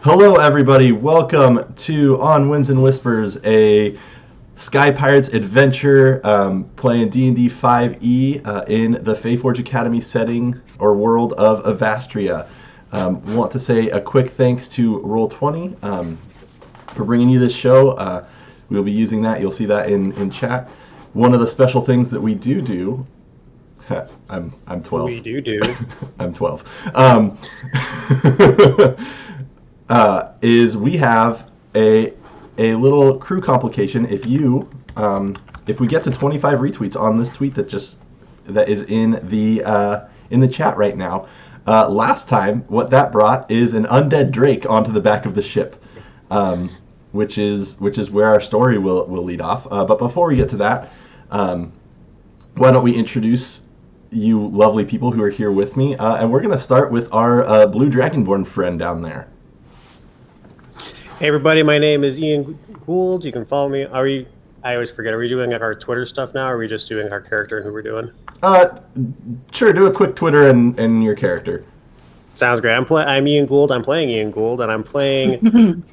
Hello, everybody. Welcome to On Winds and Whispers, a Sky Pirates adventure playing D&D 5e in the Feyforge Academy setting or world of Avastria. Want to say a quick thanks to Roll20 for bringing you this show. We'll be using that. You'll see that in chat. One of the special things that we do. I'm 12. We do. I'm 12. Is we have a little crew complication. If we get to 25 retweets on this tweet that is in the chat right now. Last time, what that brought is an undead drake onto the back of the ship, which is where our story will lead off. But before we get to that, why don't we introduce you lovely people who are here with me, and we're going to start with our blue dragonborn friend down there. Hey everybody, my name is Ian Gould. You can follow me. I always forget, are we doing our Twitter stuff now, or are we just doing our character and who we're doing? Sure, do a quick Twitter and your character. Sounds great. I'm Ian Gould. I'm playing Ian Gould, and I'm playing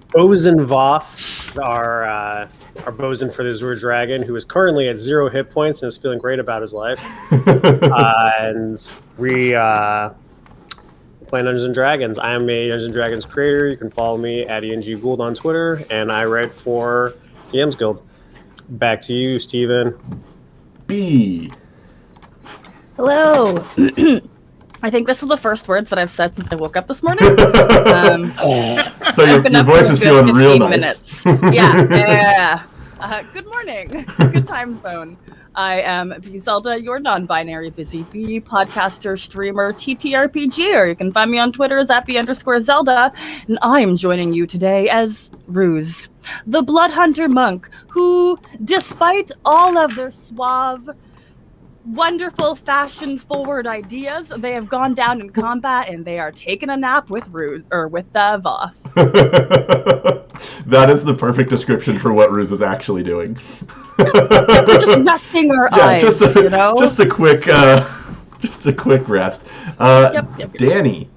Bosun Voth, our bosun for the Azure Dragon, who is currently at 0 hit points and is feeling great about his life. And we playing Dungeons and Dragons. I'm a Dungeons and Dragons creator. You can follow me at ENG Gould on Twitter, and I write for DM's Guild. Back to you, Steven. B. Hello. I think this is the first words that I've said since I woke up this morning. So your voice is feeling real nice. Yeah. Good morning. Good time zone. I am B Zelda, your non-binary busy bee, podcaster, streamer, TTRPGer. You can find me on Twitter as @B_Zelda, and I am joining you today as Ruse, the blood hunter monk who, despite all of their suave, wonderful fashion-forward ideas, they have gone down in combat and they are taking a nap with Voth. That is the perfect description for what Ruse is actually doing. We're just nesting our eyes, Just a quick rest. Yep. Danny.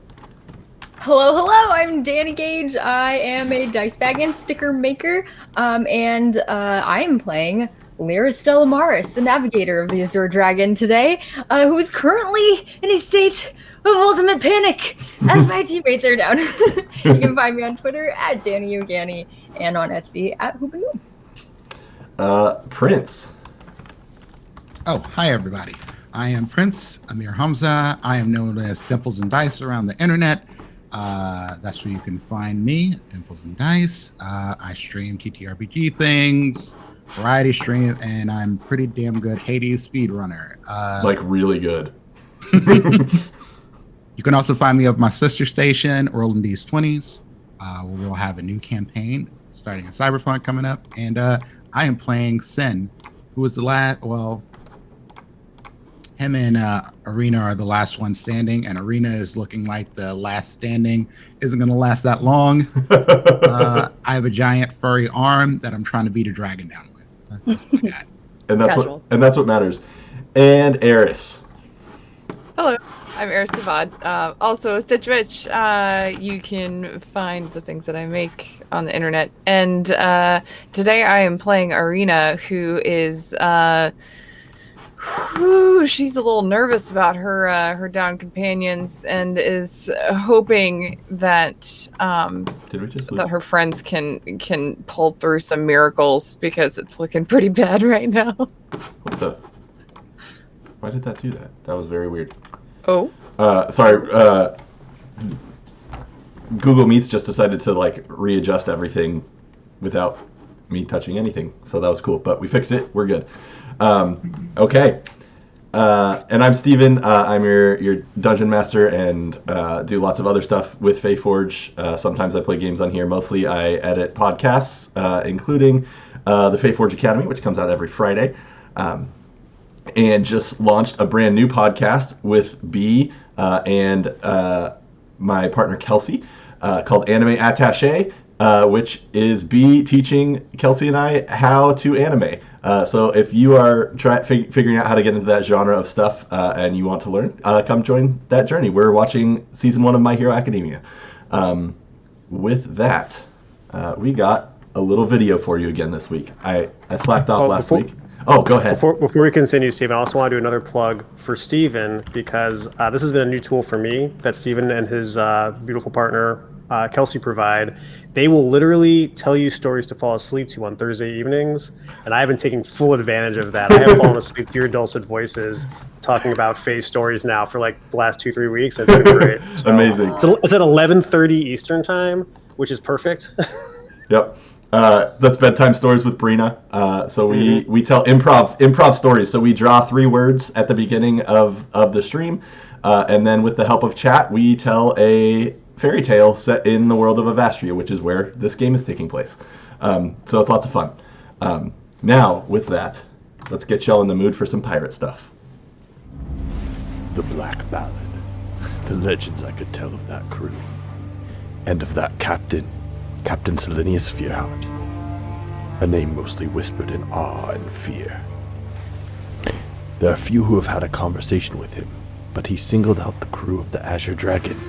Hello, I'm Danny Gage. I am a dice bag and sticker maker, and I am playing Lyra Stellamaris, the navigator of the Azure Dragon today, who is currently in a state of ultimate panic as my teammates are down. You can find me on Twitter at Danny Ugani and on Etsy at Hoopagoo. Prince. Oh, hi everybody. I am Prince Amir Hamza. I am known as Dimples and Dice around the internet. That's where you can find me, Dimples and Dice. I stream TTRPG things, variety stream, and I'm pretty damn good Hades speedrunner. Like really good. You can also find me at my sister station, Rolling D's 20s, where we'll have a new campaign starting in Cyberpunk coming up. And I am playing Sin, who was the last, him and Arena are the last one standing, and Arena is looking like the last standing isn't going to last that long. I have a giant furry arm that I'm trying to beat a dragon down with. That's what I got. And that's what matters. And Eris. Hello, I'm Eris Savad, also a Stitch Witch. You can find the things that I make on the internet. And today I am playing Arena, who is she's a little nervous about her down companions and is hoping that that her friends can pull through some miracles because it's looking pretty bad right now. What the? Why did that do that? That was very weird. Oh. Sorry. Google Meets just decided to readjust everything without me touching anything, so that was cool. But we fixed it. We're good. Okay. And I'm Steven. I'm your dungeon master and do lots of other stuff with Feyforge. Sometimes I play games on here. Mostly I edit podcasts, including the Feyforge Academy, which comes out every Friday. And just launched a brand new podcast with B and my partner Kelsey called Anime Attaché, which is B teaching Kelsey and I how to anime. So if you are figuring out how to get into that genre of stuff and you want to learn, come join that journey. We're watching season 1 of My Hero Academia. with that, we got a little video for you again this week. I slacked off last week. Oh, go ahead. Before we continue, Stephen, I also want to do another plug for Stephen because this has been a new tool for me that Stephen and his beautiful partner, Kelsey, provide. They will literally tell you stories to fall asleep to on Thursday evenings, and I've been taking full advantage of that. I have fallen asleep to your dulcet voices talking about phase stories now for like the last 2-3 weeks. It's been great. So, Amazing. It's at 11:30 Eastern time, which is perfect. Yep. That's bedtime stories with Brina. So we tell improv stories. So we draw 3 words at the beginning of the stream, and then with the help of chat, we tell a fairy tale set in the world of Avastria, which is where this game is taking place. So it's lots of fun. Now, with that, let's get y'all in the mood for some pirate stuff. The Black Ballad. The legends I could tell of that crew. And of that Captain Selenius Fearheart. A name mostly whispered in awe and fear. There are few who have had a conversation with him, but he singled out the crew of the Azure Dragon,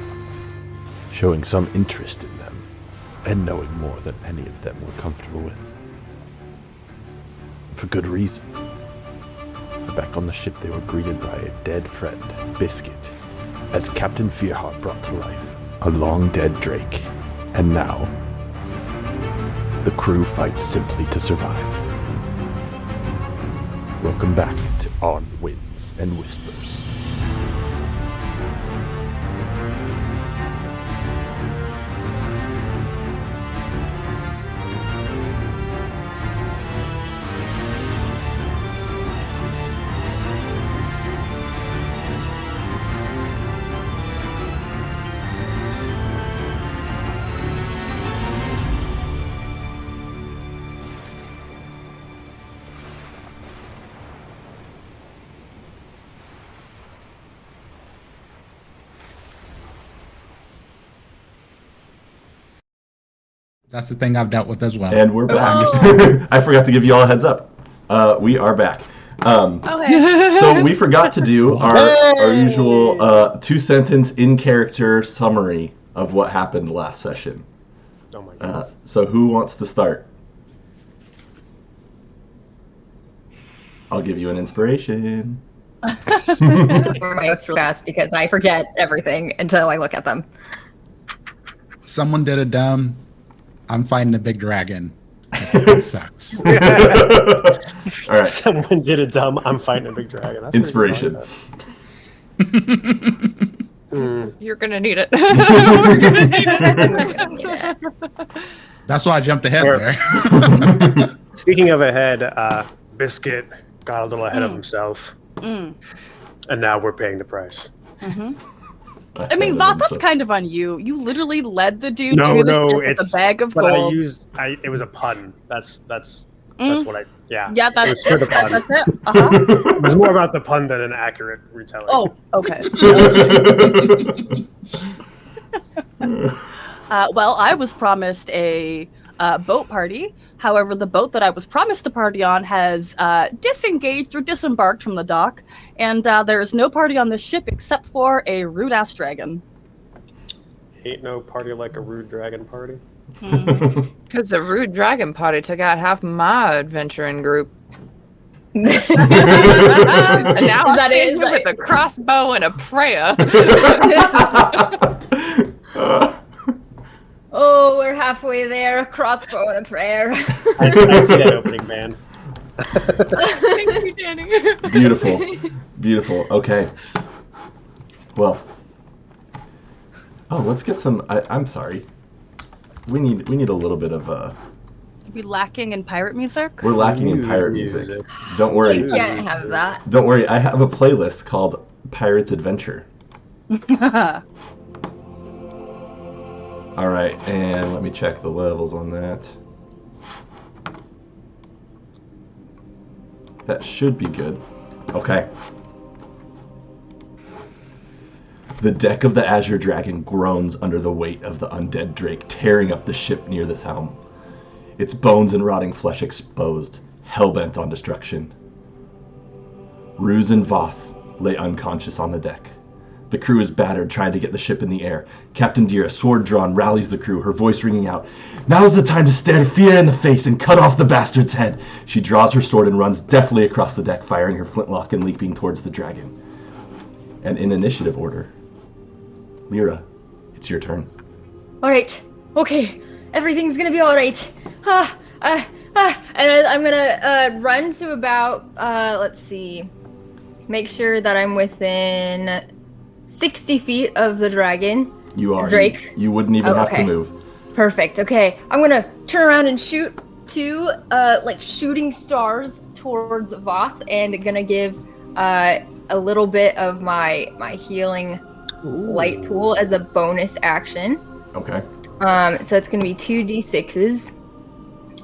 showing some interest in them, and knowing more than any of them were comfortable with. For good reason. For back on the ship they were greeted by a dead friend, Biscuit, as Captain Fearheart brought to life a long-dead drake, and now the crew fights simply to survive. Welcome back to On Winds and Whispers. That's the thing I've dealt with as well. And we're back. Oh. I forgot to give you all a heads up. We are back. So we forgot to do our usual 2-sentence in-character summary of what happened last session. Oh my goodness. So who wants to start? I'll give you an inspiration. For my notes real fast because I forget everything until I look at them. Someone did a dumb. I'm fighting a big dragon. It sucks. All right. Someone did a dumb. I'm fighting a big dragon. That's Inspiration. You're gonna need it. That's why I jumped ahead there. Speaking of ahead, Biscuit got a little ahead of himself, and now we're paying the price. I mean, Voth, that's kind of on you. You literally led the dude No, to the no, ship with it's a bag of but gold. it was a pun. That's what I Yeah, it that's was for the pun. That's it. Uh-huh. It was more about the pun than an accurate retelling. Oh, okay. Well, I was promised a boat party. However, the boat that I was promised to party on has disengaged or disembarked from the dock, and there is no party on this ship except for a rude-ass dragon. Ain't no party like a rude dragon party. Because the rude dragon party took out half my adventuring group. And now I'm That is standing with a crossbow and a prayer. Oh, we're halfway there. A crossbow and a prayer. I see that opening, man. Thank you, Danny. Beautiful. Okay. Well. Oh, let's get some. I'm sorry. We need a little bit of Are we lacking in pirate music? We're lacking in pirate music. Don't worry. You can't have that. Don't worry. I have a playlist called Pirate's Adventure. All right, and let me check the levels on that. That should be good. Okay. The deck of the Azure Dragon groans under the weight of the undead drake tearing up the ship near the helm. Its bones and rotting flesh exposed, hell-bent on destruction. Ruse and Voth lay unconscious on the deck, The crew is battered, trying to get the ship in the air. Captain Dira, sword drawn, rallies the crew, her voice ringing out. Now's the time to stare fear in the face and cut off the bastard's head. She draws her sword and runs deftly across the deck, firing her flintlock and leaping towards the dragon. And in initiative order, Lyra, it's your turn. All right. Okay. Everything's gonna be all right. And I'm gonna run to about, let's see, make sure that I'm within 60 feet of the dragon. You are. Drake. You wouldn't even have to move. Perfect. Okay. I'm gonna turn around and shoot two, like shooting stars towards Voth, and gonna give a little bit of my healing light pool as a bonus action. Okay. So it's gonna be 2d6s.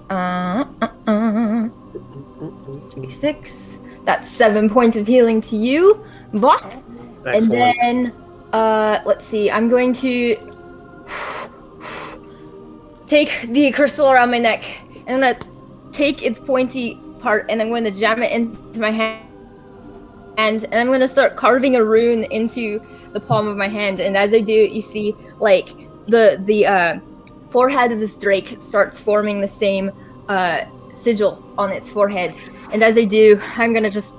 2d6. That's 7 points of healing to you, Voth. Excellent. And then, let's see. I'm going to take the crystal around my neck, and I'm gonna take its pointy part, and I'm going to jam it into my hand, and I'm gonna start carving a rune into the palm of my hand. And as I do, you see, like the forehead of this drake starts forming the same sigil on its forehead. And as I do, I'm gonna just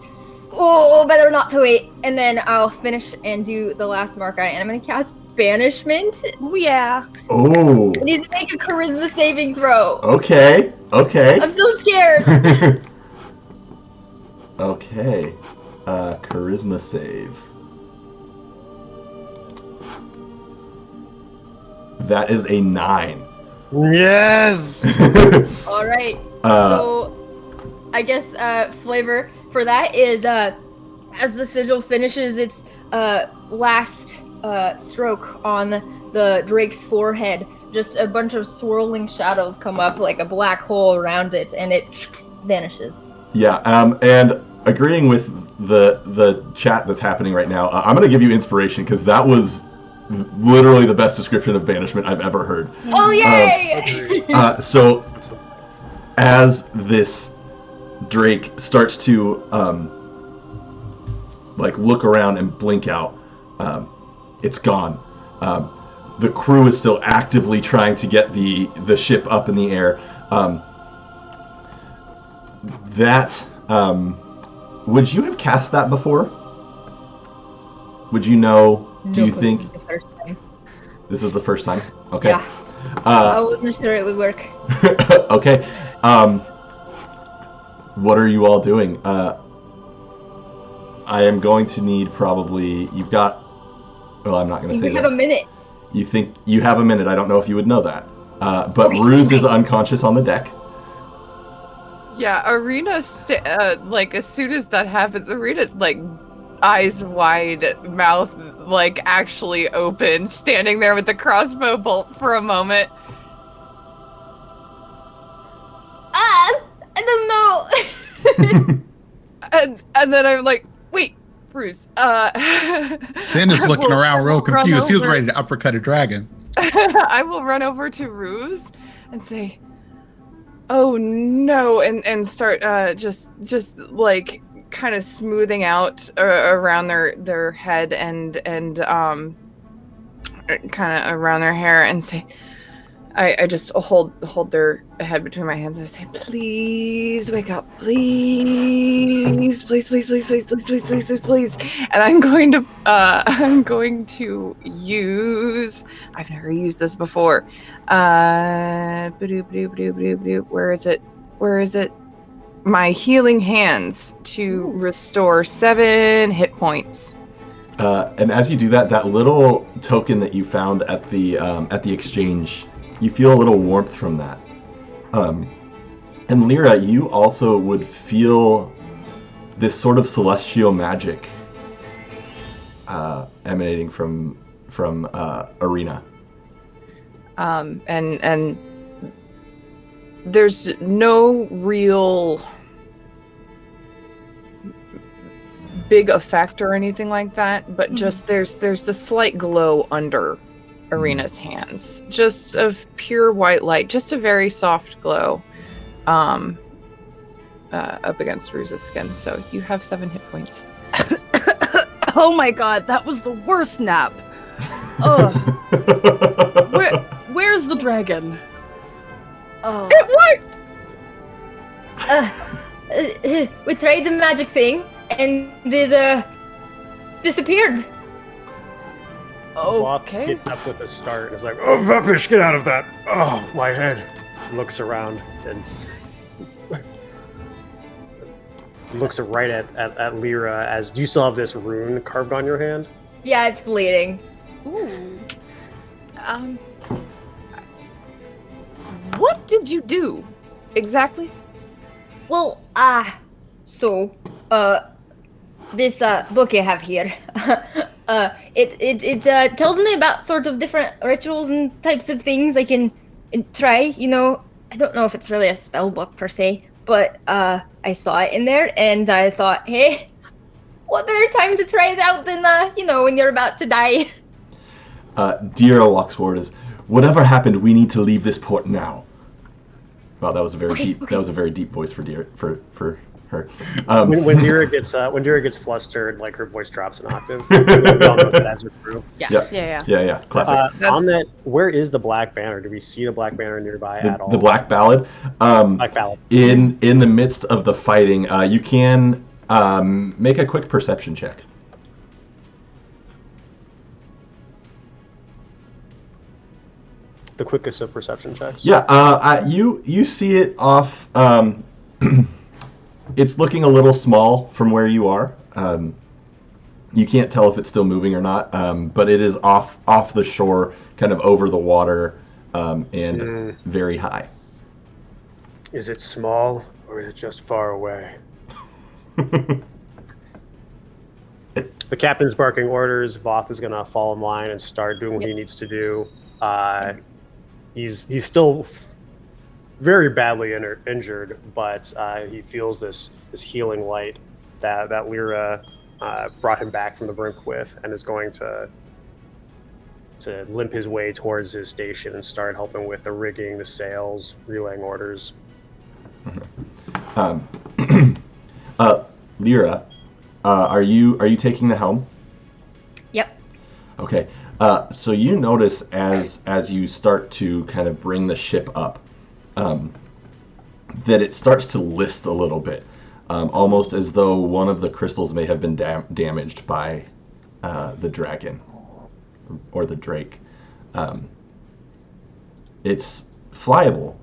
better not to wait. And then I'll finish and do the last mark on it. And I'm gonna cast Banishment. Oh, yeah. Oh. It needs to make a charisma saving throw. Okay. I'm so scared. Okay. Charisma save. That is a 9. Yes! All right. So I guess flavor for that is as the sigil finishes its last stroke on the drake's forehead, just a bunch of swirling shadows come up like a black hole around it, and it vanishes. Yeah, and agreeing with the chat that's happening right now, I'm going to give you inspiration, because that was literally the best description of banishment I've ever heard. Oh, yay! So, as this drake starts to like look around and blink out, it's gone. The crew is still actively trying to get the ship up in the air. Would you have cast that before? Would you know? Do you think This is the first time. This is the first time? Okay. Yeah. I wasn't sure it would work. Okay. What are you all doing? I am going to need probably. You've got. Well, I'm not going to say We have that. a minute. You think you have a minute? I don't know if you would know that. But Okay. Ruse is unconscious on the deck. Yeah, Arena, like, as soon as that happens, Arena, like, eyes wide, mouth, like, actually open, standing there with the crossbow bolt for a moment. I don't know. And then I'm like, wait, Bruce, Sin is looking around real confused. He was ready to uppercut a dragon. I will run over to Ruse and say, "Oh no!" and start just like kind of smoothing out around their head and kind of around their hair, and say, I just hold their head between my hands and say, "Please wake up, please, please, please, please, please, please, please, please, please, please." And I'm going to use. I've never used this before. Where is it? Where is it? My healing hands to restore 7 hit points. And as you do that, that little token that you found at the exchange, you feel a little warmth from that. And Lyra, you also would feel this sort of celestial magic emanating from Arena. And there's no real big effect or anything like that, but just there's a slight glow under Arena's hands, just of pure white light, just a very soft glow up against Ruse's skin. So you have 7 hit points. Oh my god, that was the worst nap. Ugh. Where's the dragon? Oh. It worked! We tried the magic thing, and it disappeared. Voth Okay. gets up with a start and is like, "Oh, Vapish, get out of that! Oh, my head!" Looks around and looks right at Lyra as do you still have this rune carved on your hand? Yeah, it's bleeding. Ooh. What did you do exactly? Well, this book I have here, it tells me about sort of different rituals and types of things I can try. You know, I don't know if it's really a spell book per se, but I saw it in there and I thought, hey, what better time to try it out than when you're about to die. Dira walks forward as, whatever happened, we need to leave this port now. Wow, that was a very deep. Okay. That was a very deep voice for Dira, for her. When Dira gets flustered, like her voice drops an octave. We all know that as her crew. Yeah. Classic. On that, where is the Black Banner? Do we see the Black Banner nearby at all? The Black Ballad. Black Ballad. In the midst of the fighting, you can make a quick perception check. The quickest of perception checks. Yeah, you see it off. It's looking a little small from where you are. You can't tell if it's still moving or not, but it is off the shore, kind of over the water, and very high. Is it small or is it just far away? The captain's barking orders. Voth is going to fall in line and start doing what he needs to do. He's still very badly injured, but he feels this healing light that Lyra brought him back from the brink with, and is going to limp his way towards his station and start helping with the rigging, the sails, relaying orders. Lyra, are you taking the helm? Yep. Okay. So you notice as you start to kind of bring the ship up, that it starts to list a little bit, almost as though one of the crystals may have been damaged by the dragon or the drake. It's flyable,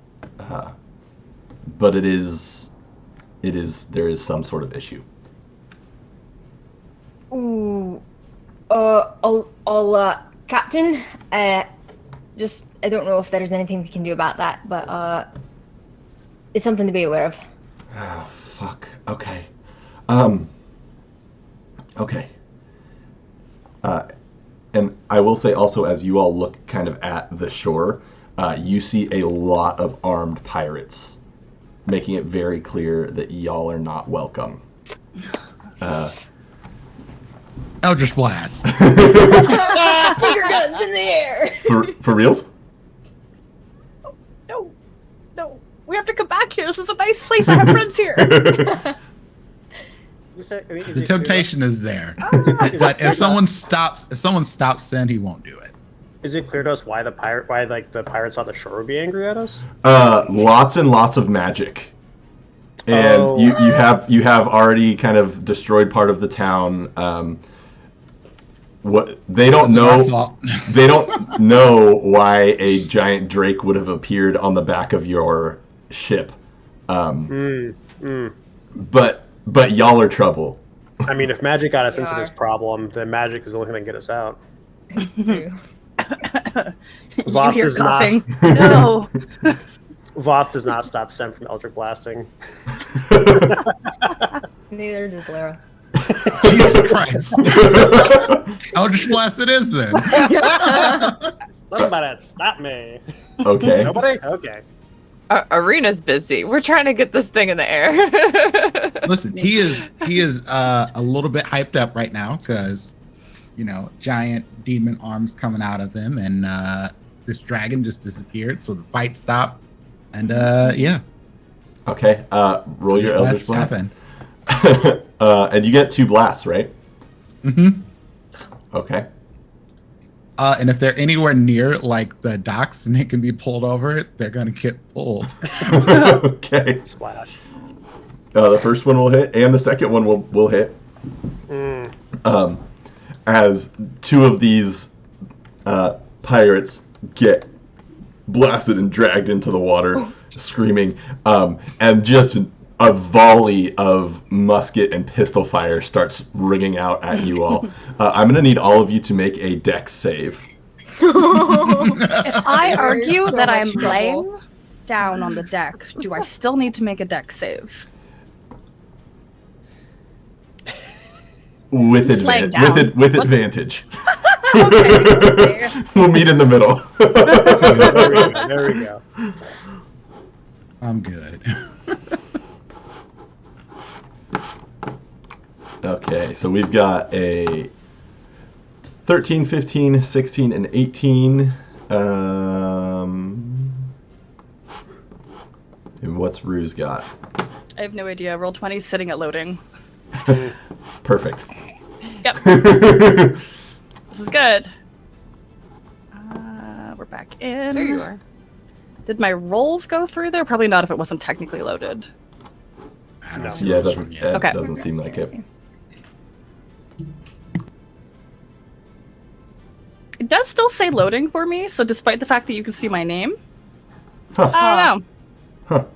but there is some sort of issue. Ooh. Captain, I don't know if there's anything we can do about that, but, it's something to be aware of. Ah, fuck. Okay. Okay. And I will say also, as you all look kind of at the shore, you see a lot of armed pirates, making it very clear that y'all are not welcome. Eldritch Blast. Finger guns in the air. For reals? No. We have to come back here. This is a nice place. I have friends here. The temptation is there, but if someone stops, then he won't do it. Is it clear to us why the pirates on the shore would be angry at us? Lots and lots of magic. And you have already kind of destroyed part of the town. What they don't know, they don't know why a giant drake would have appeared on the back of your ship. But y'all are trouble. I mean, if magic got us into this problem, then magic is the only thing that can get us out. Voth does coughing. not. No. Voth does not stop Sem from Eldritch blasting. Neither does Lyra. Jesus Christ. Eldritch Blast it is then. Somebody stop me. Okay. Nobody? Okay. Arena's busy. We're trying to get this thing in the air. Listen, he is a little bit hyped up right now because, giant demon arms coming out of him, and this dragon just disappeared, so the fight stopped, and yeah. Okay. Roll your Eldritch Blast. Happen. And you get 2 blasts, right? Mm-hmm. Okay. And if they're anywhere near like the docks and they can be pulled over, they're gonna get pulled. Okay. Splash. The first one will hit, and the second one will hit. As two of these pirates get blasted and dragged into the water, screaming, and just a volley of musket and pistol fire starts ringing out at you all. I'm going to need all of you to make a dex save. If I There is argue so that much I'm trouble. laying down on the deck, do I still need to make a deck save? With Just laying advantage. down. With What's- advantage. Okay. We'll meet in the middle. There we go. I'm good. Okay, so we've got a 13, 15, 16, and 18. And what's Ruse got? I have no idea. Roll 20 sitting at loading. Perfect. Yep. This is good. We're back in. There you are. Did my rolls go through there? Probably not if it wasn't technically loaded. I don't see Yeah, it those doesn't, from yet. Okay. doesn't seem like it. It does still say loading for me, so despite the fact that you can see my name, Huh. I don't know.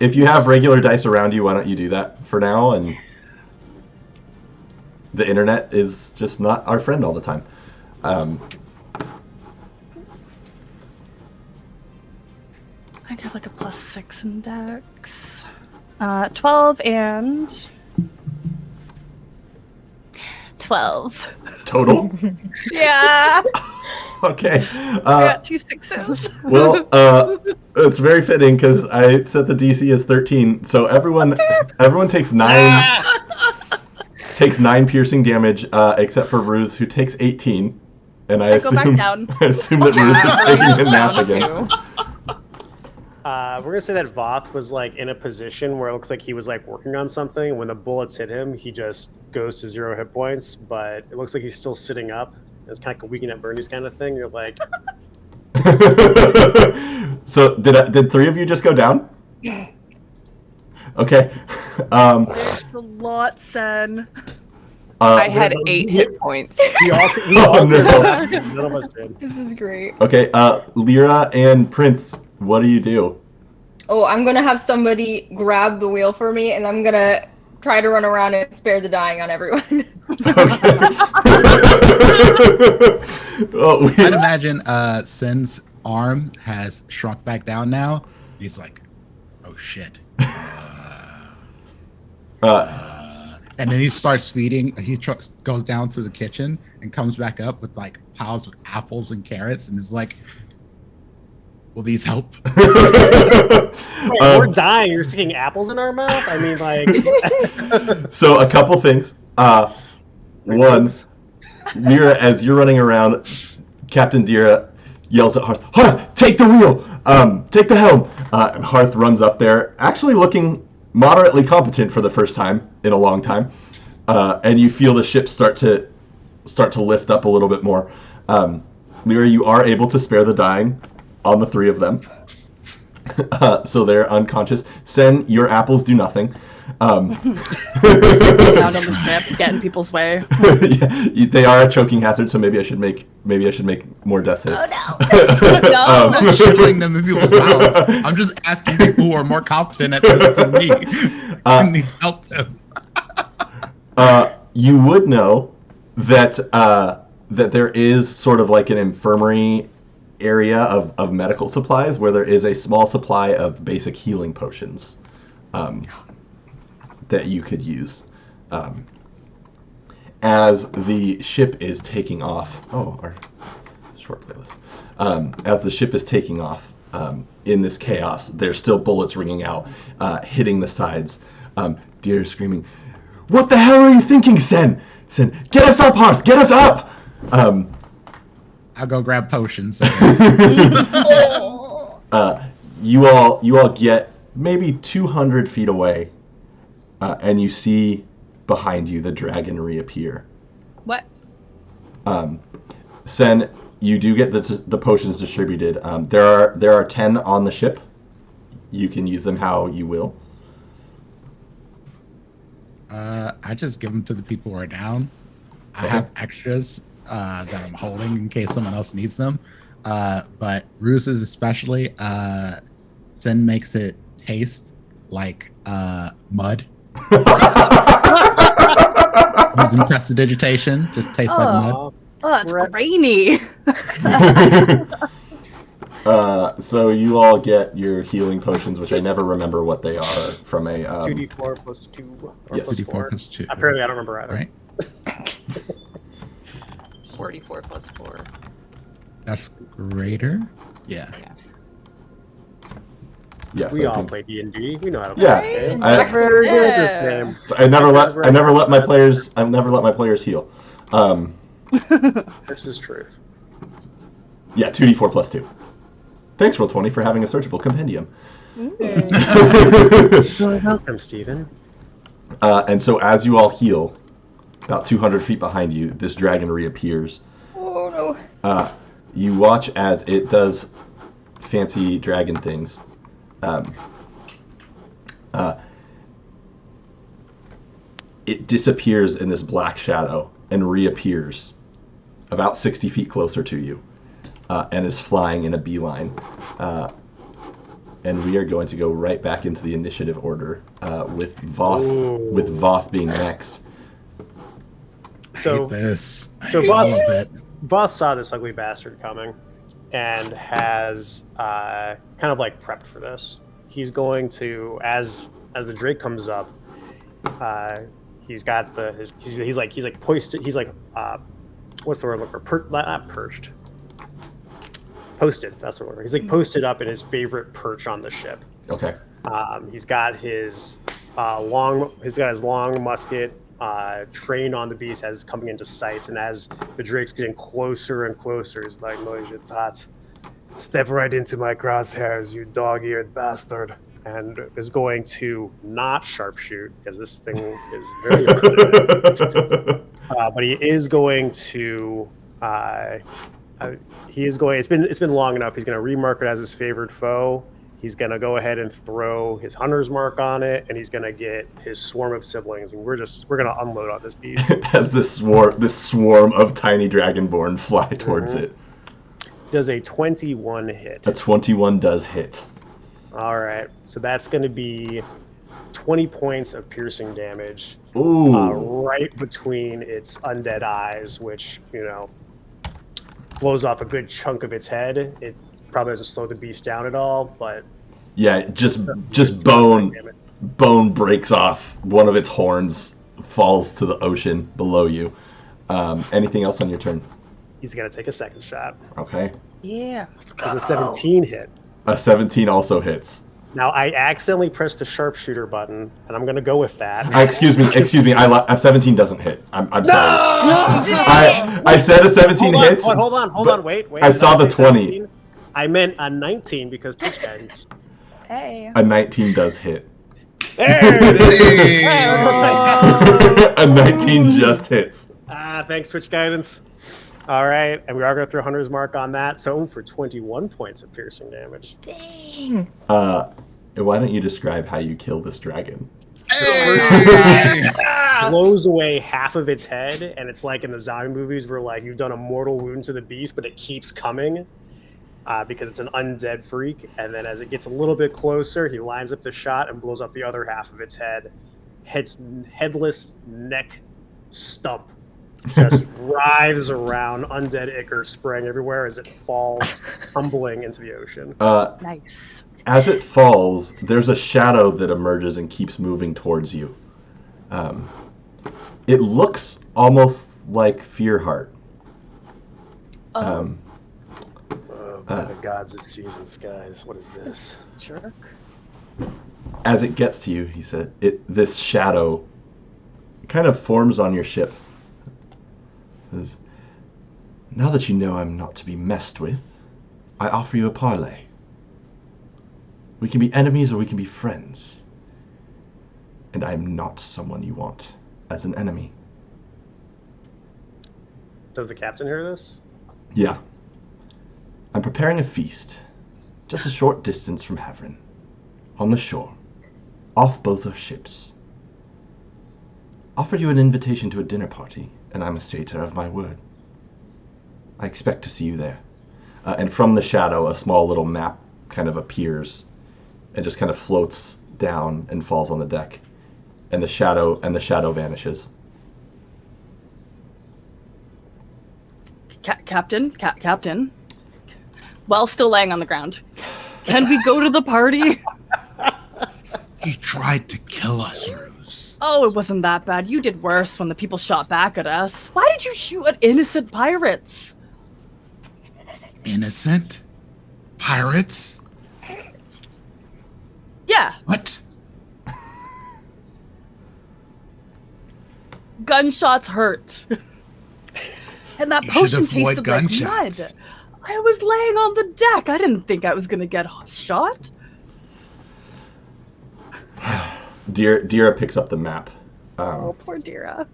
If you have regular dice around you, why don't you do that for now? And the internet is just not our friend all the time. I got like a +6 in dex. 12 and 12. Total? Yeah. Okay. I got 2 6s. Well, it's very fitting because I set the DC as 13, so everyone takes 9 takes 9 piercing damage, except for Ruse, who takes 18. And I go back down. I assume that Ruse is taking a nap again. We're gonna say that Voth was like in a position where it looks like he was like working on something. And when the bullets hit him, he just goes to 0 hit points, but it looks like he's still sitting up. It's kind of like a weekend at Bernie's kind of thing. You're like, So did 3 of you just go down? Okay. There's a lot, Sen. I had 8 hit points. we all Oh, no. none of us did. This is great. Okay, Lyra and Prince, what do you do? Oh, I'm gonna have somebody grab the wheel for me, and I'm gonna try to run around and spare the dying on everyone. Oh, I'd imagine Sen's arm has shrunk back down now. He's like, oh shit. And then he starts feeding. He goes down to the kitchen and comes back up with like piles of apples and carrots, and is like, "Will these help?" Wait, we're dying. You're sticking apples in our mouth? I mean, like. So a couple things. One, Lyra, as you're running around, Captain Dira yells at Hearth, "Hearth, take the wheel! Take the helm!" And Hearth runs up there, actually looking moderately competent for the first time in a long time. And you feel the ship start to lift up a little bit more. Lyra, you are able to spare the dying on the 3 of them. So they're unconscious. Sen, your apples do nothing. Down on the ship, get in people's way. Yeah, they are a choking hazard, so maybe I should make more death saves. Oh no! No. I'm not shoveling them in people's mouths. I'm just asking people who are more competent at this than me. Who needs help them? You would know that that there is sort of like an infirmary area of medical supplies where there is a small supply of basic healing potions that you could use. As the ship is taking off, our short playlist. As the ship is taking off in this chaos, there's still bullets ringing out, hitting the sides. Deer is screaming, "What the hell are you thinking, Sen? Sen, get us up, Hearth! Get us up!" I'll go grab potions. I guess. You all get maybe 200 feet away, and you see behind you, the dragon reappear. What? Sen, you do get the potions distributed. There are 10 on the ship. You can use them how you will. I just give them to the people who are down. I have extras that I'm holding in case someone else needs them. But Roos's especially, Sen makes it taste like mud. Using prestidigitation, just tastes like mud. Oh, it's grainy. So you all get your healing potions, which I never remember what they are, from a 2d4 plus 2. Yes. 2d4 plus 2. Apparently, I don't remember either. Right? 44 plus 4. That's greater. Yeah. Yes, We all play D&D. We know how to play Yeah. this game. I- Very good at this game. So I never let my players heal. This is truth. Yeah, 2d4 plus 2. Thanks, Roll20, for having a searchable compendium. You're welcome, Stephen. And so as you all heal, about 200 feet behind you, this dragon reappears. Oh no. You watch as it does fancy dragon things. It disappears in this black shadow and reappears about 60 feet closer to you, and is flying in a beeline. And we are going to go right back into the initiative order, with Voth being next. So, I hate this. I so hate all Voth- of it. Voth saw this ugly bastard coming and has kind of like prepped for this. He's going to, as the Drake comes up, he's got he's like poised, he's like what's the word I'm looking for? Not perched. Posted, that's the word. He's like posted up in his favorite perch on the ship. Okay. He's got his long musket trained on the beast as it's coming into sight, and as the Drake's getting closer and closer, he's like, "Tat, step right into my crosshairs, you dog-eared bastard," and is going to not sharpshoot because this thing is very limited. But he is going to. It's been long enough. He's going to remark it as his favored foe. He's going to go ahead and throw his hunter's mark on it, and he's going to get his swarm of siblings, and we're going to unload on this beast. As this swarm of tiny dragonborn fly towards it. Does a 21 hit? A 21 does hit. All right, so that's going to be 20 points of piercing damage. Ooh. Right between its undead eyes, which, blows off a good chunk of its head. It probably doesn't slow the beast down at all, but yeah, just bone breaks off. One of its horns falls to the ocean below you. Anything else on your turn? He's gonna take a second shot. Okay. Yeah. Let's go. Does a 17 hit? A 17 also hits. Now I accidentally pressed the sharpshooter button, and I'm gonna go with that. Excuse me. A 17 doesn't hit. I'm sorry. I said a 17 hits. Hold on. Wait. I saw the 20. 17? I meant a 19 because Twitch guidance. Hey. A 19 does hit. There it is. Hey. A 19 just hits. Thanks, Twitch guidance. All right, and we are going to throw Hunter's Mark on that. So for 21 points of piercing damage. Dang. Why don't you describe how you kill this dragon? Hey. Blows away half of its head, and it's like in the zombie movies where like you've done a mortal wound to the beast, but it keeps coming because it's an undead freak. And then as it gets a little bit closer, he lines up the shot and blows up the other half of its head. Headless neck stump just writhes around, undead ichor spraying everywhere as it falls, tumbling into the ocean. Nice. As it falls, there's a shadow that emerges and keeps moving towards you. It looks almost like Fearheart. By the gods of seas and skies, what is this? Jerk. As it gets to you, he said, this shadow kind of forms on your ship. Says, now that you know I'm not to be messed with, I offer you a parley. We can be enemies or we can be friends. And I am not someone you want. as an enemy. Does the captain hear this? Yeah. I'm preparing a feast, just a short distance from Havren, on the shore, off both our ships. Offered you an invitation to a dinner party, and I'm a satyr of my word. I expect to see you there. And from the shadow, a small little map kind of appears and just kind of floats down and falls on the deck. And the shadow vanishes. Captain. While still laying on the ground. Can we go to the party? He tried to kill us, Ruse. Oh, it wasn't that bad. You did worse when the people shot back at us. Why did you shoot at innocent pirates? Innocent? Pirates? Yeah. What? Gunshots hurt. And that You potion should avoid tasted like gunshots. mud. I was laying on the deck. I didn't think I was going to get shot. Dira picks up the map. Oh, poor Dira.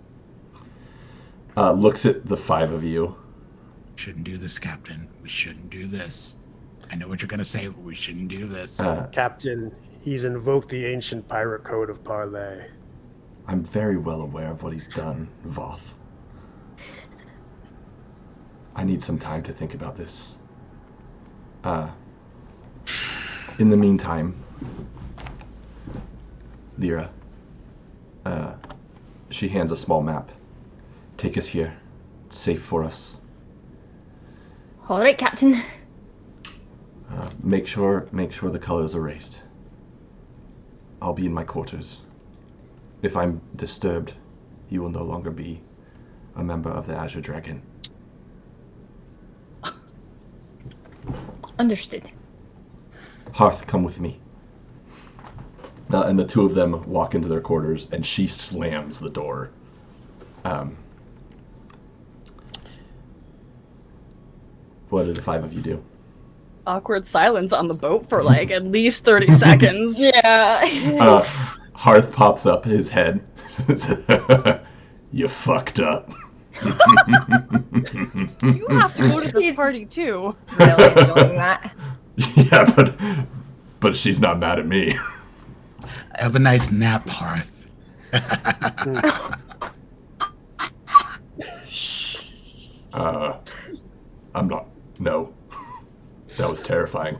Looks at the five of you. Shouldn't do this, Captain. We shouldn't do this. I know what you're going to say, but we shouldn't do this. Captain, he's invoked the ancient pirate code of parley. I'm very well aware of what he's done, Voth. I need some time to think about this. In the meantime, Lyra, she hands a small map. Take us here. It's safe for us. All right, Captain. Make sure the color is erased. I'll be in my quarters. If I'm disturbed, you will no longer be a member of the Azure Dragon. Understood. Hearth, come with me. And the two of them walk into their quarters, and she slams the door. What do the five of you do? Awkward silence on the boat for like at least 30 seconds. Yeah. Hearth pops up his head. You fucked up. You have to go to this party too. Really enjoying that. Yeah, but she's not mad at me. Have a nice nap, Hearth. I'm not. No. That was terrifying.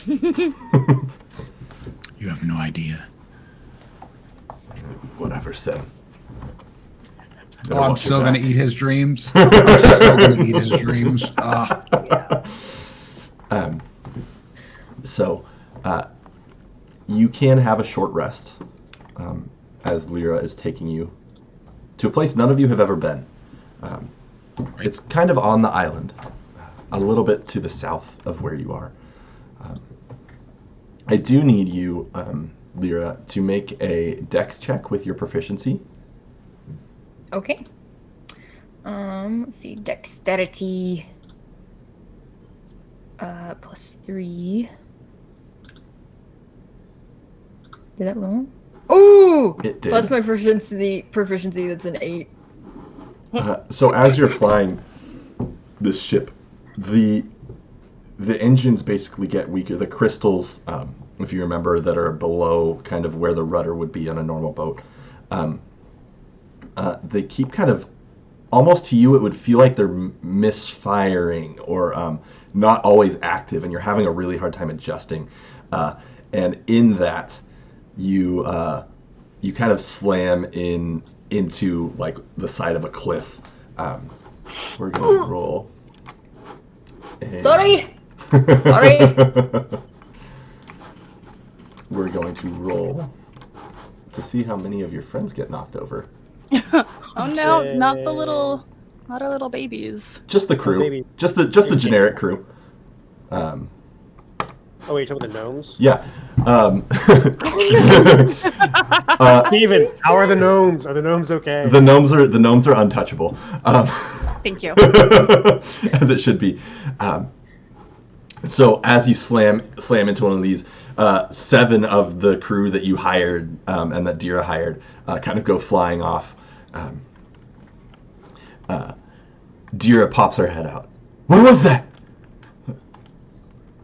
You have no idea. Whatever, said. Oh, I'm still going to eat his dreams. I'm still going to eat his dreams. So, you can have a short rest as Lyra is taking you to a place none of you have ever been. It's kind of on the island, a little bit to the south of where you are. I do need you, Lyra, to make a dex check with your proficiency. Okay. Let's see. Dexterity. +3. Did that roll? Ooh! It did. Plus my proficiency, that's an 8. So as you're flying this ship, the engines basically get weaker. The crystals, if you remember, that are below kind of where the rudder would be on a normal boat, they keep kind of, almost to you, it would feel like they're misfiring or not always active, and you're having a really hard time adjusting. And in that, you kind of slam into like the side of a cliff. We're going to roll. Sorry! Sorry! We're going to roll to see how many of your friends get knocked over. Oh no, it's not our little babies. Just the crew. Maybe. Just the generic crew. Oh, wait, you're talking about the gnomes? Yeah. Steven, how are the gnomes? Are the gnomes okay? The gnomes are untouchable. Thank you. As it should be. So as you slam into one of these, 7 of the crew that you hired and that Dira hired kind of go flying off. Dira pops her head out. What was that?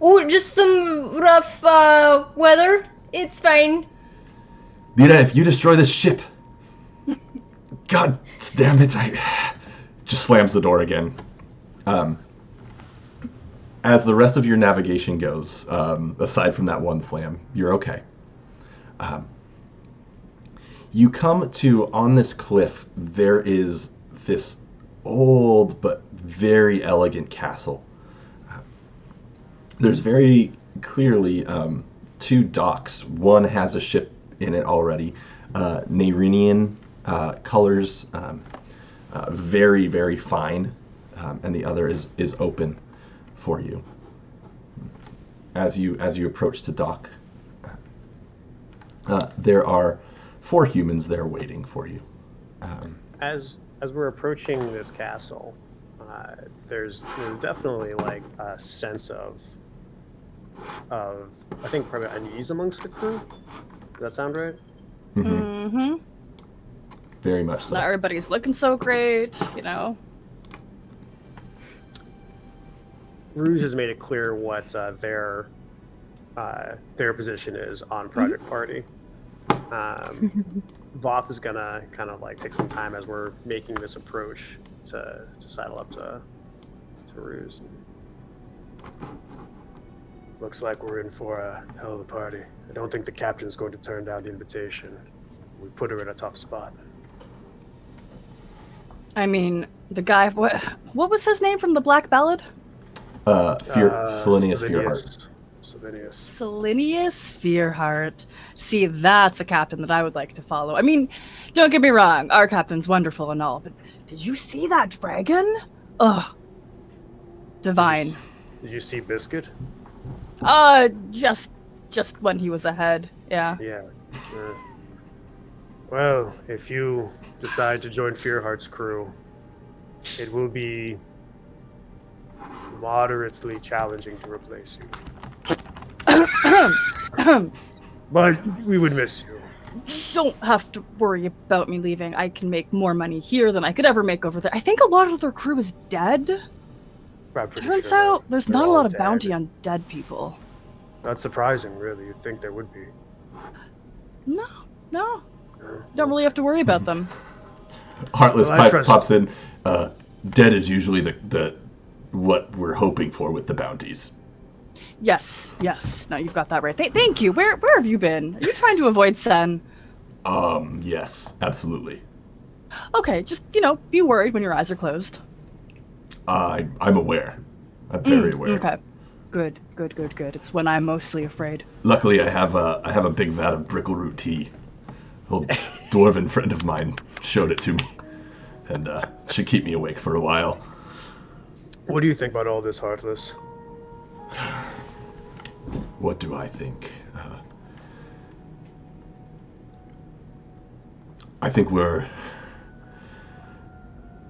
Oh, just some rough weather. It's fine. Dira, if you destroy this ship... God damn it, I... Just slams the door again. As the rest of your navigation goes, aside from that one slam, you're okay. You come to, on this cliff, there is this old but very elegant castle. There's very clearly two docks. One has a ship in it already, Nairinian colors, very, very fine, and the other is open for you. As you approach to dock, there are 4 humans there waiting for you. As we're approaching this castle, there's definitely like a sense of I think probably unease amongst the crew. Does that sound right? Mm-hmm. Very much so. Not everybody's looking so great, you know. Rouge has made it clear what their position is on Project Party. Voth is gonna kind of like take some time as we're making this approach to saddle up to Rouge. Looks like we're in for a hell of a party. I don't think the captain's going to turn down the invitation. We put her in a tough spot. I mean, the guy, what was his name from the Black Ballad? Selenius Fearheart. Selenius Fearheart. See, that's a captain that I would like to follow. I mean, don't get me wrong, our captain's wonderful and all, but did you see that dragon? Ugh. Divine. Did you see Biscuit? Just when he was ahead, yeah. Yeah. Well, if you decide to join Fearheart's crew, it will be moderately challenging to replace you. But we would miss you. Don't have to worry about me leaving. I can make more money here than I could ever make over there. I think a lot of their crew is dead. Turns out there's not a lot of bounty on dead people. Not surprising, really. You'd think there would be. No. Don't really have to worry about them. Heartless pops in. Dead is usually the what we're hoping for with the bounties. Yes. No, you've got that right. Thank you. Where have you been? Are you trying to avoid Sen? Yes, absolutely. Okay, just, be worried when your eyes are closed. I'm aware. I'm very aware. Okay. Good. It's when I'm mostly afraid. Luckily, I have a big vat of brickleroot tea. Old dwarven friend of mine showed it to me, and should keep me awake for a while. What do you think about all this, Heartless? What do I think? I think we're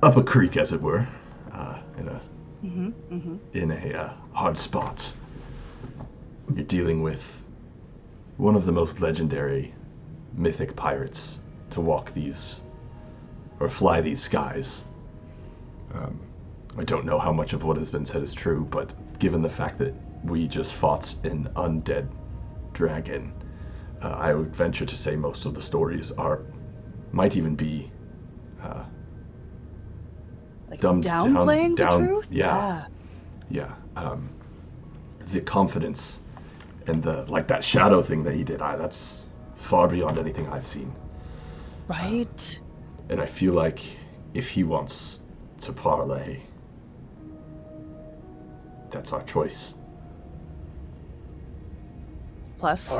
up a creek, as it were, in a hard spot. You're dealing with one of the most legendary mythic pirates to walk these or fly these skies. I don't know how much of what has been said is true, but given the fact that we just fought an undead dragon, I would venture to say most of the stories might even be downplaying the truth? Yeah. The confidence and that shadow thing that he did, that's far beyond anything I've seen. Right. And I feel like if he wants to parlay, that's our choice. Plus,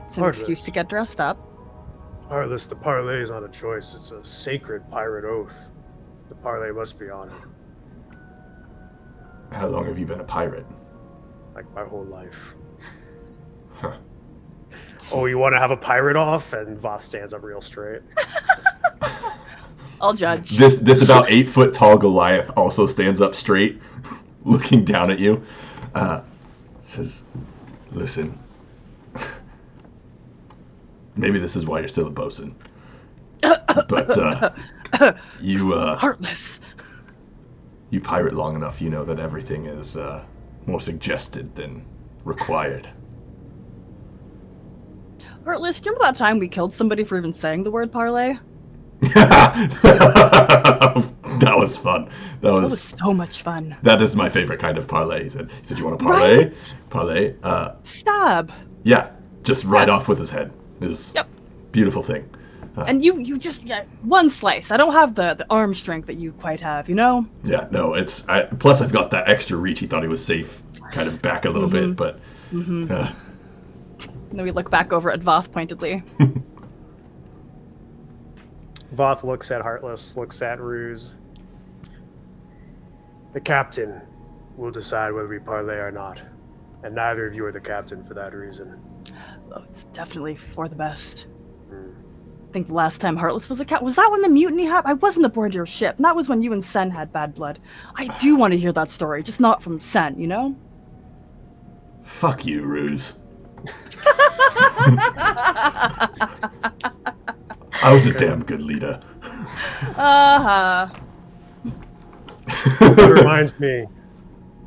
it's an excuse to get dressed up. Heartless, the parlay is not a choice. It's a sacred pirate oath. The parlay must be honored. How long have you been a pirate? Like my whole life. Huh. Oh, you want to have a pirate off? And Voth stands up real straight. I'll judge. This about 8 foot tall Goliath also stands up straight, looking down at you. Says, "Listen, maybe this is why you're still a bosun. But you Heartless. you pirate long enough, you know that everything is more suggested than required. Heartless, do you remember that time we killed somebody for even saying the word parlay? That was fun. That was so much fun. That is my favorite kind of parlay. He said, you want to parlay? Right? Parlay? Stab. Yeah, just right off with his head. It was beautiful thing. And you just one slice. I don't have the arm strength that you quite have, you know? Yeah, no, plus I've got that extra reach. He thought he was safe, kind of back a little bit, but... And then we look back over at Voth pointedly. Voth looks at Heartless, looks at Ruse. The captain will decide whether we parlay or not. And neither of you are the captain for that reason. Oh, it's definitely for the best. I think the last time Heartless was a cat, was that when the mutiny happened? I wasn't aboard your ship, and that was when you and Sen had bad blood. I do want to hear that story, just not from Sen, you know? Fuck you, Ruse. I was a damn good leader. That reminds me,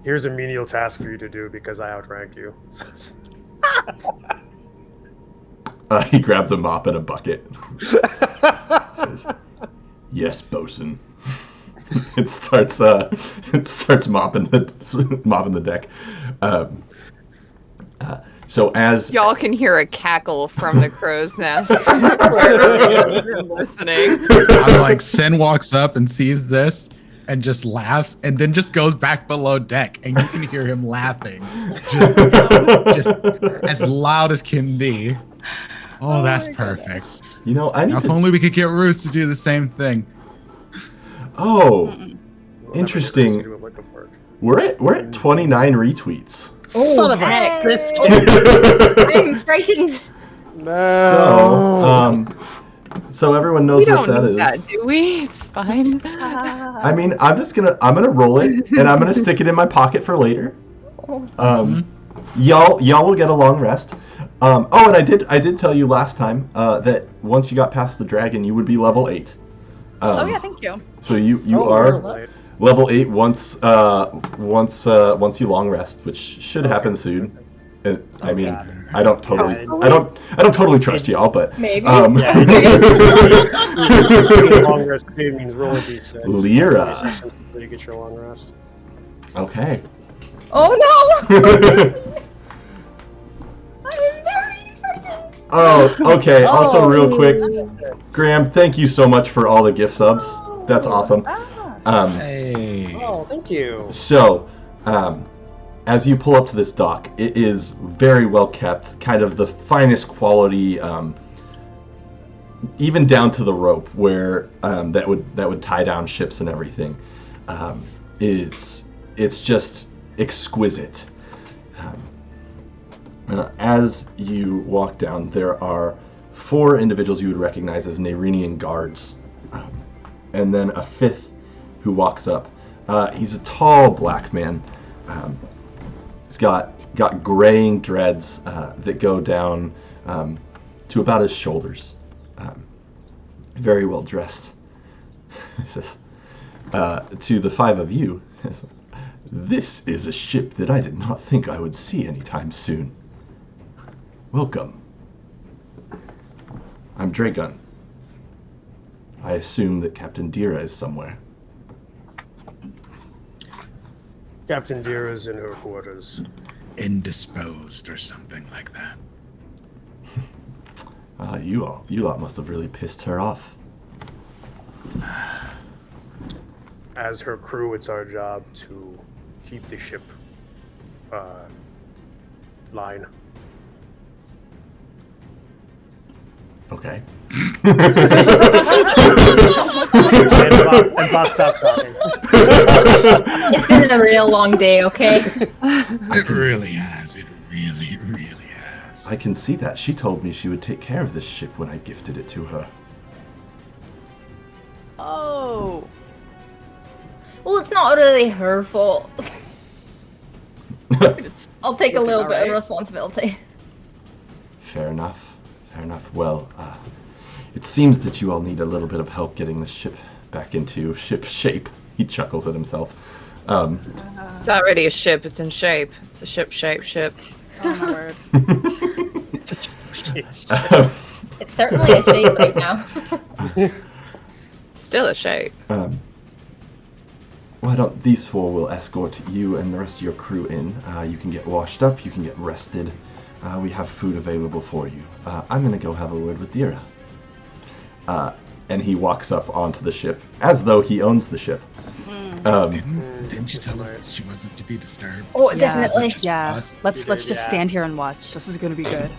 here's a menial task for you to do because I outrank you. He grabs a mop and a bucket. Says, yes, bosun. It starts mopping the deck. So as y'all can hear a cackle from the crow's nest wherever you're listening. I'm like, Sen walks up and sees this and just laughs and then just goes back below deck, and you can hear him laughing just as loud as can be. Oh, that's perfect. God. You know, if only we could get Roos to do the same thing. Oh, interesting. We're at 29 retweets. Oh, son of a heck, this I'm frightened. No. So everyone knows what that is. That, do we? It's fine. I mean, I'm gonna roll it and I'm gonna stick it in my pocket for later. Y'all will get a long rest. And I did tell you last time that once you got past the dragon, you would be level 8. Oh yeah, thank you. So you are level 8 once you long rest, which should happen soon. I mean, I don't totally trust y'all, but maybe. Long rest too means roll a d6. Lyra. Before you get your long rest. Okay. Oh no! I'm very frightened. Oh, okay. Also, real quick, Graham, thank you so much for all the gift subs. That's awesome. Hey. Oh, thank you. So, as you pull up to this dock, it is very well kept, kind of the finest quality, even down to the rope where that would tie down ships and everything. It's just exquisite. As you walk down, there are 4 individuals you would recognize as Nerinian guards, and then a 5th who walks up. He's a tall black man. He's got graying dreads that go down to about his shoulders. Very well dressed. He says, to the 5 of you, this is a ship that I did not think I would see anytime soon. Welcome. I'm Dragun. I assume that Captain Dira is somewhere. Captain Dira is in her quarters. Indisposed or something like that. You lot must have really pissed her off. As her crew, it's our job to keep the ship line. Okay. And Bob stops talking. It's been a real long day, okay? It really has. It really, really has. I can see that. She told me she would take care of this ship when I gifted it to her. Oh. Well, it's not really her fault. I'll take a little bit of responsibility. Fair enough. Fair enough. Well, It seems that you all need a little bit of help getting the ship back into ship shape. He chuckles at himself. It's not really a ship, it's in shape. It's a ship-shaped ship. Oh my word. It's certainly a shape right now. Still a shape. Why don't these four will escort you and the rest of your crew in. You can get washed up, you can get rested. We have food available for you. I'm going to go have a word with Dira. And he walks up onto the ship as though he owns the ship. Didn't you tell us that she wasn't to be disturbed? Oh, Yeah. definitely. Yeah, Us? let's just stand here and watch. This is gonna be good.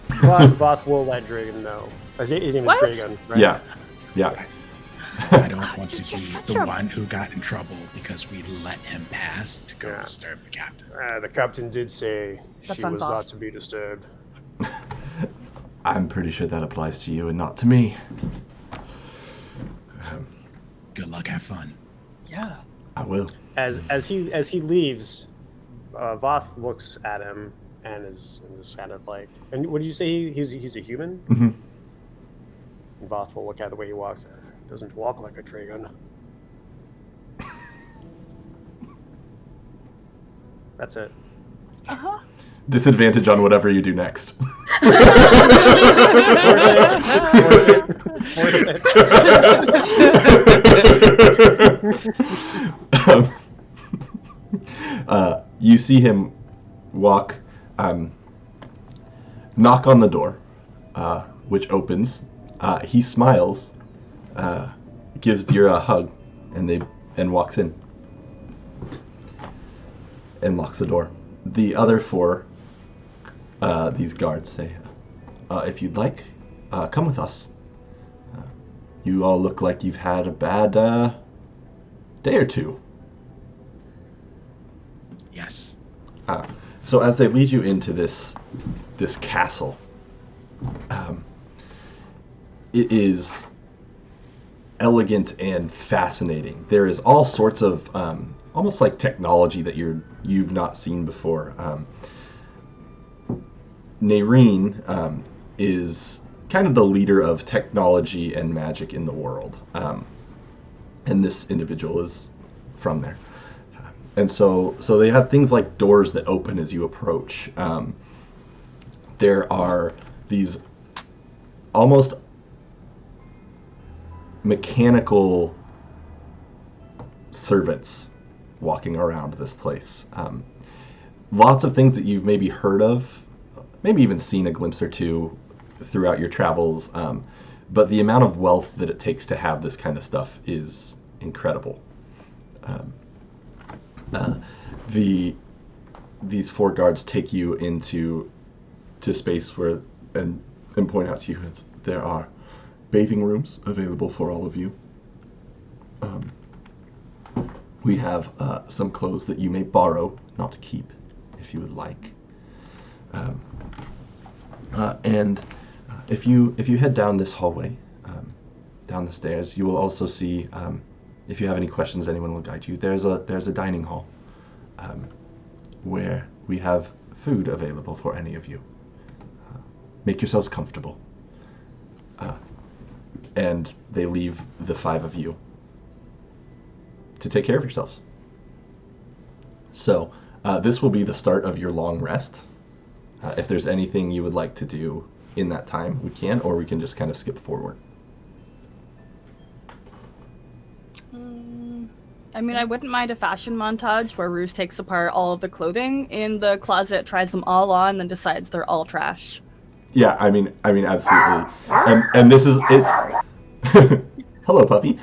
Voth will let Dragon know. His name is What? Dragon, right? Yeah. I don't want to be such the a- one who got in trouble because we let him pass to go disturb the captain. The captain did say That's she was on Voth. not to be disturbed. I'm pretty sure that applies to you and not to me. Good luck, have fun. Yeah. I will. As he leaves, Voth looks at him and is kind of like. And what did you say? He's a human. Mm-hmm. And Voth will look at the way he walks. Doesn't walk like a Dragon. That's it. Disadvantage on whatever you do next. You see him walk, knock on the door, which opens. He smiles, gives Dira a hug, and walks in and locks the door. The other four, these guards say, if you'd like, come with us. You all look like you've had a bad day or two. Yes. So as they lead you into this castle, it is elegant and fascinating. There is all sorts of almost like technology that you've not seen before. Nairine is kind of the leader of technology and magic in the world, and this individual is from there. And so they have things like doors that open as you approach. There are these almost mechanical servants walking around this place. Lots of things that you've maybe heard of, maybe even seen a glimpse or two throughout your travels, but the amount of wealth that it takes to have this kind of stuff is incredible. These four guards take you into space where and point out to you that there are bathing rooms available for all of you. We have some clothes that you may borrow, not keep, if you would like. And if you head down this hallway, down the stairs, you will also see. If you have any questions, anyone will guide you. There's a dining hall where we have food available for any of you. Make yourselves comfortable. And they leave the five of you to take care of yourselves. So this will be the start of your long rest. If there's anything you would like to do in that time, we can, or we can just kind of skip forward. I mean, I wouldn't mind a fashion montage where Ruse takes apart all of the clothing in the closet, tries them all on, then decides they're all trash. Yeah, I mean, absolutely. And this is it's. Hello, puppy.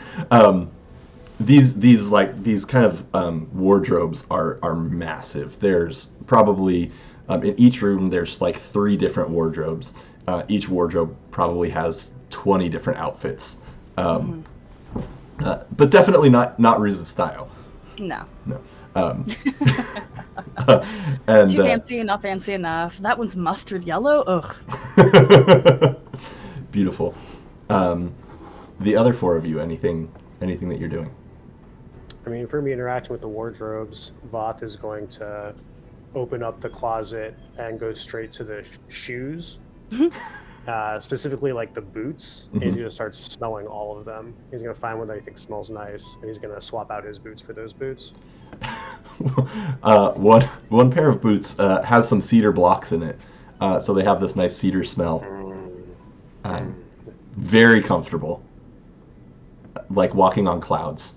These kind of wardrobes are massive. There's probably in each room there's like 3 different wardrobes. Each wardrobe probably has 20 different outfits. But definitely not Ruse's style. No. And Too fancy, not fancy enough. That one's mustard yellow. Ugh. Beautiful. The other 4 of you, anything that you're doing? I mean, for me interacting with the wardrobes, Voth is going to open up the closet and go straight to the shoes specifically like the boots. And he's going to start smelling all of them. He's going to find one that he thinks smells nice, and he's going to swap out his boots for those boots. One pair of boots has some cedar blocks in it, so they have this nice cedar smell. Very comfortable, like walking on clouds.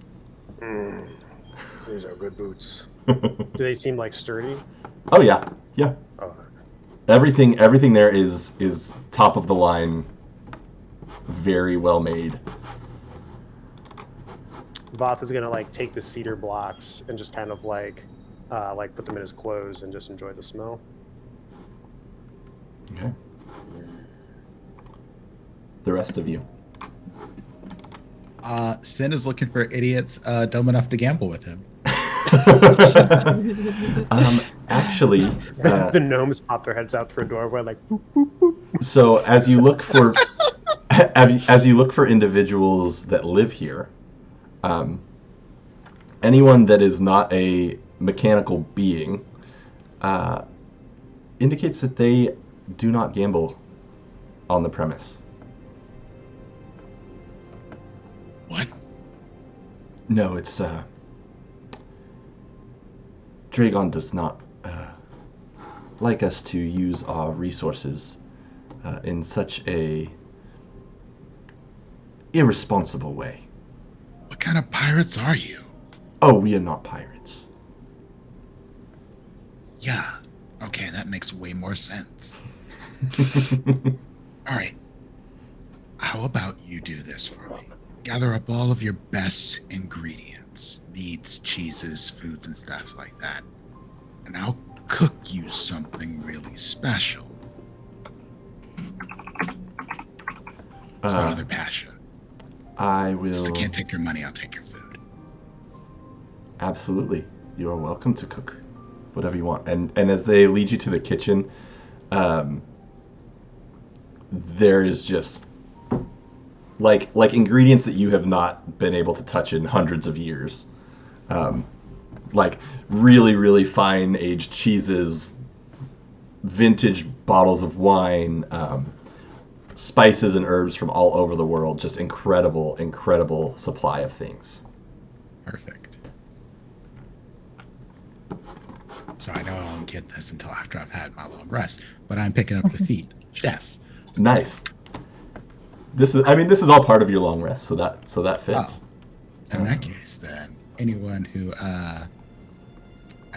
These are good boots. Do they seem like sturdy? Oh yeah. Oh. Everything there is top of the line, very well made. Voth is gonna like take the cedar blocks and just kind of like put them in his clothes and just enjoy the smell. Okay. The rest of you. Sin is looking for idiots dumb enough to gamble with him. Actually, the gnomes pop their heads out through a doorway like. Boop, boop, boop. So as you look for individuals that live here, anyone that is not a mechanical being indicates that they do not gamble on the premise. What? No, it's Dragon does not like us to use our resources in such a irresponsible way. What kind of pirates are you? Oh, we are not pirates. Yeah. Okay, that makes way more sense. All right. How about you do this for me? Gather up all of your best ingredients, meats, cheeses, foods, and stuff like that. And I'll cook you something really special. It's no other passion. I will... Since I can't take your money, I'll take your food. Absolutely. You are welcome to cook whatever you want. And as they lead you to the kitchen, there is just like ingredients that you have not been able to touch in hundreds of years. Like really, really fine aged cheeses, vintage bottles of wine, spices and herbs from all over the world. Just incredible supply of things. Perfect. So I know I won't get this until after I've had my long rest, but I'm picking up the feat. Chef. Nice. This is all part of your long rest, so that fits. Oh. In that case, then, anyone who I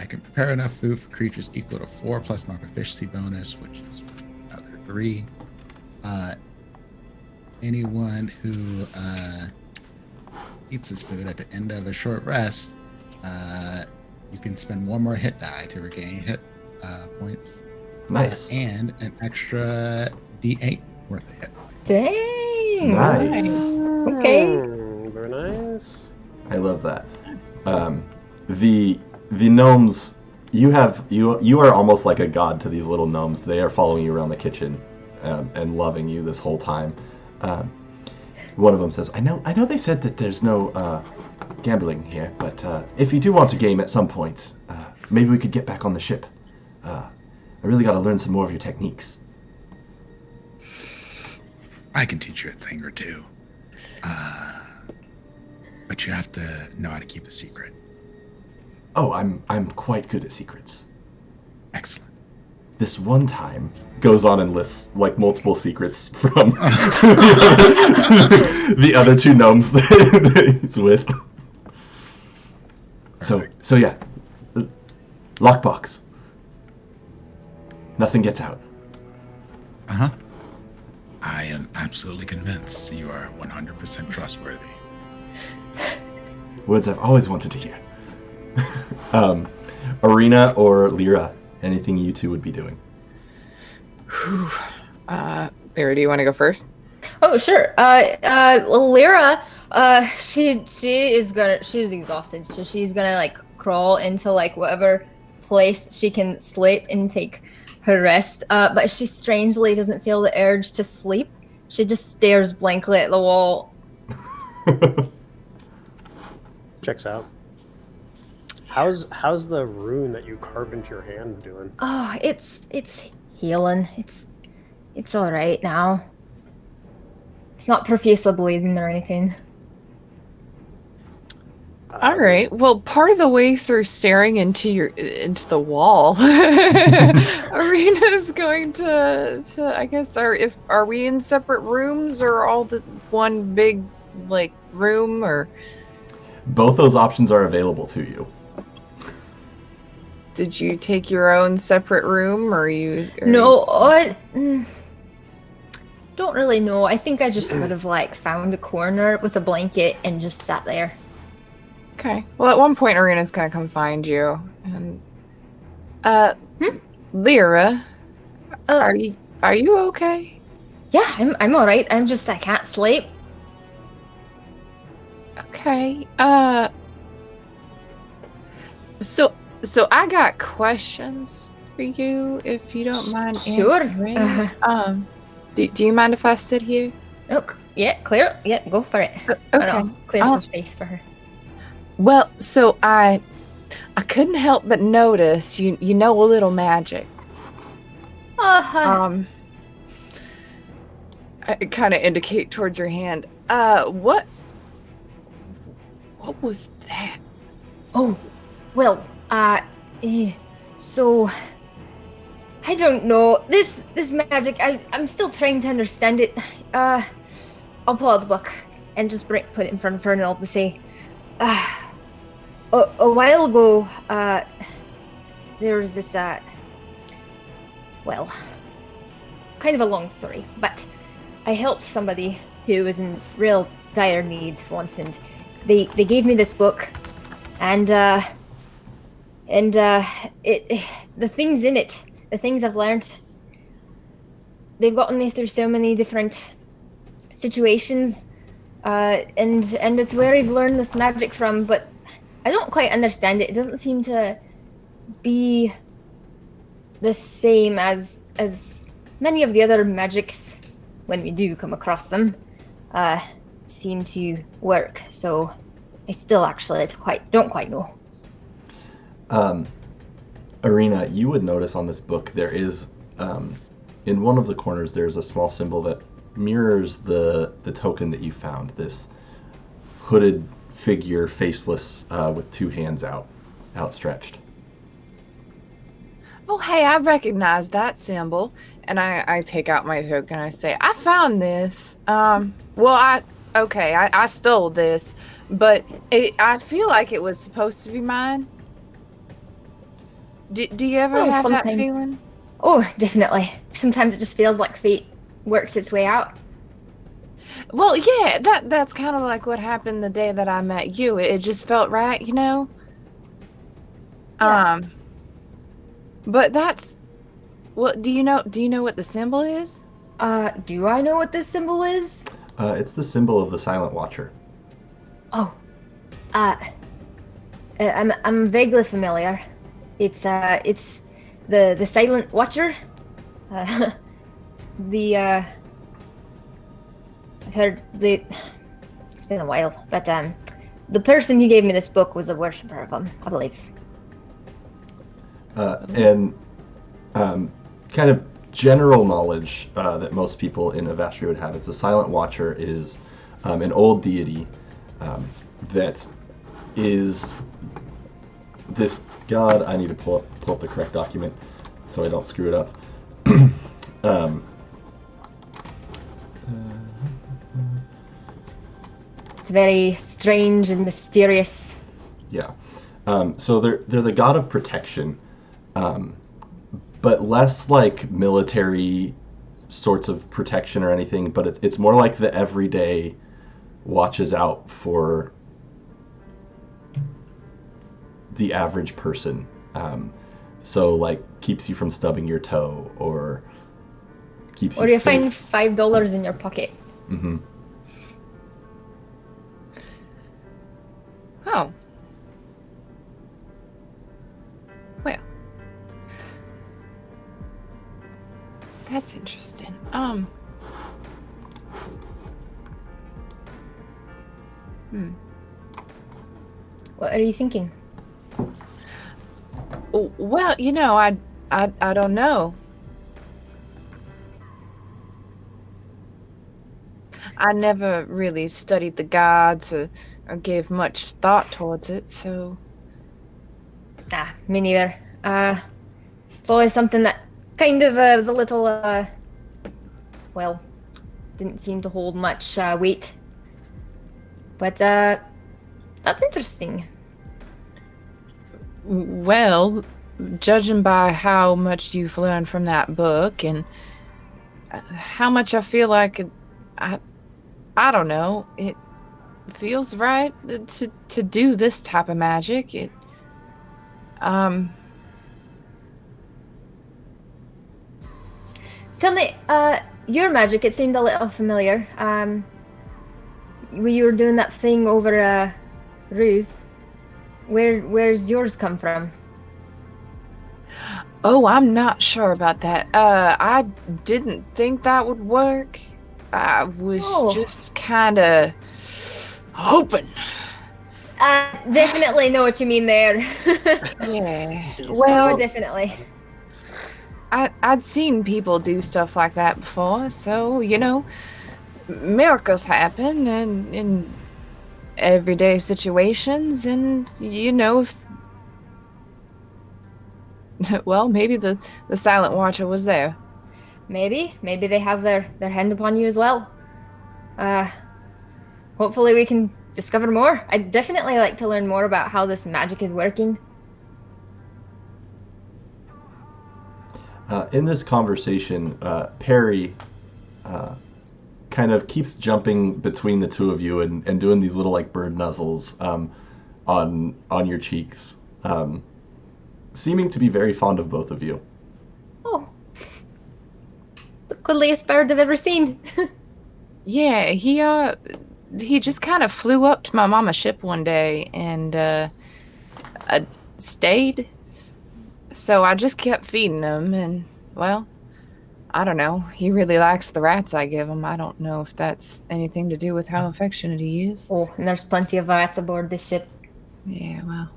can prepare enough food for creatures equal to 4 plus my proficiency bonus, which is another 3. Anyone who eats this food at the end of a short rest, you can spend 1 more hit die to regain hit points. Nice. And an extra D8 worth of hit points. Dang. Nice. Okay. Very nice. I love that. The gnomes, you are almost like a god to these little gnomes. They are following you around the kitchen and loving you this whole time. One of them says, I know they said that there's no gambling here, but if you do want to game at some point, maybe we could get back on the ship. I really got to learn some more of your techniques. I can teach you a thing or two. But you have to know how to keep a secret. Oh, I'm quite good at secrets. Excellent. This one time goes on and lists like multiple secrets from the other 2 gnomes that he's with. Perfect. So yeah, lockbox. Nothing gets out. Uh-huh. I am absolutely convinced you are 100% trustworthy. Words I've always wanted to hear. Arena or Lyra, anything you two would be doing? Lyra, do you want to go first? Oh, sure. Lyra, she's exhausted, so she's gonna like crawl into like whatever place she can sleep and take her rest. But she strangely doesn't feel the urge to sleep. She just stares blankly at the wall. Checks out. How's the rune that you carved into your hand doing? Oh, it's healing. It's It's all right now. It's not profusely bleeding or anything. All right. Well, part of the way through staring into the wall, Arena's going to I guess are we in separate rooms or all the one big like room or? Both those options are available to you. Did you take your own separate room, or No, I don't really know. I think I just would have like found a corner with a blanket and just sat there. Okay. Well, at one point, Arena's gonna come find you, and Lyra, are you okay? Yeah, I'm all right. I can't sleep. Okay. So I got questions for you, if you don't mind Sure. answering. Do you mind if I sit here? Oh, yeah, clear. Yeah, go for it. Okay. Clear some space for her. Well, so I couldn't help but notice you know a little magic. I kind of indicate towards your hand. What was that? Oh, well, so I don't know. This magic, I'm still trying to understand it. I'll pull out the book and just put it in front of her and I'll say, a while ago, there was this, well, it's kind of a long story, but I helped somebody who was in real dire need once, and they gave me this book, and the things in it, the things I've learned, they've gotten me through so many different situations, and it's where I've learned this magic from, but I don't quite understand it. It doesn't seem to be the same as many of the other magics, when we do come across them, seem to work. So I still actually don't quite know. Arena, you would notice on this book there is, in one of the corners, there's a small symbol that mirrors the token that you found. This hooded figure, faceless, with two hands outstretched. Oh, hey, I recognize that symbol. And I take out my token and I say, I found this. I stole this, but I feel like it was supposed to be mine. Do you ever have that feeling? Oh, definitely. Sometimes it just feels like fate works its way out. Well, yeah, that's kind of like what happened the day that I met you. It just felt right, you know? Yeah. But that's... Well, do you know what the symbol is? Do I know what this symbol is? It's the symbol of the Silent Watcher. Oh. I'm vaguely familiar. It's the Silent Watcher. I've heard it's been a while, but the person who gave me this book was a worshipper of him, I believe. Kind of general knowledge that most people in Avastria would have is the Silent Watcher is an old deity that is this god. I need to pull up the correct document so I don't screw it up. It's very strange and mysterious. Yeah. So they're the god of protection, but less like military sorts of protection or anything, but it's more like the everyday watches out for the average person. So like keeps you from stubbing your toe or keeps you Or you safe. find $5 in your pocket. Mm-hmm. Oh. Well. That's interesting. What are you thinking? Well, you know, I don't know. I never really studied the gods or gave much thought towards it, so... Me neither. It's always something that kind of was a little, well, didn't seem to hold much weight. But, that's interesting. Well, judging by how much you've learned from that book and how much I feel like I don't know, it feels right to do this type of magic. Tell me, your magic, it seemed a little familiar. When you were doing that thing over, Ruse, where's yours come from? Oh, I'm not sure about that. I didn't think that would work. I was just kind of hoping. Definitely know what you mean there. Yeah. Well, definitely. I'd seen people do stuff like that before, so, you know, miracles happen in everyday situations, and, you know, well, maybe the Silent Watcher was there. Maybe they have their hand upon you as well. Hopefully we can discover more. I'd definitely like to learn more about how this magic is working. In this conversation, Perry kind of keeps jumping between the two of you and doing these little like bird nuzzles on your cheeks, seeming to be very fond of both of you. Oh, the cuddliest bird I've ever seen. Yeah, he just kind of flew up to my mama's ship one day and stayed. So I just kept feeding him, and, well, I don't know. He really likes the rats I give him. I don't know if that's anything to do with how affectionate he is. Oh, and there's plenty of rats aboard this ship. Yeah, well.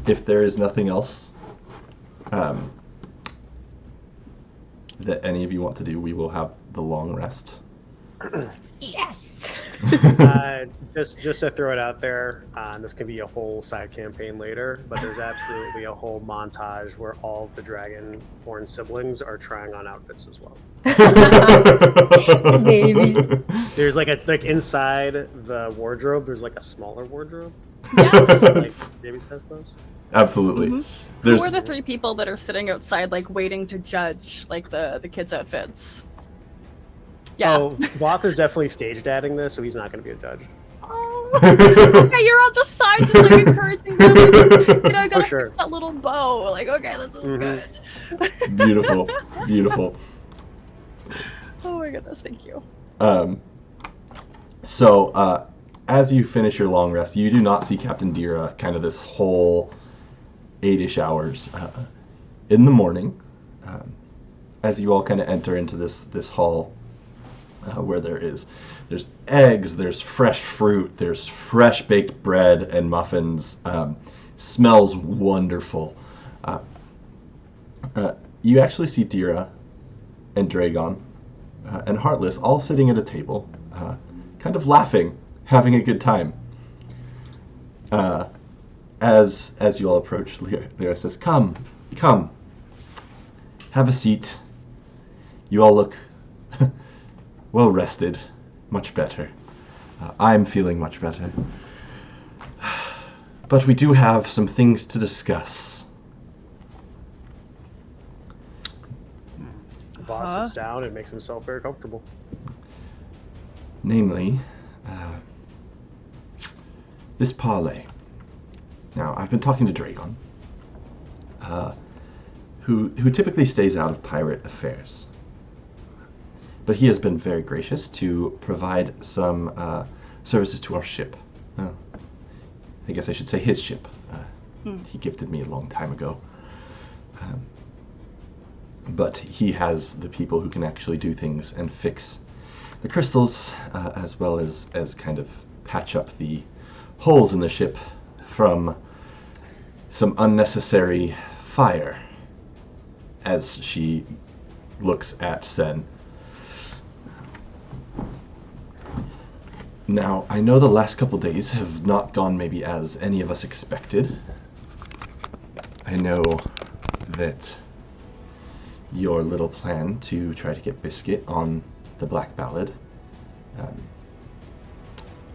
If there is nothing else that any of you want to do, we will have the long rest. Yes! Just to throw it out there, this can be a whole side campaign later, but there's absolutely a whole montage where all of the Dragonborn siblings are trying on outfits as well. Babies. There's like inside the wardrobe, there's like a smaller wardrobe. Yeah. Like babies has those. Absolutely. Mm-hmm. Who are the three people that are sitting outside, like waiting to judge, like the kids' outfits? Yeah. Oh, Voth is definitely stage dadding this, so he's not going to be a judge. Oh, okay, you're on the side, just like encouraging them. You know, gotta fix that little bow. Like, okay, this is good. Beautiful, beautiful. Oh my goodness, thank you. So, as you finish your long rest, you do not see Captain Dira kind of this whole 8-ish hours. In the morning, as you all kind of enter into this hall, where there's eggs, there's fresh fruit, there's fresh baked bread and muffins. Smells wonderful. You actually see Dira and Dragon and Heartless all sitting at a table, kind of laughing, having a good time. As you all approach, Lyra says, Come, have a seat. You all look well rested, much better. I'm feeling much better. But we do have some things to discuss. The boss sits down and makes himself very comfortable. Namely, this parlay. Now, I've been talking to Dragon, who typically stays out of pirate affairs. But he has been very gracious to provide some services to our ship. I guess I should say his ship. He gifted me a long time ago. But he has the people who can actually do things and fix the crystals, as well as kind of patch up the holes in the ship from some unnecessary fire. as she looks at Sen. Now, I know the last couple days have not gone maybe as any of us expected. I know that your little plan to try to get Biscuit on the Black Ballad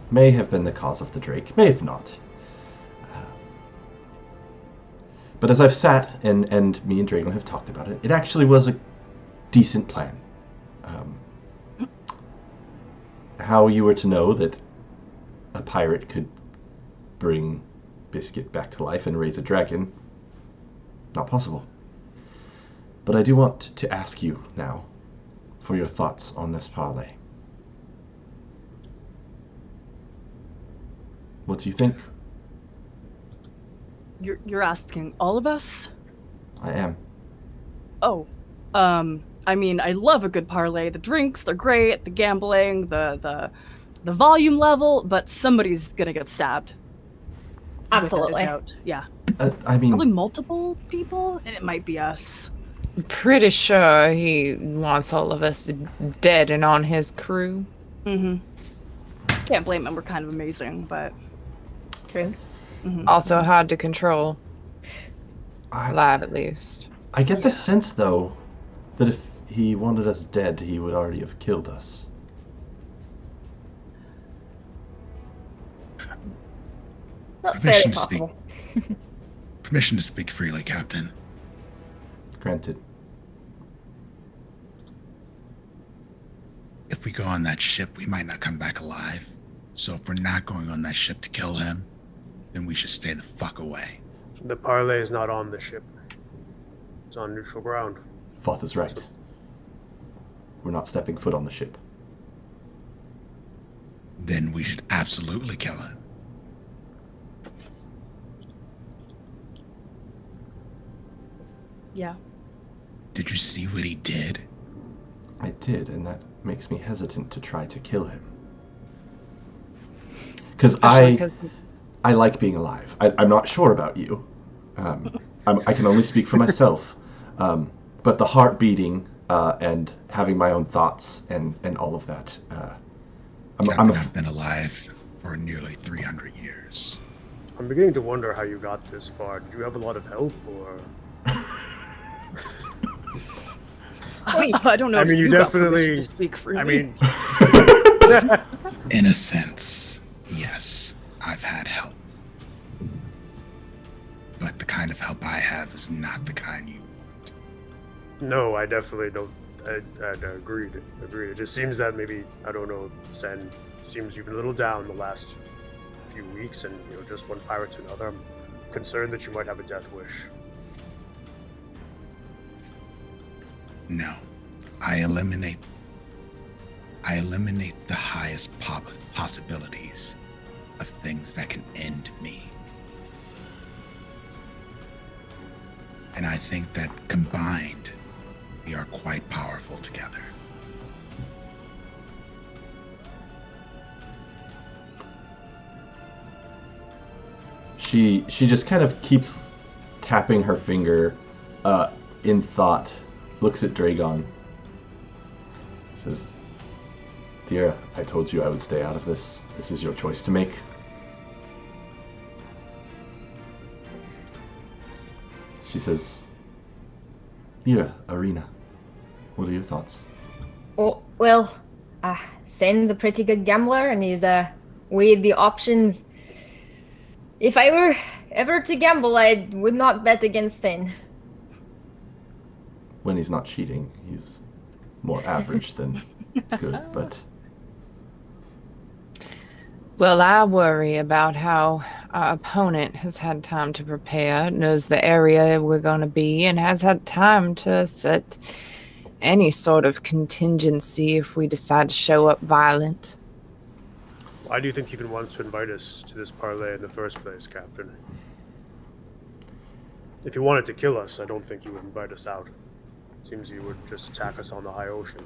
may have been the cause of the Drake, may have not. But as I've sat and me and Dragon have talked about it, it actually was a decent plan. How you were to know that a pirate could bring Biscuit back to life and raise a dragon, not possible. But I do want to ask you now for your thoughts on this parlay. What do you think? You're asking all of us? I am. Oh, I mean, I love a good parlay. The drinks, they're great. The gambling, the volume level, but somebody's gonna get stabbed. Absolutely. Without a doubt. Yeah. I mean, Probably multiple people, and it might be us. Pretty sure he wants all of us dead and on his crew. Mm-hmm. Can't blame him. We're kind of amazing, but It's true. Also hard to control. Live, at least. I get the sense, though, that if he wanted us dead, he would already have killed us. That's very Permission to speak. possible. Permission to speak freely, Captain. Granted. If we go on that ship, we might not come back alive. So if we're not going on that ship to kill him, then we should stay the fuck away. The parlay is not on the ship. It's on neutral ground. Foth is right. We're not stepping foot on the ship. Then we should absolutely kill him. yeah. Did you see what he did? I did, and that makes me hesitant to try to kill him. Because I like being alive. I'm not sure about you. I can only speak for myself. But the heart beating and having my own thoughts and all of that. Captain, I've been alive for nearly 300 years. I'm beginning to wonder how you got this far. Did you have a lot of help, or? I don't know. I if mean, you got permission definitely. to speak freely. I mean, In a sense, yes, I've had help. But the kind of help I have is not the kind you want. no, I definitely don't. I'd agreed. It just seems that maybe, I don't know, Sen, seems you've been a little down the last few weeks, and just one pirate to another. I'm concerned that you might have a death wish. No, I eliminate the highest possibilities of things that can end me. And I think that combined, we are quite powerful together. She just kind of keeps tapping her finger in thought, looks at Dragon, says, "Dear, I told you I would stay out of this. This is your choice to make." She says, "Dear Arena, what are your thoughts?" Oh, well, Sen's a pretty good gambler, and he's weighed the options. If I were ever to gamble, I would not bet against Sen. When he's not cheating, he's more average than good, but... Well, I worry about how our opponent has had time to prepare, knows the area we're going to be, and has had time to set any sort of contingency if we decide to show up violent. Why do you think he even wants to invite us to this parlay in the first place, Captain? If he wanted to kill us, I don't think he would invite us out. Seems he would just attack us on the high ocean,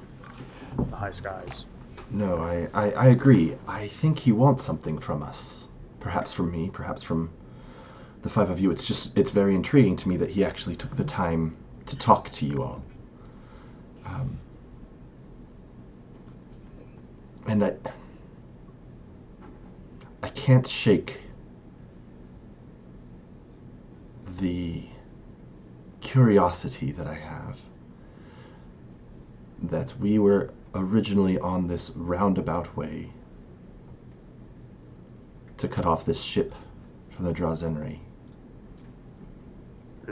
the high skies. No, I agree. I think he wants something from us. Perhaps from me, perhaps from the five of you. It's very intriguing to me that he actually took the time to talk to you all. And I can't shake the curiosity that I have that we were originally on this roundabout way to cut off this ship from the Drazenri.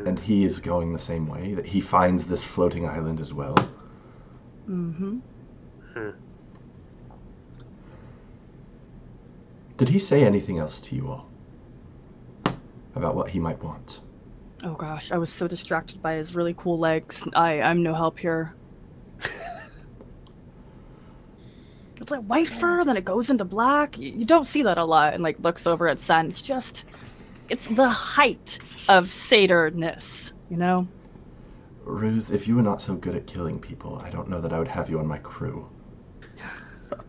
And he is going the same way, that he finds this floating island as well. Mm-hmm. Did he say anything else to you all about what he might want? Oh gosh, I was so distracted by his really cool legs. I'm no help here. It's like white fur, then it goes into black. You don't see that a lot, and like looks over at Sen. It's the height of satyr-ness, you know? Ruse, if you were not so good at killing people, I don't know that I would have you on my crew.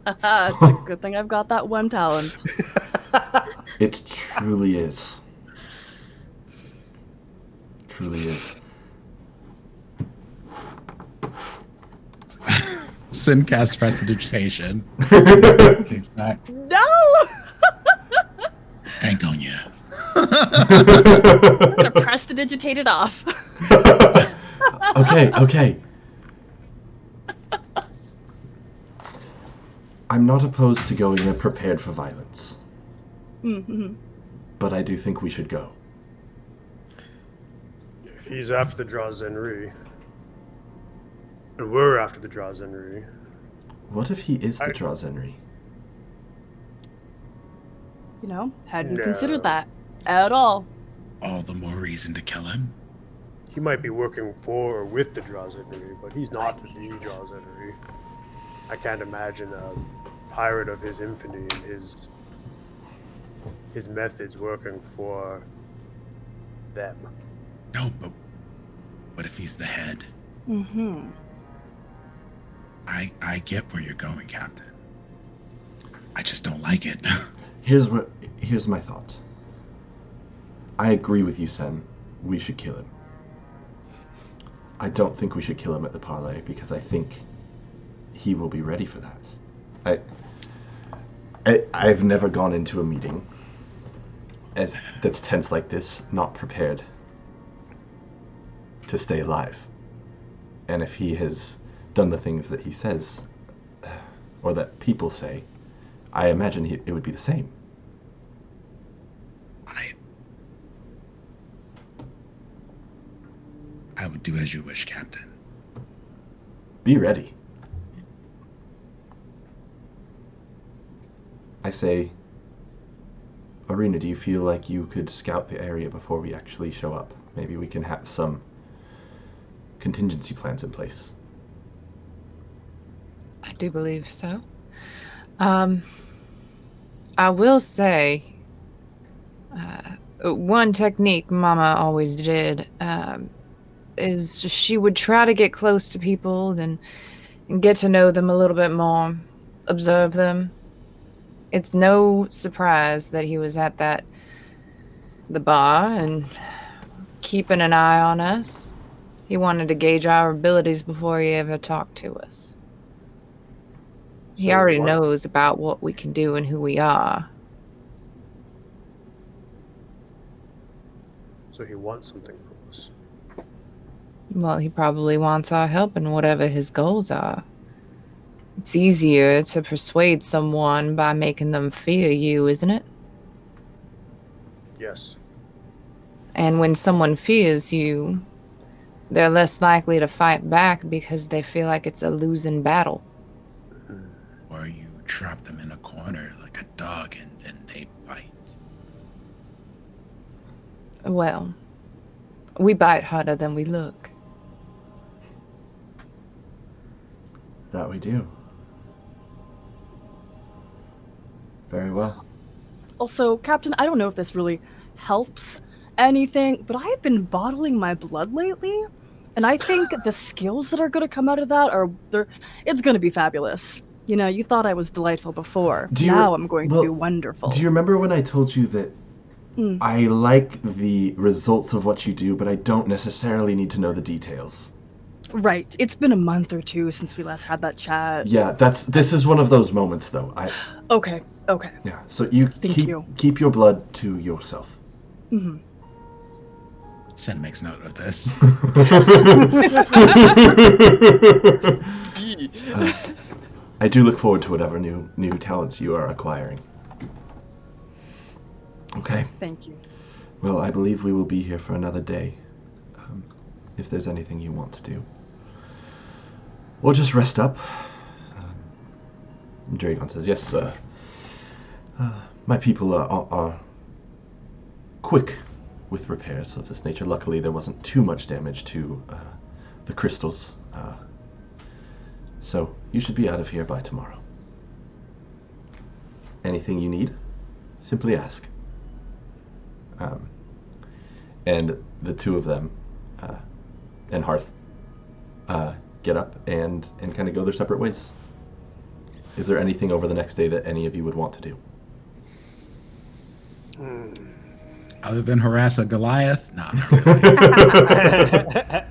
It's a good thing I've got that one talent. It truly is. Truly is. Sin cast prestidigitation. No! Stank on you. I'm gonna prestidigitate it off. Okay. I'm not opposed to going in prepared for violence. Mm-hmm. But I do think we should go. If he's after the Drazenri, and we're after the Drazenri. What if he is the Drazenri? You know, hadn't considered that at all. All the more reason to kill him. He might be working for or with the Drazenri, but he's not the Drazenri. I can't imagine a pirate of his infamy and his methods working for them. No, but what if he's the head? Mm-hmm. I get where you're going, Captain. I just don't like it. Here's my thought. I agree with you, Sen. We should kill him. I don't think we should kill him at the parlay because I think he will be ready for that. I've never gone into a meeting that's tense like this, not prepared to stay alive. And if he has done the things that he says, or that people say, I imagine it would be the same. I would do as you wish, Captain. Be ready. I say, Arena, do you feel like you could scout the area before we actually show up? Maybe we can have some contingency plans in place. I do believe so. I will say, one technique Mama always did is she would try to get close to people and get to know them a little bit more, observe them. It's no surprise that he was at the bar and keeping an eye on us. He wanted to gauge our abilities before he ever talked to us. He already knows about what we can do and who we are. So he wants something from us. Well, he probably wants our help in whatever his goals are. It's easier to persuade someone by making them fear you, isn't it? Yes. And when someone fears you, they're less likely to fight back because they feel like it's a losing battle. Or you trap them in a corner like a dog and then they bite. Well, we bite harder than we look. That we do. Very well. Also, Captain, I don't know if this really helps anything, but I've been bottling my blood lately, and I think the skills that are going to come out of that it's going to be fabulous. You know, you thought I was delightful before. Now I'm going to be wonderful. Do you remember when I told you that I like the results of what you do, but I don't necessarily need to know the details. Right. It's been a month or two since we last had that chat. Yeah, this is one of those moments, though. Okay. Yeah, so you keep your blood to yourself. Mm-hmm. Sen makes note of this. I do look forward to whatever new talents you are acquiring. Okay. Thank you. Well, I believe we will be here for another day. If there's anything you want to do. Or just rest up. Dragon says, yes, my people are quick with repairs of this nature. Luckily, there wasn't too much damage to the crystals. So, you should be out of here by tomorrow. Anything you need, simply ask. And the two of them, and Hearth, get up and kind of go their separate ways. Is there anything over the next day that any of you would want to do? Other than harass a Goliath? No, not really.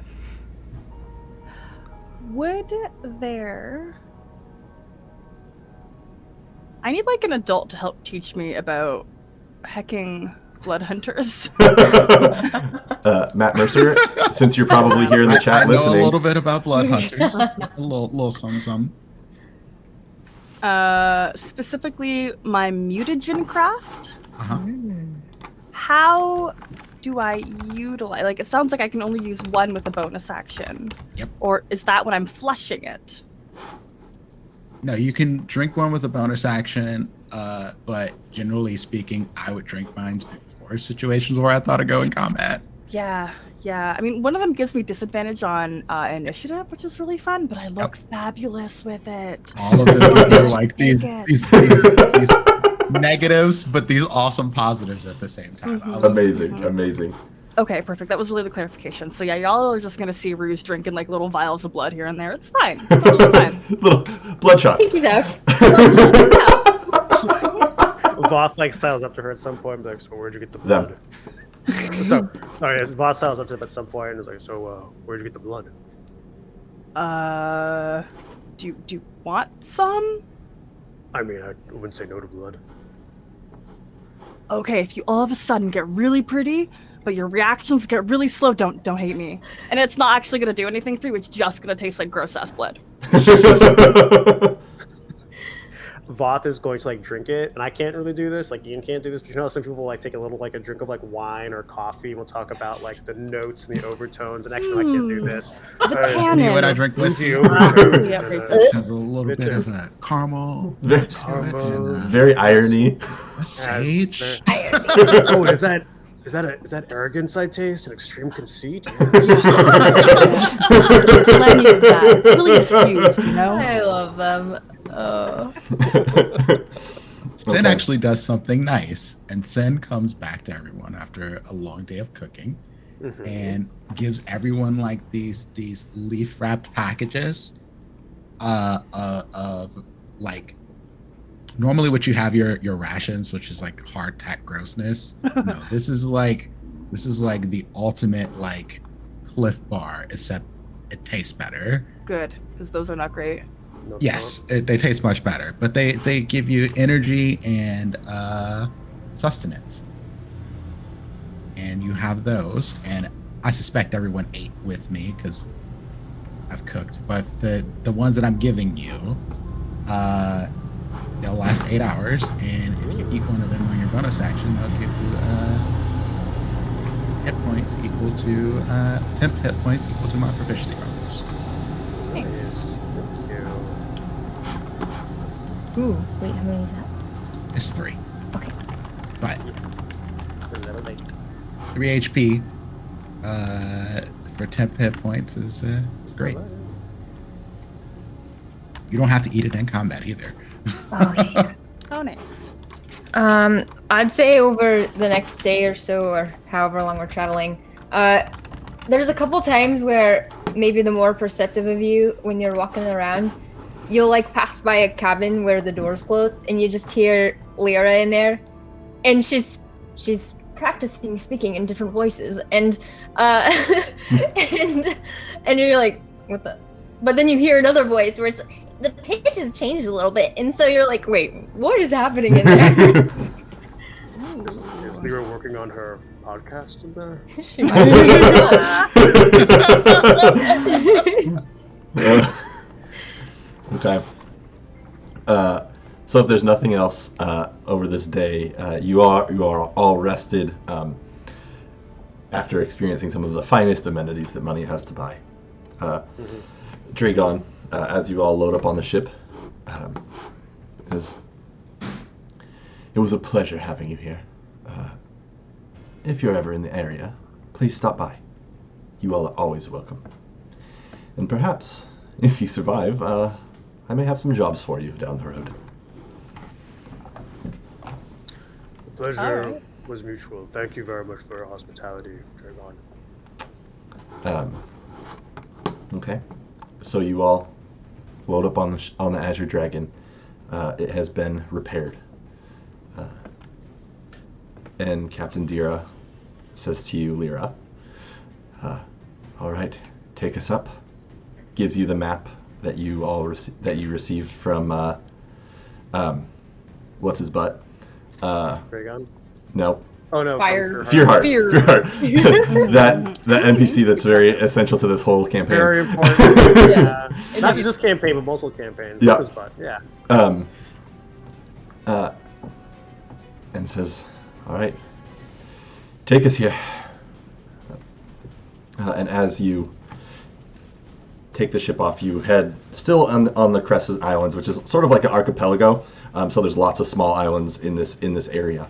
Would there... I need like an adult to help teach me about hecking blood hunters. Matt Mercer, since you're probably here in the chat listening. I know a little bit about blood hunters. a little some. Specifically my mutagen craft. Uh-huh. How do I utilize... Like, it sounds like I can only use one with a bonus action. Yep. Or is that when I'm flushing it? No, you can drink one with a bonus action, but generally speaking, I would drink mine before situations where I thought of go in combat. Yeah. I mean, one of them gives me disadvantage on initiative, which is really fun, but I look fabulous with it. All of them are like these negatives, but these awesome positives at the same time. Amazing. Okay, perfect. That was really the clarification. So yeah, y'all are just gonna see Ruse drinking like little vials of blood here and there. It's fine. It's totally fine. Little blood shots. He's out. Voth like styles up to her at some point and be like, so where'd you get the blood? Voth styles up to them at some point and is like, so where'd you get the blood? Do you want some? I mean, I wouldn't say no to blood. Okay, if you all of a sudden get really pretty, but your reactions get really slow, don't hate me. And it's not actually gonna do anything for you, it's just gonna taste like gross ass blood. Voth is going to like drink it, and I can't really do this. Like Ian can't do this, but you know, some people like take a little like a drink of like wine or coffee. And we'll talk about like the notes and the overtones. And actually, I can't do this. See when I drink whiskey, It has a little bit of a caramel, very irony. A sage. Oh, is that arrogance I taste and extreme conceit? Plenty of that. It's really infused, you know? I love them. Oh. Sen actually does something nice, and Sen comes back to everyone after a long day of cooking, and gives everyone like these leaf wrapped packages of like normally what you have your rations, which is like hardtack grossness. No, this is like the ultimate like Cliff Bar, except it tastes better. Good, because those are not great. Yes, they taste much better, but they give you energy and sustenance, and you have those. And I suspect everyone ate with me because I've cooked. But the ones that I'm giving you, they'll last 8 hours, and if you eat one of them on your bonus action, they'll give you hit points equal to 10 hit points equal to my proficiency bonus. Thanks. Ooh, wait, how many is that? It's 3. Okay. But 3 HP for 10 hit points is great. You don't have to eat it in combat either. Okay. Oh, nice. I'd say over the next day or so, or however long we're traveling, there's a couple times where maybe the more perceptive of you, when you're walking around, you'll like pass by a cabin where the door's closed, and you just hear Lyra in there, and she's practicing speaking in different voices, and and you're like, what the? But then you hear another voice where it's the pitch has changed a little bit, and so you're like, wait, what is happening in there? Is Lyra working on her podcast in there? She might be. Okay. So if there's nothing else over this day, you are all rested after experiencing some of the finest amenities that money has to buy. Dragon, as you all load up on the ship, it was a pleasure having you here. If you're ever in the area, please stop by. You all are always welcome. And perhaps, if you survive, I may have some jobs for you down the road. The pleasure was mutual. Thank you very much for your hospitality, Dragon. Okay. So you all load up on the Azure Dragon. It has been repaired. And Captain Dira says to you, Lyra, all right, take us up. Gives you the map that you all received from what's his butt? Dragon? No. Oh no. Fearheart. that NPC that's very essential to this whole campaign. Very important. Yes. Not just this campaign, but multiple campaigns. Yeah. This is fun. Yeah. And says, all right, take us here. And as you take the ship off, you head still on the Crescent Islands, which is sort of like an archipelago. So there's lots of small islands in this area.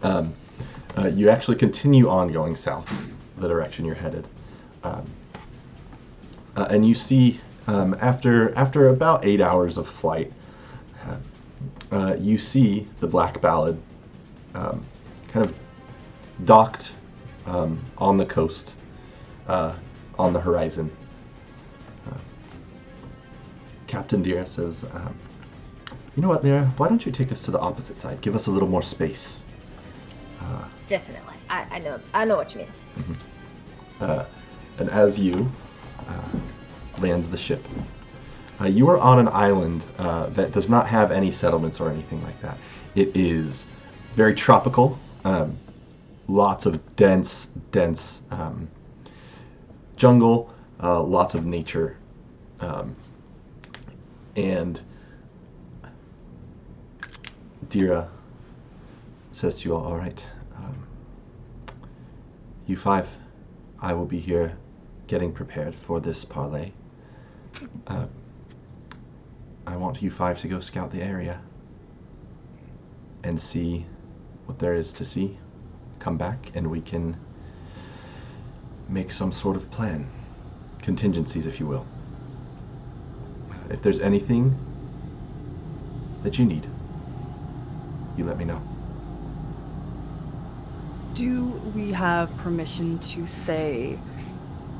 You actually continue on going south, the direction you're headed, and you see after about 8 hours of flight, you see the Black Ballad kind of docked on the coast, on the horizon. Captain Dira says, you know what, Lyra, why don't you take us to the opposite side? Give us a little more space. Definitely. I know what you mean. Mm-hmm. And as you land the ship, you are on an island that does not have any settlements or anything like that. It is very tropical, lots of dense jungle, lots of nature, and Dira says to you all right, you five, I will be here getting prepared for this parlay. I want you five to go scout the area and see what there is to see. Come back and we can make some sort of plan. Contingencies, if you will. If there's anything that you need, you let me know. Do we have permission to, say,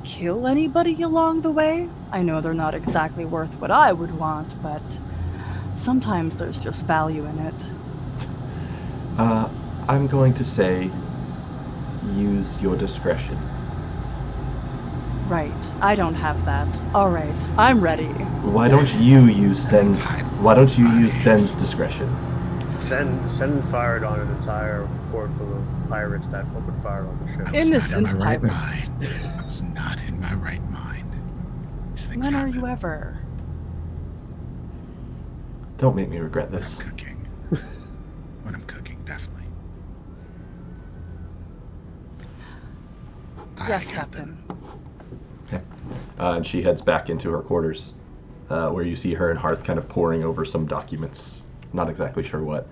kill anybody along the way? I know they're not exactly worth what I would want, but sometimes there's just value in it. I'm going to say use your discretion. Right. I don't have that. All right. I'm ready. Why don't you use Sen's discretion? Sen fired on an entire port full of pirates that opened fire on the ship. I was not in Innocent my right pirates. mind. I was not in my right mind. These things When are happen. you ever? Don't make me regret When this. I'm cooking. When I'm cooking, definitely. Yes, Aye, Captain. Okay. And she heads back into her quarters, where you see her and Hearth kind of poring over some documents. Not exactly sure what.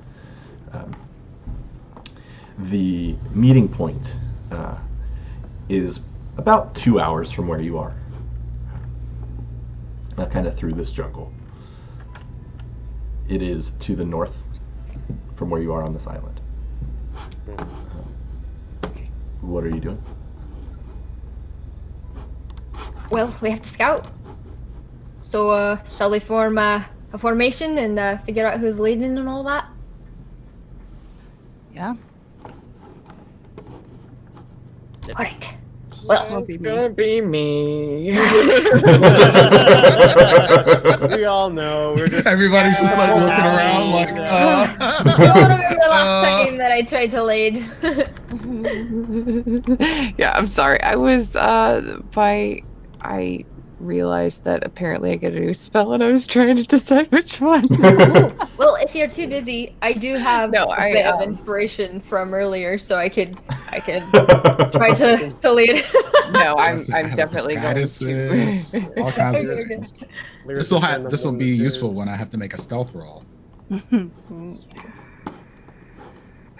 The meeting point is about 2 hours from where you are. Kind of through this jungle. It is to the north from where you are on this island. What are you doing? Well, we have to scout. So, shall we form a formation and figure out who's leading and all that? Yeah. did. All right. Well, It's gonna be me. We all know. We're just Everybody's just like looking around, like, I remember the last time that I tried to lead. Yeah, I'm sorry. I was I realized that apparently I get a new spell, and I was trying to decide which one. Well, if you're too busy, I do have No, a bit of inspiration from earlier, so I could try to lead. No, I'm Listen, I have definitely going goddesses, to. all kinds of Okay, things. Lyrics This will be useful when I have to make a stealth roll.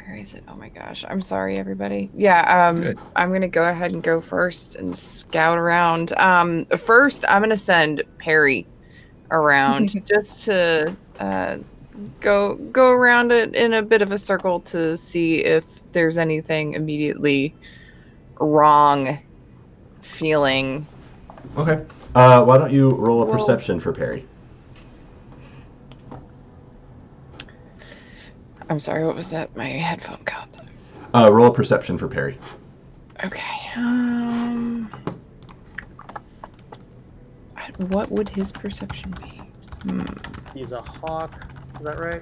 Where is it? Oh my gosh. I'm sorry, everybody. Yeah, Good. I'm going to go ahead and go first and scout around. First, I'm going to send Perry around just to go around it in a bit of a circle to see if there's anything immediately wrong feeling. Okay. Why don't you roll a Well- perception for Perry? I'm sorry, what was that? My headphone cut. Roll a perception for Perry. Okay. What would his perception be? He's a hawk. Is that right?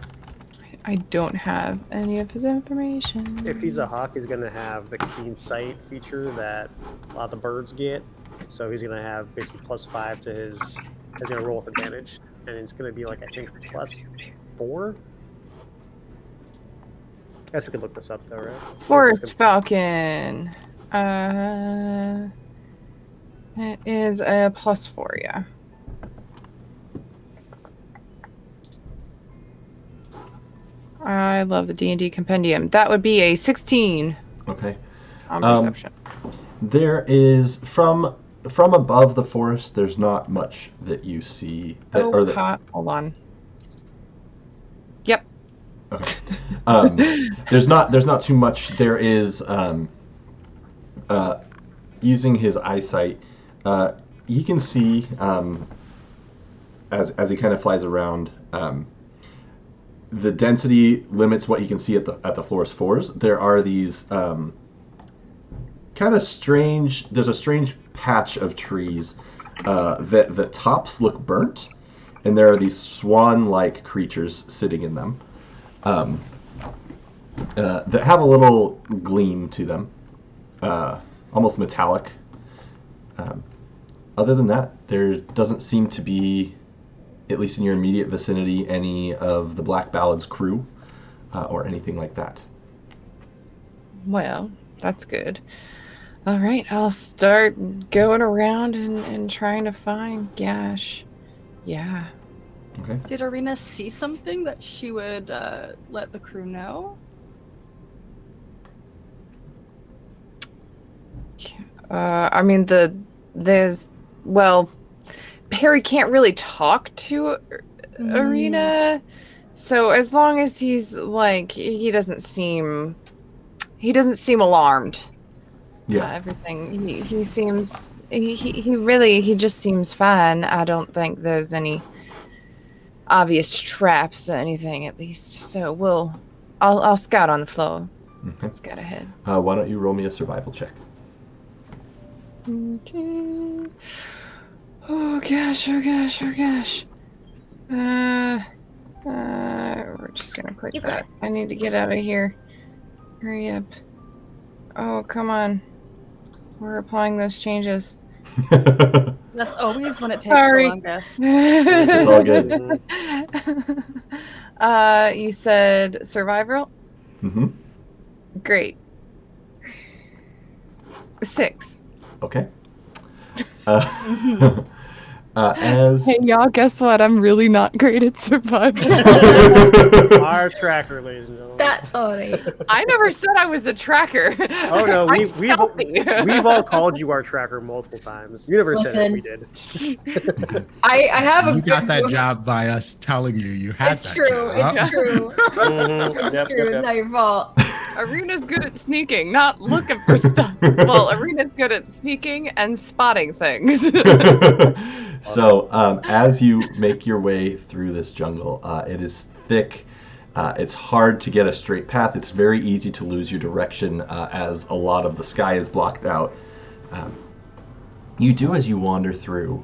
I don't have any of his information. If he's a hawk, he's going to have the keen sight feature that a lot of the birds get. So he's going to have basically +5 to his. He's going to roll with advantage, and it's going to be like I think +4. I guess we could look this up though, right? Forest Falcon. It is a +4, yeah. I love the D&D compendium. That would be a 16 Okay. on perception. There is from above the forest. There's not much that you see. Hold on. Yep. Okay. There's not too much. There is using his eyesight. He can see as he kind of flies around. The density limits what he can see at the forest floors. There are these kind of strange. There's a strange patch of trees that the tops look burnt, and there are these swan-like creatures sitting in them that have a little gleam to them, almost metallic. Other than that, there doesn't seem to be, at least in your immediate vicinity, any of the Black Ballad's crew or anything like that. Well, that's good. All right, I'll start going around and trying to find Gash. Yeah. Okay. Did Arena see something that she would let the crew know? I mean, Perry can't really talk to Arena, so as long as he's like, he doesn't seem alarmed. Yeah. Everything he seems he just seems fine. I don't think there's any obvious traps or anything, at least. So I'll scout on the floor. Okay. Scout ahead. Why don't you roll me a survival check? Okay. Oh gosh. We're just gonna click that. I need to get out of here. Hurry up. Oh, come on. We're applying those changes. That's always when it takes Sorry. the longest. It's all good. You said survival? Mm-hmm. Great. 6. Okay. As Hey, y'all, guess what? I'm really not great at survival. Our tracker, ladies and gentlemen. That's all right. I never said I was a tracker. Oh no, I'm stealthy. we've all called you our tracker multiple times. You never said it, we did. I have a You got good that one. job by us telling you had It's that true. job. It's true. Mhm. It's true. It's not your fault. Arena's good at sneaking, not looking for stuff. Well, Arena's good at sneaking and spotting things. So, as you make your way through this jungle, it is thick It's hard to get a straight path. It's very easy to lose your direction as a lot of the sky is blocked out. You do as you wander through.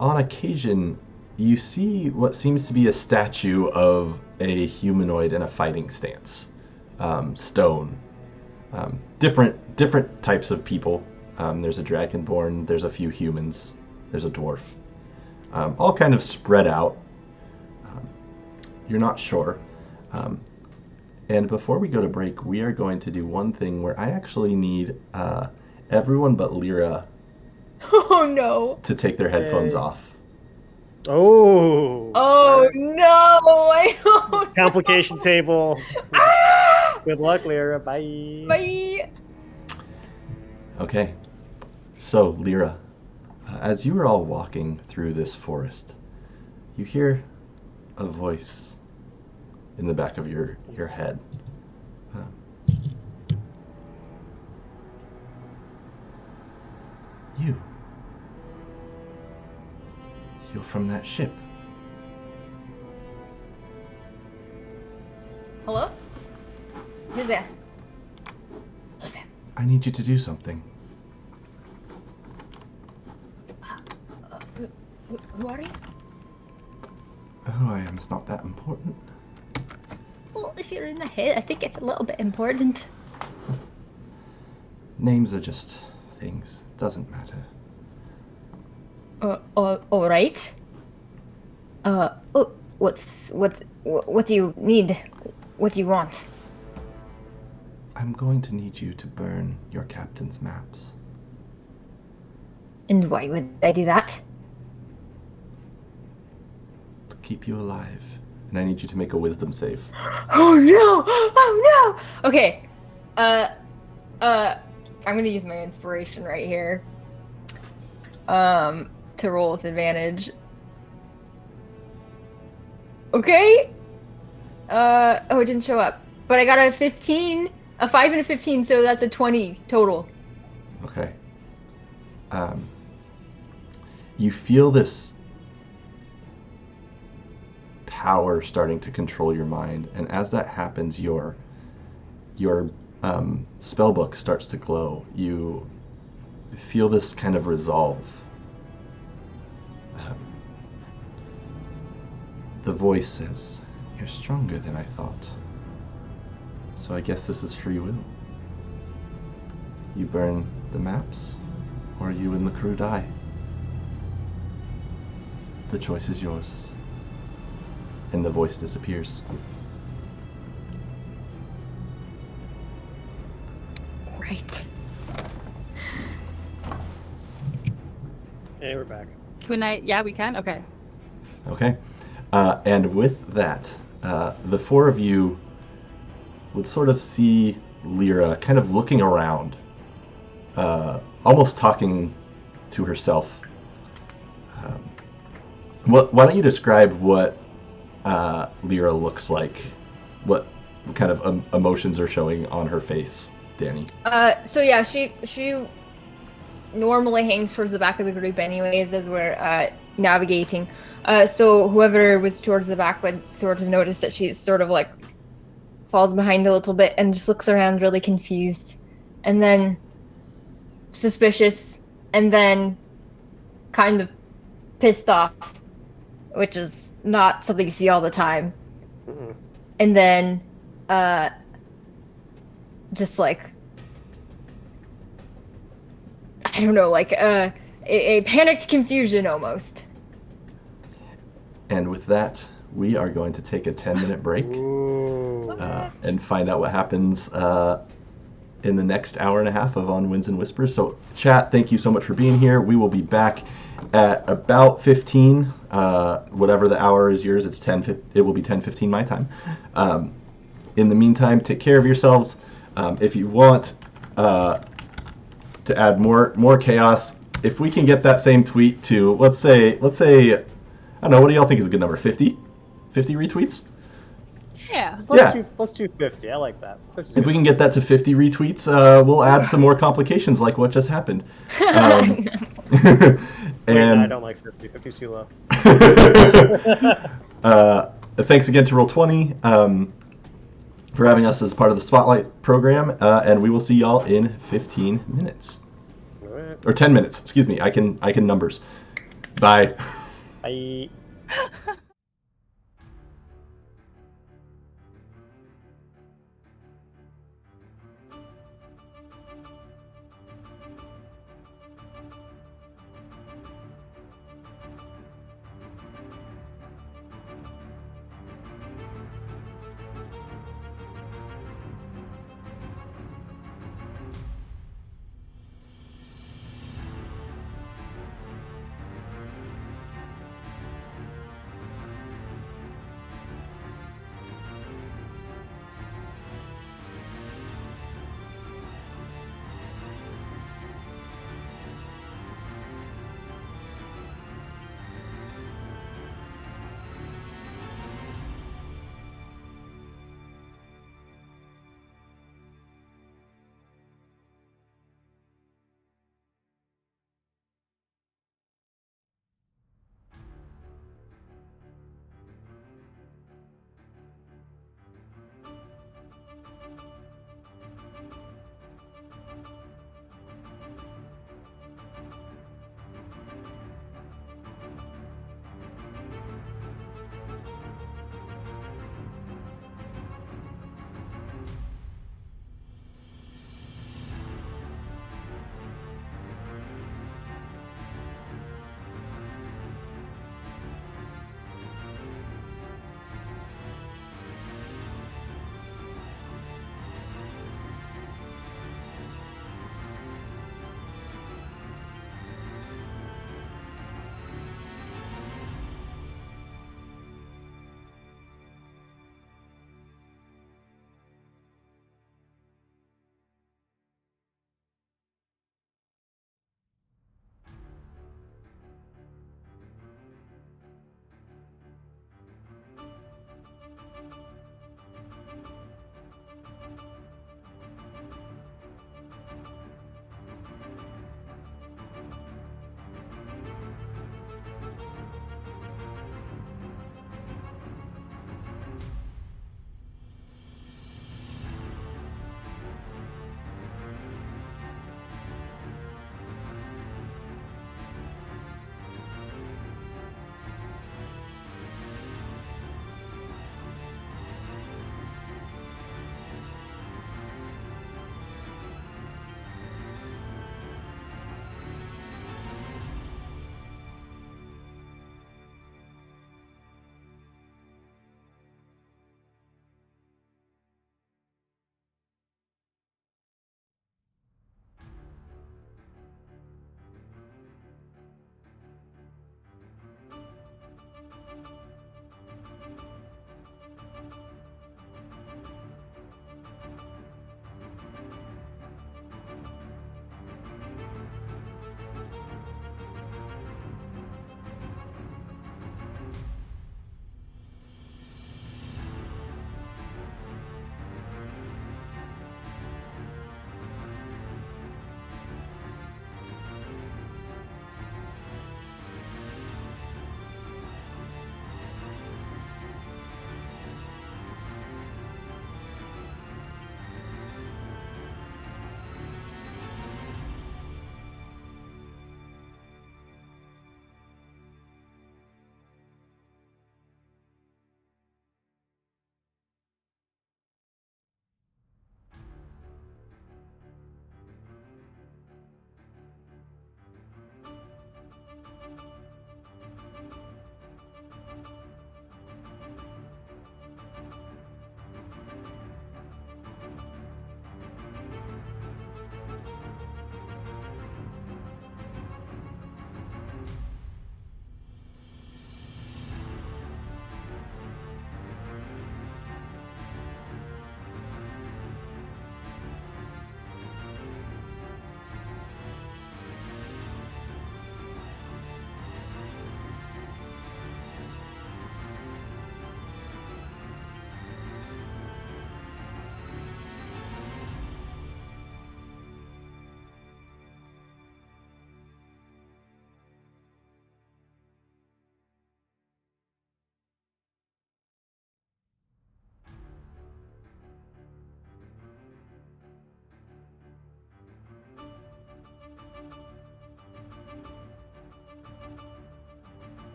On occasion, you see what seems to be a statue of a humanoid in a fighting stance. Stone. Different types of people. There's a dragonborn, there's a few humans, there's a dwarf. All kind of spread out. You're not sure. And before we go to break, we are going to do one thing where I actually need everyone but Lyra Oh no. to take their headphones off. Oh. Oh no. I don't Complication know. table. Ah! Good luck, Lyra. Bye. Bye. Okay. So, Lyra, as you are all walking through this forest, you hear a voice in the back of your head. You're from that ship. Hello? Who's there? Who's there? I need you to do something. Who are you? Who I am is not that important. Well, if you're in the head, I think it's a little bit important. Names are just things. Doesn't matter. All right. What do you need? What do you want? I'm going to need you to burn your captain's maps. And why would I do that? To keep you alive. And I need you to make a wisdom save. Oh no! Oh no! Okay. I'm gonna use my inspiration right here. To roll with advantage. Okay. Oh, it didn't show up. But I got a 15, a 5 and a 15, so that's a 20 total. Okay. You feel this power starting to control your mind, and as that happens, your spellbook starts to glow. You feel this kind of resolve. The voice says, "You're stronger than I thought. So I guess this is free will. You burn the maps, or you and the crew die. The choice is yours." And the voice disappears. Right. Hey, we're back. Can I? Yeah, we can. Okay. Okay. And with that, the four of you would sort of see Lyra kind of looking around, almost talking to herself. Why don't you describe what Lyra looks like? What kind of emotions are showing on her face, Danny? So yeah, she normally hangs towards the back of the group anyways as we're navigating. So whoever was towards the back would sort of notice that she's sort of like falls behind a little bit and just looks around really confused. And then suspicious, and then kind of pissed off, which is not something you see all the time. Mm-mm. And then just like, I don't know, like a panicked confusion almost. And with that, we are going to take a 10-minute break and find out what happens in the next hour and a half of On Winds and Whispers. So, chat, thank you so much for being here. We will be back at about 15, whatever the hour is yours. It's 10. It will be 10:15 my time. In the meantime, take care of yourselves. If you want to add more chaos, if we can get that same tweet to let's say I don't know, what do y'all think is a good number? 50 retweets? Yeah. Let's do 50. I like that. 50. If we can get that to 50 retweets, we'll add some more complications like what just happened. Wait, And no, I don't like 50. 50's too low. Thanks again to Roll20 for having us as part of the Spotlight program, and we will see y'all in 15 minutes. Or 10 minutes, excuse me. I can numbers. Bye. Bye.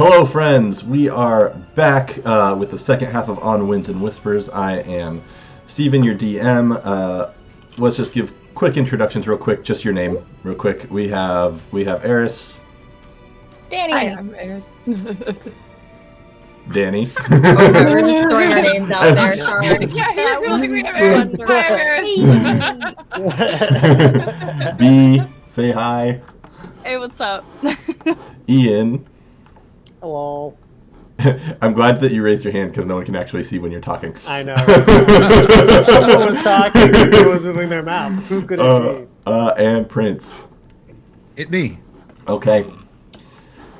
Hello, friends. We are back with the second half of On Winds and Whispers. I am Steven, your DM. Let's just give quick introductions real quick. Just your name real quick. We have Eris. Danny. Hi, I'm Eris. Danny. We're just throwing our names out there. Sorry. Yeah, I don't think we have Eris. Hi, Eris. B, say hi. Hey, what's up? Ian. Hello. I'm glad that you raised your hand because no one can actually see when you're talking. I know. Right? Someone was talking. They were moving their mouth. Who could it be? And Prince. It me. Okay.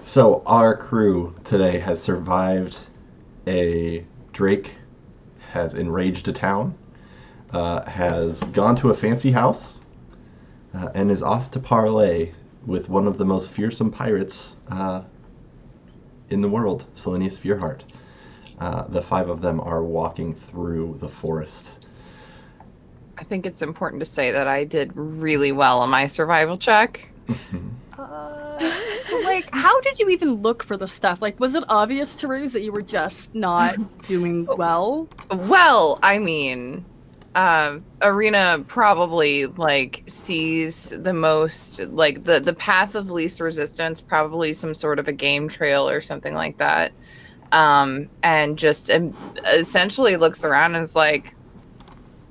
So our crew today has survived a Drake, has enraged a town, has gone to a fancy house, and is off to parlay with one of the most fearsome pirates in the world, Selenius Fearheart. The five of them are walking through the forest. I think it's important to say that I did really well on my survival check. How did you even look for the stuff? Like, was it obvious to Rose that you were just not doing well? Well, I mean, Arena probably sees the most the path of least resistance, probably some sort of a game trail or something like that, and just essentially looks around and is like,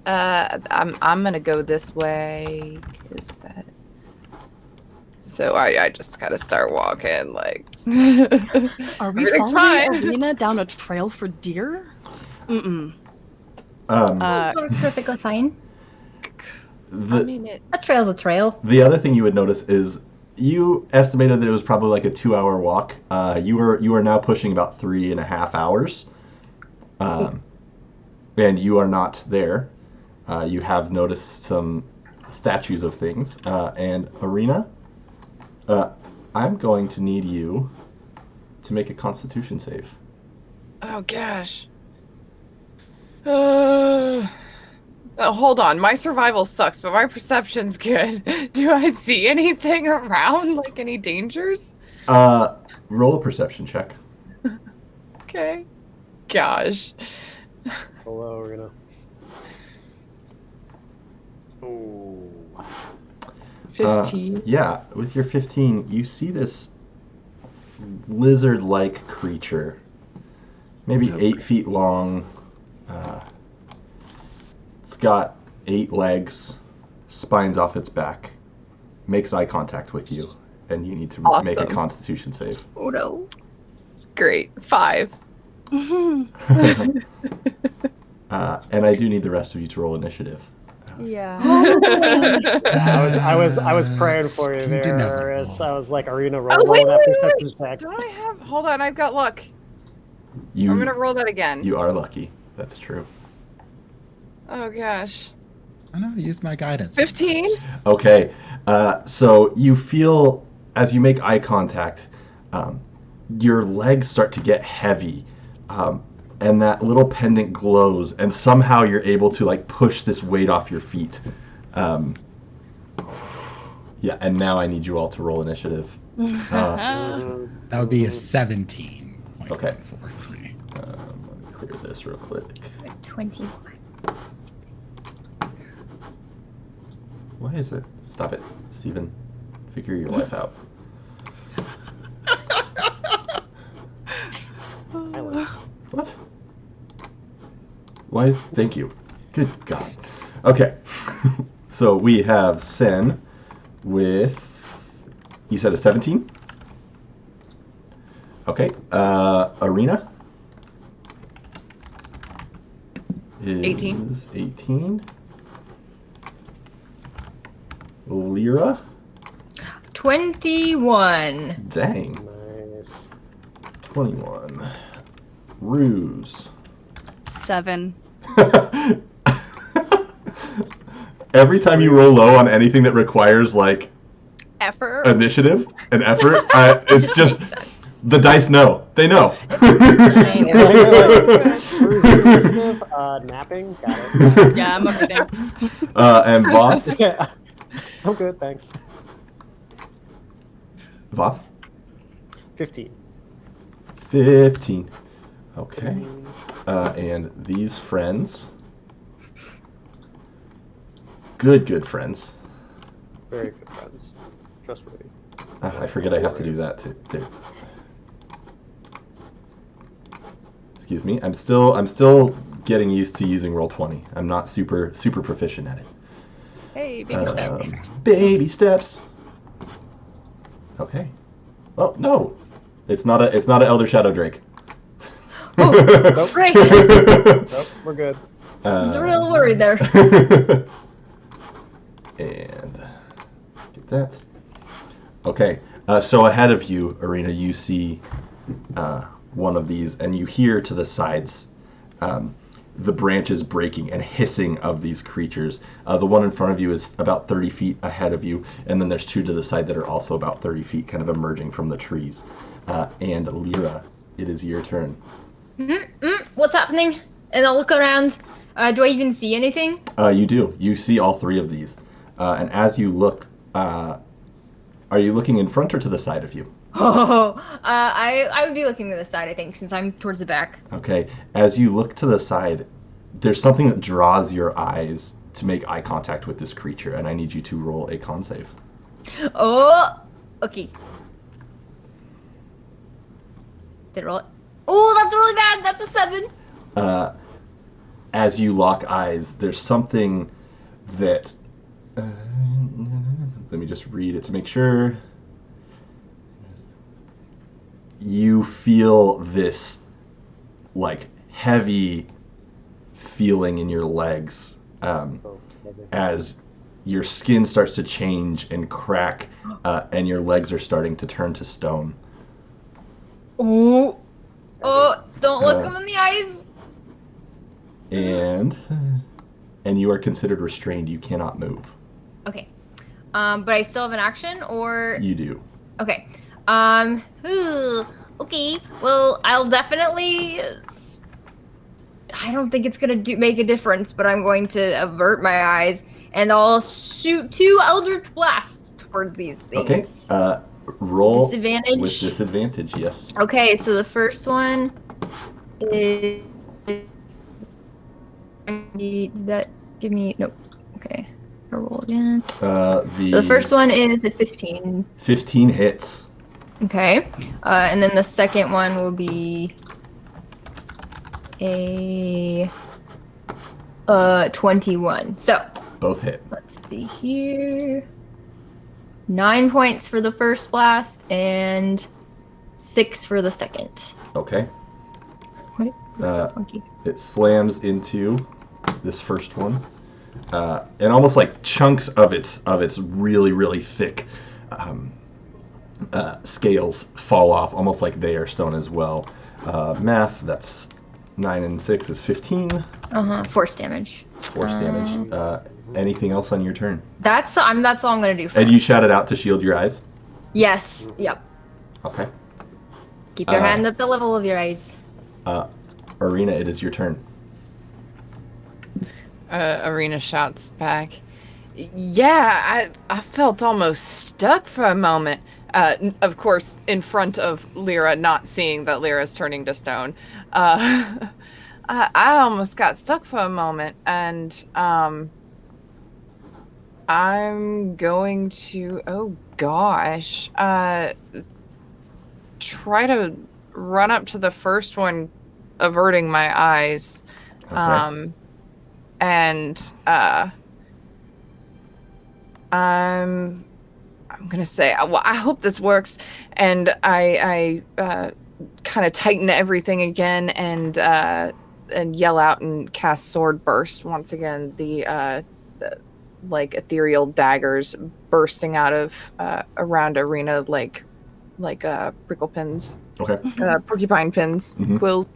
I'm gonna go this way. Is that? So I just gotta start walking like. Are we following Arena down a trail for deer? Mm-mm. Perfectly fine. The A trail's a trail. other thing you would notice is you estimated that it was probably like a 2-hour walk. You are now pushing about 3.5 hours, and you are not there. You have noticed some statues of things, and Arena. I'm going to need you to make a Constitution save. Oh gosh. Hold on. My survival sucks, but my perception's good. Do I see anything around, like any dangers? Roll a perception check. Okay. Gosh. Hello, Arena. Ooh. 15. Yeah, with your 15, you see this lizard-like creature, maybe 8 feet long. It's got 8 legs, spines off its back, makes eye contact with you, and you need to make a Constitution save. Oh no. Great. 5. And I do need the rest of you to roll initiative. Yeah. I was praying for you there. I was like, Arena, roll that perception check. Do I have? Hold on. I've got luck. You, I'm gonna roll that again. You are lucky. That's true. Oh gosh. I know. Use my guidance. 15. Okay. So you feel as you make eye contact, your legs start to get heavy. And that little pendant glows, and somehow you're able to push this weight off your feet. Yeah, and now I need you all to roll initiative. That would be a 17. Okay. For me. Let me clear this real quick. 21. Why is it? Stop it, Steven. Figure your life out. What? Why is... Thank you. Good God. Okay. So we have Sen with... You said a 17? Okay. Arena? 18. 18. Lyra? 21. Dang. Nice. 21. Ruse. 7. Every time you roll low on anything that requires Effort. initiative and effort, it's just the dice know. They know. Napping. Got it. Yeah, I'm okay, thanks. And Voth. Yeah. I'm good, thanks. Voth. 15. 15. Okay. And these friends. Good friends. Very good friends. Trustworthy. I forget I have to do that too. There. Excuse me. I'm still getting used to using Roll20. I'm not super proficient at it. Hey, baby steps. Baby steps. Okay. Oh no, it's not a Elder Shadow Drake. Oh, nope. Great. Nope, we're good. I was a little worried there. And get that. Okay, so ahead of you, Arena, you see one of these, and you hear to the sides the branches breaking and hissing of these creatures. The one in front of you is about 30 feet ahead of you, and then there's two to the side that are also about 30 feet, kind of emerging from the trees. And Lyra, it is your turn. What's happening? And I'll look around. Do I even see anything? You do. You see all three of these. And as you look, are you looking in front or to the side of you? I would be looking to the side, I think, since I'm towards the back. Okay. As you look to the side, there's something that draws your eyes to make eye contact with this creature, and I need you to roll a con save. Oh, okay. Did it roll it? Oh, that's really bad. That's a 7. As you lock eyes, there's something that... let me just read it to make sure. You feel this, like, heavy feeling in your legs as your skin starts to change and crack, and your legs are starting to turn to stone. Oh, don't look him in the eyes. And you are considered restrained. You cannot move. Okay. But I still have an action, or... You do. Okay. Okay. Well, I'll definitely... I don't think it's gonna make a difference, but I'm going to avert my eyes, and I'll shoot 2 Eldritch Blasts towards these things. Okay. Roll disadvantage. With disadvantage, yes. Okay, so the first one is... Did that give me... Nope. Okay. I'll roll again. So the first one is a 15. 15 hits. Okay. And then the second one will be a 21. So both hit. Let's see here. 9 points for the first blast and 6 for the second. Okay. What? That's so funky. It slams into this first one, and almost like chunks of its really thick scales fall off, almost like they are stone as well. Math. That's 9 and 6 is 15. Force damage. Force damage. Anything else on your turn? That's all I'm gonna do. And you shouted out to shield your eyes? Yes. Yep. Okay. Keep your hand at the level of your eyes. Arena, it is your turn. Arena shouts back. Yeah, I felt almost stuck for a moment. Of course, in front of Lyra, not seeing that Lyra's turning to stone. I almost got stuck for a moment, and I'm going to, oh gosh, try to run up to the first one, averting my eyes. Okay. And I'm gonna say, well, I hope this works, and I kind of tighten everything again, and yell out and cast Sword Burst once again. The like ethereal daggers bursting out of around Arena like prickle pins. Okay. Porcupine pins, quills.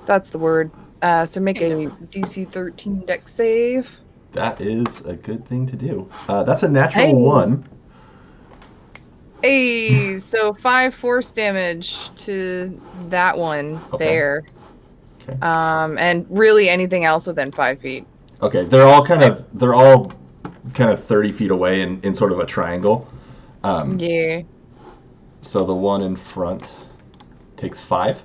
That's the word. So make a DC 13 dex save. That is a good thing to do. That's a natural 1. Hey, so 5 force damage to that one there. Okay. And really anything else within 5 feet. Okay, they're all kind of 30 feet away in sort of a triangle. Yeah. So the one in front takes 5.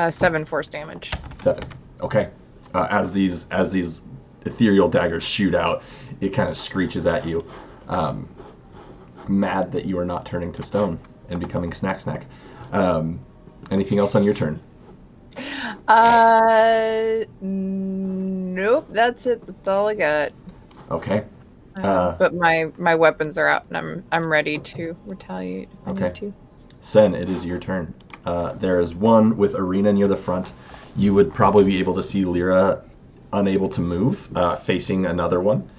7 force damage. 7. Okay. As these ethereal daggers shoot out, it kind of screeches at you. Mad that you are not turning to stone and becoming snack. Anything else on your turn? Nope. That's it. That's all I got. Okay. But my weapons are out, and I'm ready to retaliate if I need to. Sen, it is your turn. There is one with Arena near the front. You would probably be able to see Lyra unable to move, facing another one.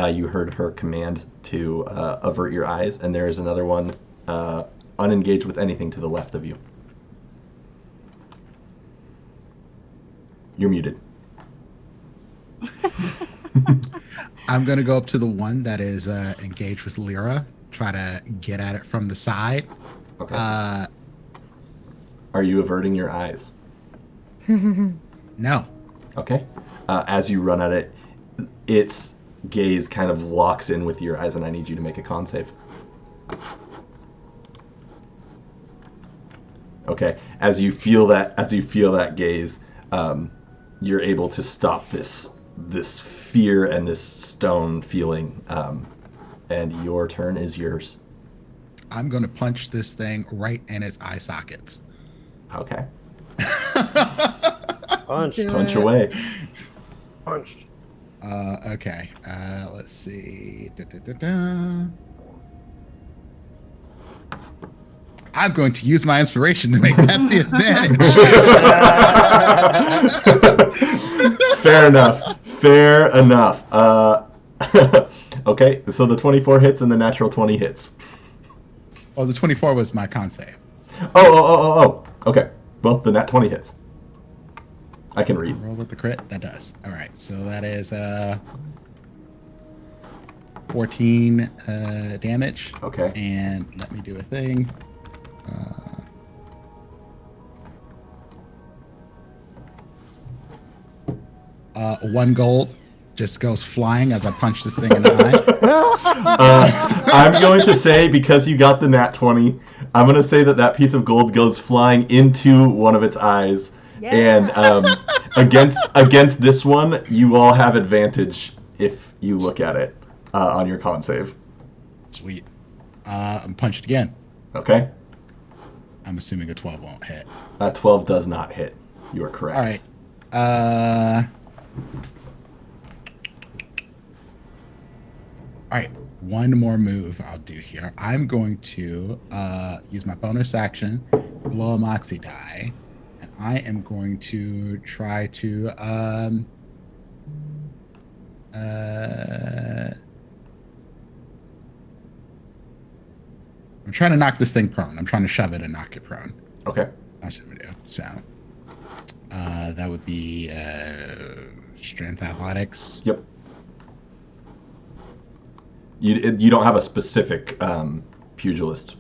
You heard her command to avert your eyes, and there is another one unengaged with anything to the left of you. You're muted. I'm going to go up to the one that is engaged with Lyra, try to get at it from the side. Okay. Are you averting your eyes? No. Okay. As you run at it, its gaze kind of locks in with your eyes, and I need you to make a con save. Okay. As you feel that gaze, you're able to stop this fear and this stone feeling, and your turn is yours. I'm going to punch this thing right in its eye sockets. Okay. Punch away. Punched. Okay. Let's see. I'm going to use my inspiration to make that the advantage. Fair enough. Okay, so the 24 hits and the natural 20 hits. Oh, the 24 was my con save. Oh. Okay. Well, the nat 20 hits. I can read. Roll with the crit. That does. All right. So that is 14 damage. Okay. And let me do a thing. 1 gold just goes flying as I punch this thing in the eye. I'm going to say, because you got the nat 20, I'm going to say that piece of gold goes flying into one of its eyes. Yeah. And against this one, you all have advantage if you look at it on your con save. Sweet. I'm punched again. Okay. I'm assuming a 12 won't hit. 12 does not hit. You are correct. All right. All right, one more move I'll do here. I'm going to use my bonus action, blow a Moxie die, and I am going to try to I'm trying to knock this thing prone. I'm trying to shove it and knock it prone. Okay. That's what I'm gonna do. So that would be strength athletics. Yep. You don't have a specific pugilist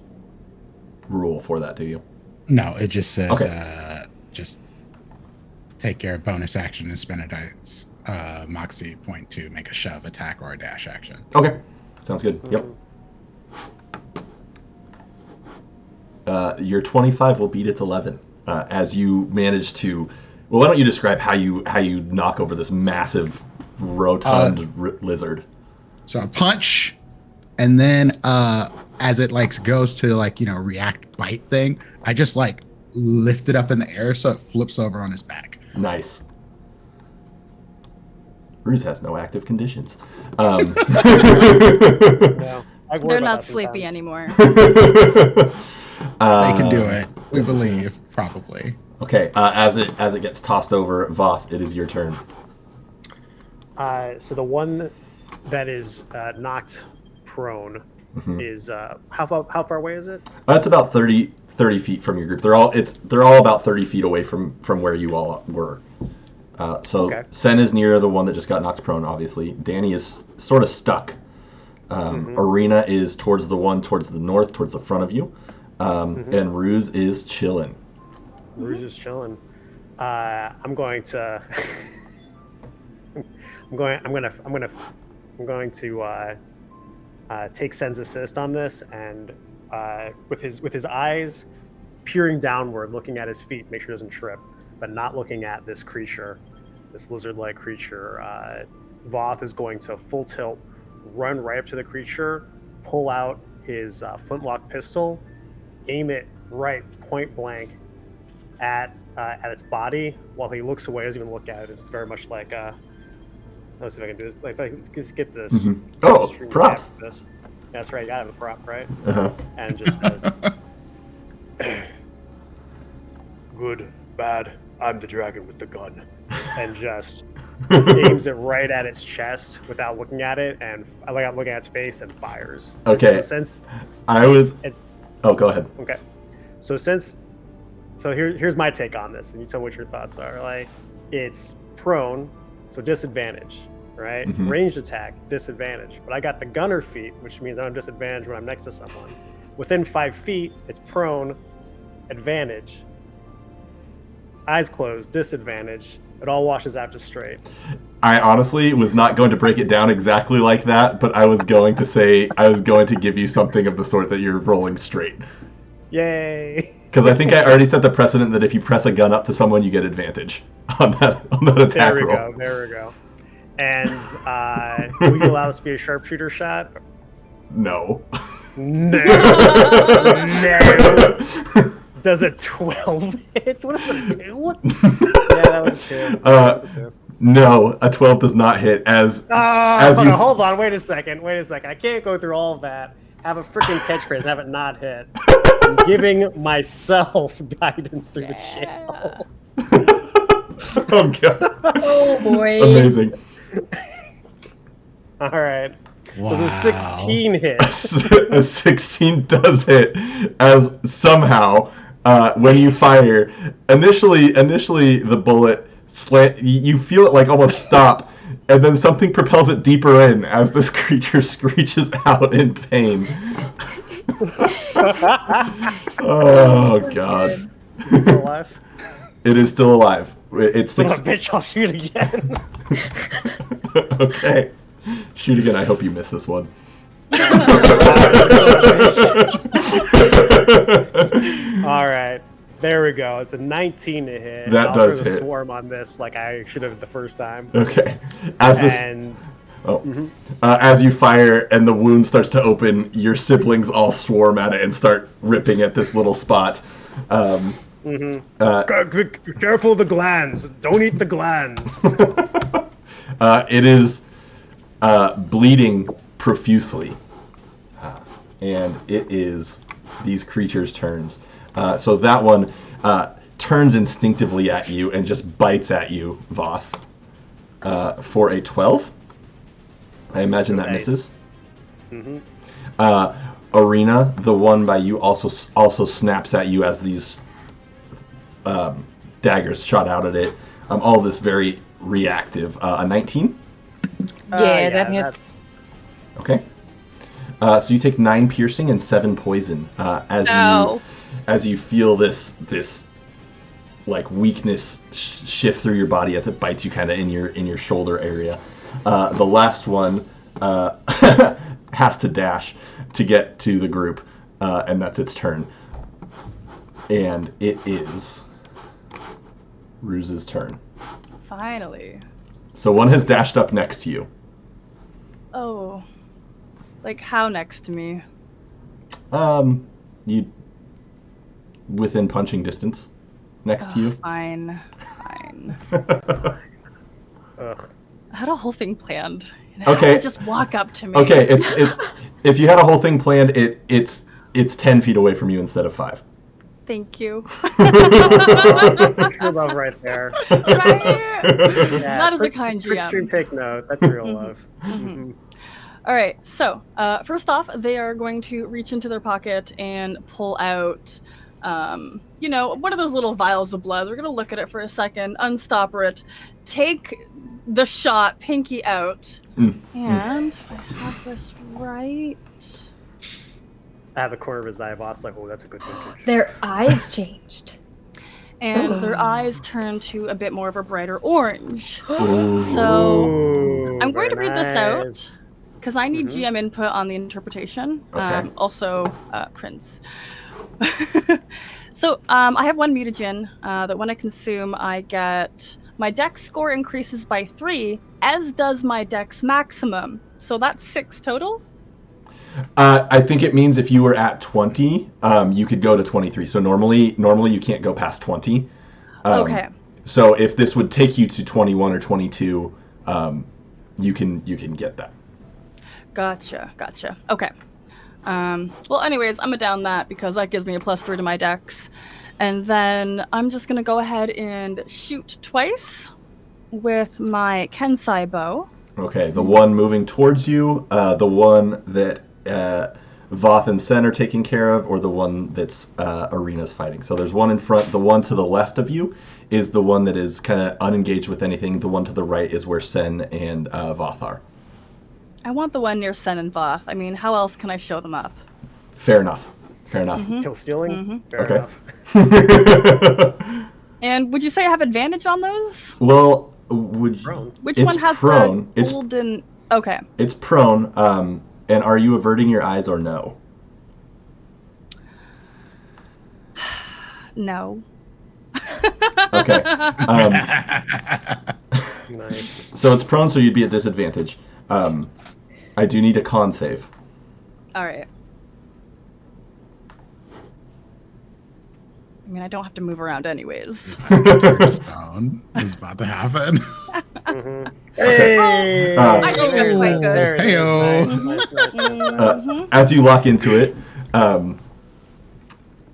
rule for that, do you? No, it just says just take your bonus action and spend a dice Moxie point to make a shove, attack, or a dash action. Okay, sounds good. Yep. Your 25 will beat its 11 as you manage to. Well, why don't you describe how you knock over this massive rotund lizard? So I punch, and then as it goes to react bite thing, I just lift it up in the air so it flips over on his back. Nice. Ruse has no active conditions. No, they're not sleepy anymore. They can do it. We believe, probably. Okay. As it gets tossed over, Voth, it is your turn. So the one that is knocked prone is how far away is it? It's about 30 feet from your group. They're all about 30 feet away from where you all were. Okay. Sen is near the one that just got knocked prone, obviously. Danny is sort of stuck. Arena is towards the north, towards the front of you. And Ruse is chilling. Ruse is chilling. I'm going to take Sen's assist on this, and with his eyes peering downward, looking at his feet, make sure he doesn't trip, but not looking at this creature, this lizard-like creature. Voth is going to full tilt, run right up to the creature, pull out his flintlock pistol, aim it right point blank at its body while he looks away. Doesn't even look at it. It's very much like let's see if I can do this. Like, if I just get this. Mm-hmm. Oh, props. This. That's right. You gotta have a prop, right? Uh-huh. And just says, "Good, bad. I'm the dragon with the gun," and just aims it right at its chest without looking at it, and without looking at its face, and fires. Okay. So since it's oh, go ahead. Okay. So here's my take on this, and you tell what your thoughts are. Like, it's prone, so disadvantage, right? Mm-hmm. Ranged attack, disadvantage. But I got the gunner feat, which means I don't have disadvantage when I'm next to someone. Within 5 feet, it's prone, advantage. Eyes closed, disadvantage. It all washes out to straight. I honestly was not going to break it down exactly like that, but I was going to give you something of the sort that you're rolling straight. Yay! Because I think I already set the precedent that if you press a gun up to someone, you get advantage on that attack roll. There we go. And will you allow this to be a sharpshooter shot? No. No. Does a 12 hit? What is it, a 2? Yeah, that was a 2. No, a 12 does not hit. Hold on, wait a second. I can't go through all of that. Have a freaking catchphrase, have it not hit. I'm giving myself guidance through the channel. Oh, God. Oh, boy. Amazing. All right. Wow. Does a 16 hit? A 16 does hit, as somehow, when you fire, initially the bullet slant, you feel it like almost stop, and then something propels it deeper in as this creature screeches out in pain. Oh, God. Is it still alive? It is still alive. It's Son of a bitch, I'll shoot again. Okay. Shoot again. I hope you miss this one. All right. There we go. It's a 19 to hit. That does hit. I'll hit. Swarm on this like I should have the first time. Okay. Mm-hmm. As you fire and the wound starts to open, your siblings all swarm at it and start ripping at this little spot. Careful of the glands. Don't eat the glands. It is bleeding profusely. And it is these creatures' turns. So that one turns instinctively at you and just bites at you, Voth, for a 12. I imagine that misses. Mm-hmm. Arena, the one by you, also snaps at you as these daggers shot out at it. All this very reactive. A 19? Yeah, that hits. Okay. So you take 9 piercing and 7 poison as you feel this like weakness shift through your body as it bites you kind of in your shoulder area. The last one has to dash to get to the group, and that's its turn. And it is Ruse's turn. Finally. So one has dashed up next to you. Oh. Like how next to me? You within punching distance next to you. Fine. Ugh. I had a whole thing planned. Okay. Just walk up to me. Okay, it's if you had a whole thing planned, it's 10 feet away from you instead of 5. Thank you. True love right there. Right? Yeah, That is a kind quick GM. stream take note. That's real love. Mm-hmm. All right. So first off, they are going to reach into their pocket and pull out, one of those little vials of blood. We're going to look at it for a second, unstopper it, take the shot, pinky out, and if I have this right. I have the corner of his eye. Voth's like, oh, that's a good vintage. Their eyes changed. And their eyes turn to a bit more of a brighter orange. Ooh. So I'm going to very read this nice. out because I need GM input on the interpretation. Okay. Also, Prince. So I have one mutagen that when I consume, I get my dex score increases by 3, as does my dex maximum. So that's 6 total. I think it means if you were at 20, you could go to 23. So normally you can't go past 20. Okay. So if this would take you to 21 or 22, you can get that. Gotcha. Okay. Well, anyways, I'm gonna down that because that gives me a +3 to my dex. And then I'm just gonna go ahead and shoot twice with my Kensai bow. Okay, the one moving towards you, the one that Voth and Sen are taking care of, or the one that's Arena's fighting. So there's one in front. The one to the left of you is the one that is kind of unengaged with anything. The one to the right is where Sen and Voth are. I want the one near Sen and Voth. I mean, how else can I show them up? Fair enough. Kill stealing? Fair Okay. enough. And would you say I have advantage on those? Well, would you... Prone. Which It's one has prone. the It's- golden... Okay. It's prone, and are you averting your eyes or no? No. Okay. Nice. So it's prone, so you'd be at disadvantage. I do need a con save. All right. I mean, I don't have to move around anyways. Stone is about to happen. Hey! I think that's quite good. There it is. Heyo. Nice. As you lock into it,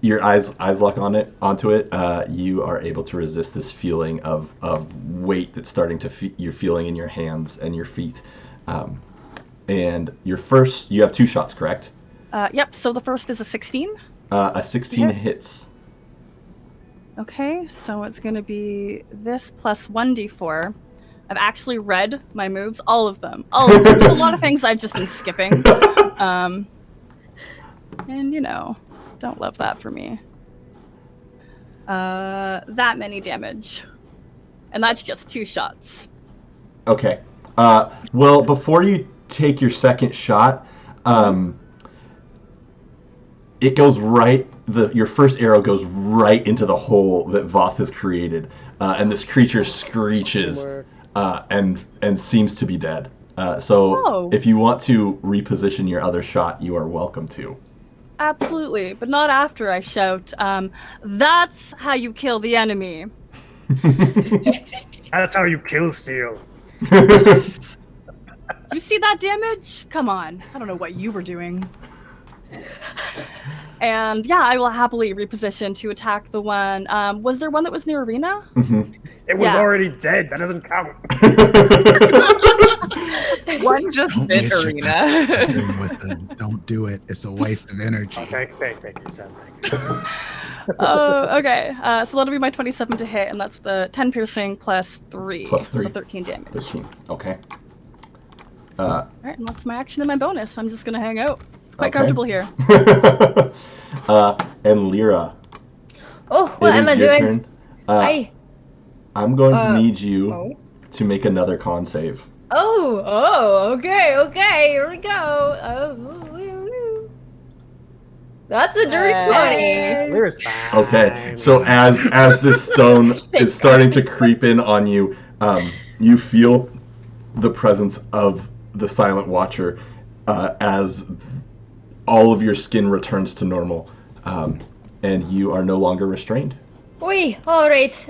your eyes lock onto it. You are able to resist this feeling of weight that's starting to you're feeling in your hands and your feet. And you have 2 shots, correct? Yep, so the first is a 16. A 16 Yeah. hits. Okay, so it's going to be this plus 1d4. I've actually read my moves, all of them. There's a lot of things I've just been skipping. And, don't love that for me. That many damage. And that's just 2 shots. Okay. Well, before you take your second shot, it goes right. Your first arrow goes right into the hole that Voth has created, and this creature screeches and seems to be dead. So if you want to reposition your other shot, you are welcome to. Absolutely, but not after I shout, that's how you kill the enemy. That's how you kill steal. Do you see that damage? Come on. I don't know what you were doing. And yeah, I will happily reposition to attack the one. Was there one that was near Arena? It was already dead. That doesn't count. One just Don't bit waste your Arena. time with them. Don't do it. It's a waste of energy. Okay, thank you, Sam. Thank you. Oh, okay. So that'll be my 27 to hit, and that's the 10 piercing plus 3. Plus 3. So 13 damage. 13. Okay. All right, and that's my action and my bonus. I'm just going to hang out. It's quite Okay. comfortable here. And Lyra. Oh, what it am is I your doing? turn. I'm going to need you oh. to make another con save. Okay, here we go. That's a dirty 20. Lyra's fine. Okay, so as this stone is starting to creep in on you, you feel the presence of the Silent Watcher as all of your skin returns to normal, and you are no longer restrained. Wait, alright.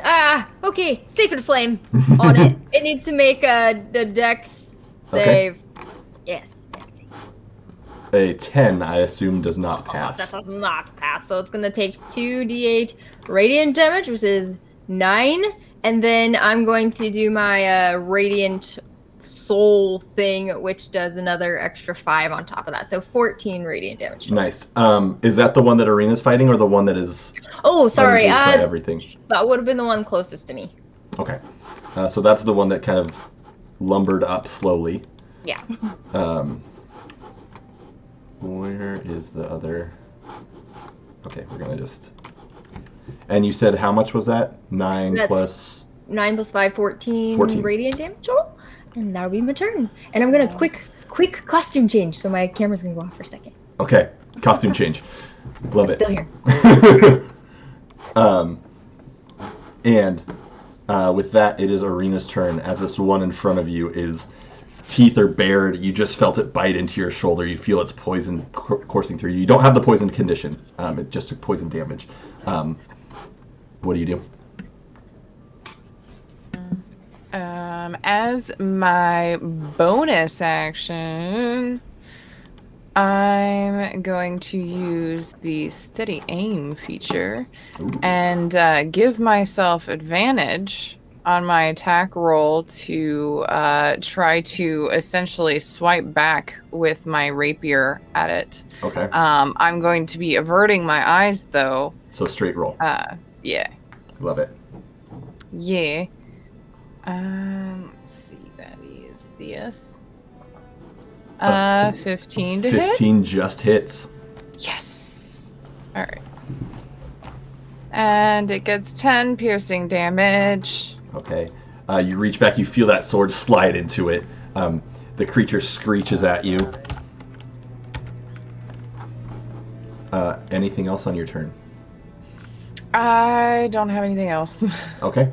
Okay, Sacred Flame on it. It needs to make a dex save. Yes, dex save. A 10, I assume, does not pass. That does not pass, so it's gonna take 2d8 radiant damage, which is 9, and then I'm going to do my radiant soul thing, which does another extra 5 on top of that, so 14 radiant damage. Nice. Is that the one that Arena's fighting, or the one that is Oh, sorry. unengaged by everything? That would have been the one closest to me. Okay. So that's the one that kind of lumbered up slowly. Yeah. Where is the other? Okay, we're gonna just. And you said how much was that? 9 That's plus 9 plus 5, 14 14. radiant damage total. And that'll be my turn. And I'm gonna quick costume change, so my camera's gonna go off for a second. Okay, costume change. Love I'm it. still here. And with that, it is Arena's turn. As this one in front of you is teeth are bared, you just felt it bite into your shoulder. You feel its poison coursing through you. You don't have the poison condition. It just took poison damage. What do you do? As my bonus action, I'm going to use the steady aim feature and give myself advantage on my attack roll to try to essentially swipe back with my rapier at it. Okay. I'm going to be averting my eyes, though. So straight roll. Yeah. Love it. Yeah. Let's see. That is this. 15 to hit. 15 just hits. Yes. All right. And it gets 10 piercing damage. Okay. You reach back. You feel that sword slide into it. The creature screeches at you. Anything else on your turn? I don't have anything else. Okay.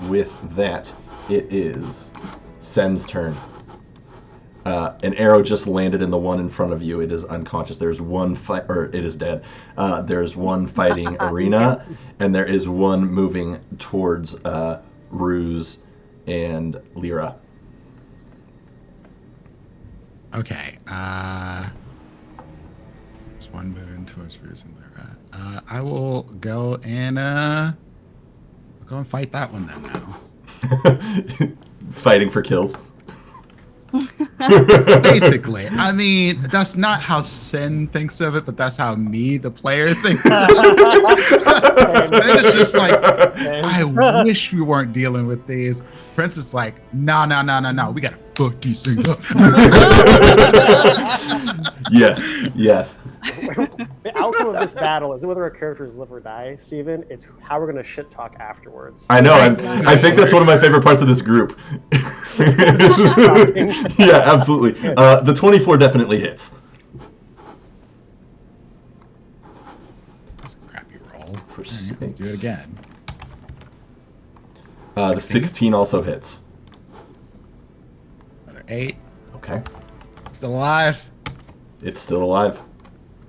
With that, it is Sen's turn. An arrow just landed in the one in front of you. It is unconscious. There's one fight, or it is dead. There's one fighting Arena, and there is one moving towards Ruse and Lyra. Okay. There's one moving towards Ruse and Lyra. I will go and fight that one then now. Fighting for kills. Basically, I mean, that's not how Sen thinks of it, but that's how me, the player, thinks of it. Sen is just like, I wish we weren't dealing with these. Prince is like, no, we gotta fuck these things up. Yes. The outcome of this battle isn't whether our characters live or die, Steven. It's how we're going to shit talk afterwards. I know. I think that's one of my favorite parts of this group. Yeah, absolutely. The 24 definitely hits. That's a crappy roll. Right, let's do it again. The 16 also hits. Another 8. Okay. Still alive. It's still alive.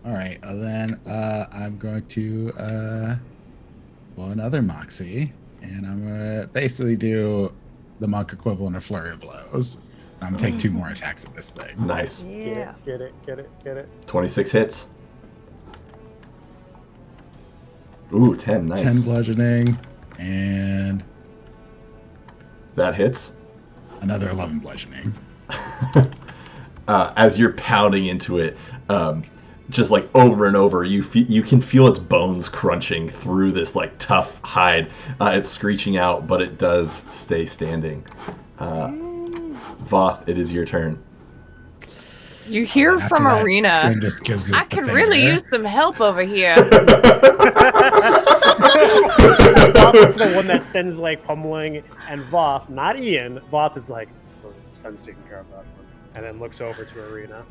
All right, then I'm going to blow another Moxie, and I'm going to basically do the monk equivalent of Flurry of Blows. I'm going to take 2 more attacks at this thing. Nice. Yeah. Get it. 26 hits. Ooh, 10. Nice. 10 bludgeoning, and That hits. another 11 bludgeoning. As you're pounding into it, just like over and over, you can feel its bones crunching through this like tough hide. It's screeching out, but it does stay standing. Voth, it is your turn. You hear After from that, Arena. Quinn just gives it I the could finger. really use some help over here. Voth is the one that sends like pummeling, and Voth, not Ian. Voth is like, oh, Sen's taking care of that one, and then looks over to Arena.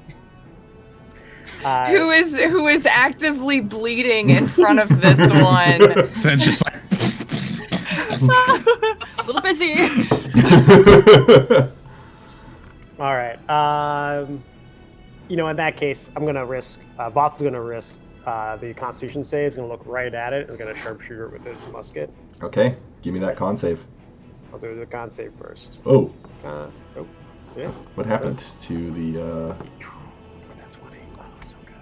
Who is actively bleeding in front of this one? Sen's just like, A little busy. All right. In that case, I'm gonna risk. Voth's gonna risk the Constitution save. He's gonna look right at it. He's gonna sharpshooter it with his musket. Okay, give me that con save. I'll do the con save first. Oh, Yeah. what happened to the? That 20. Oh, so good.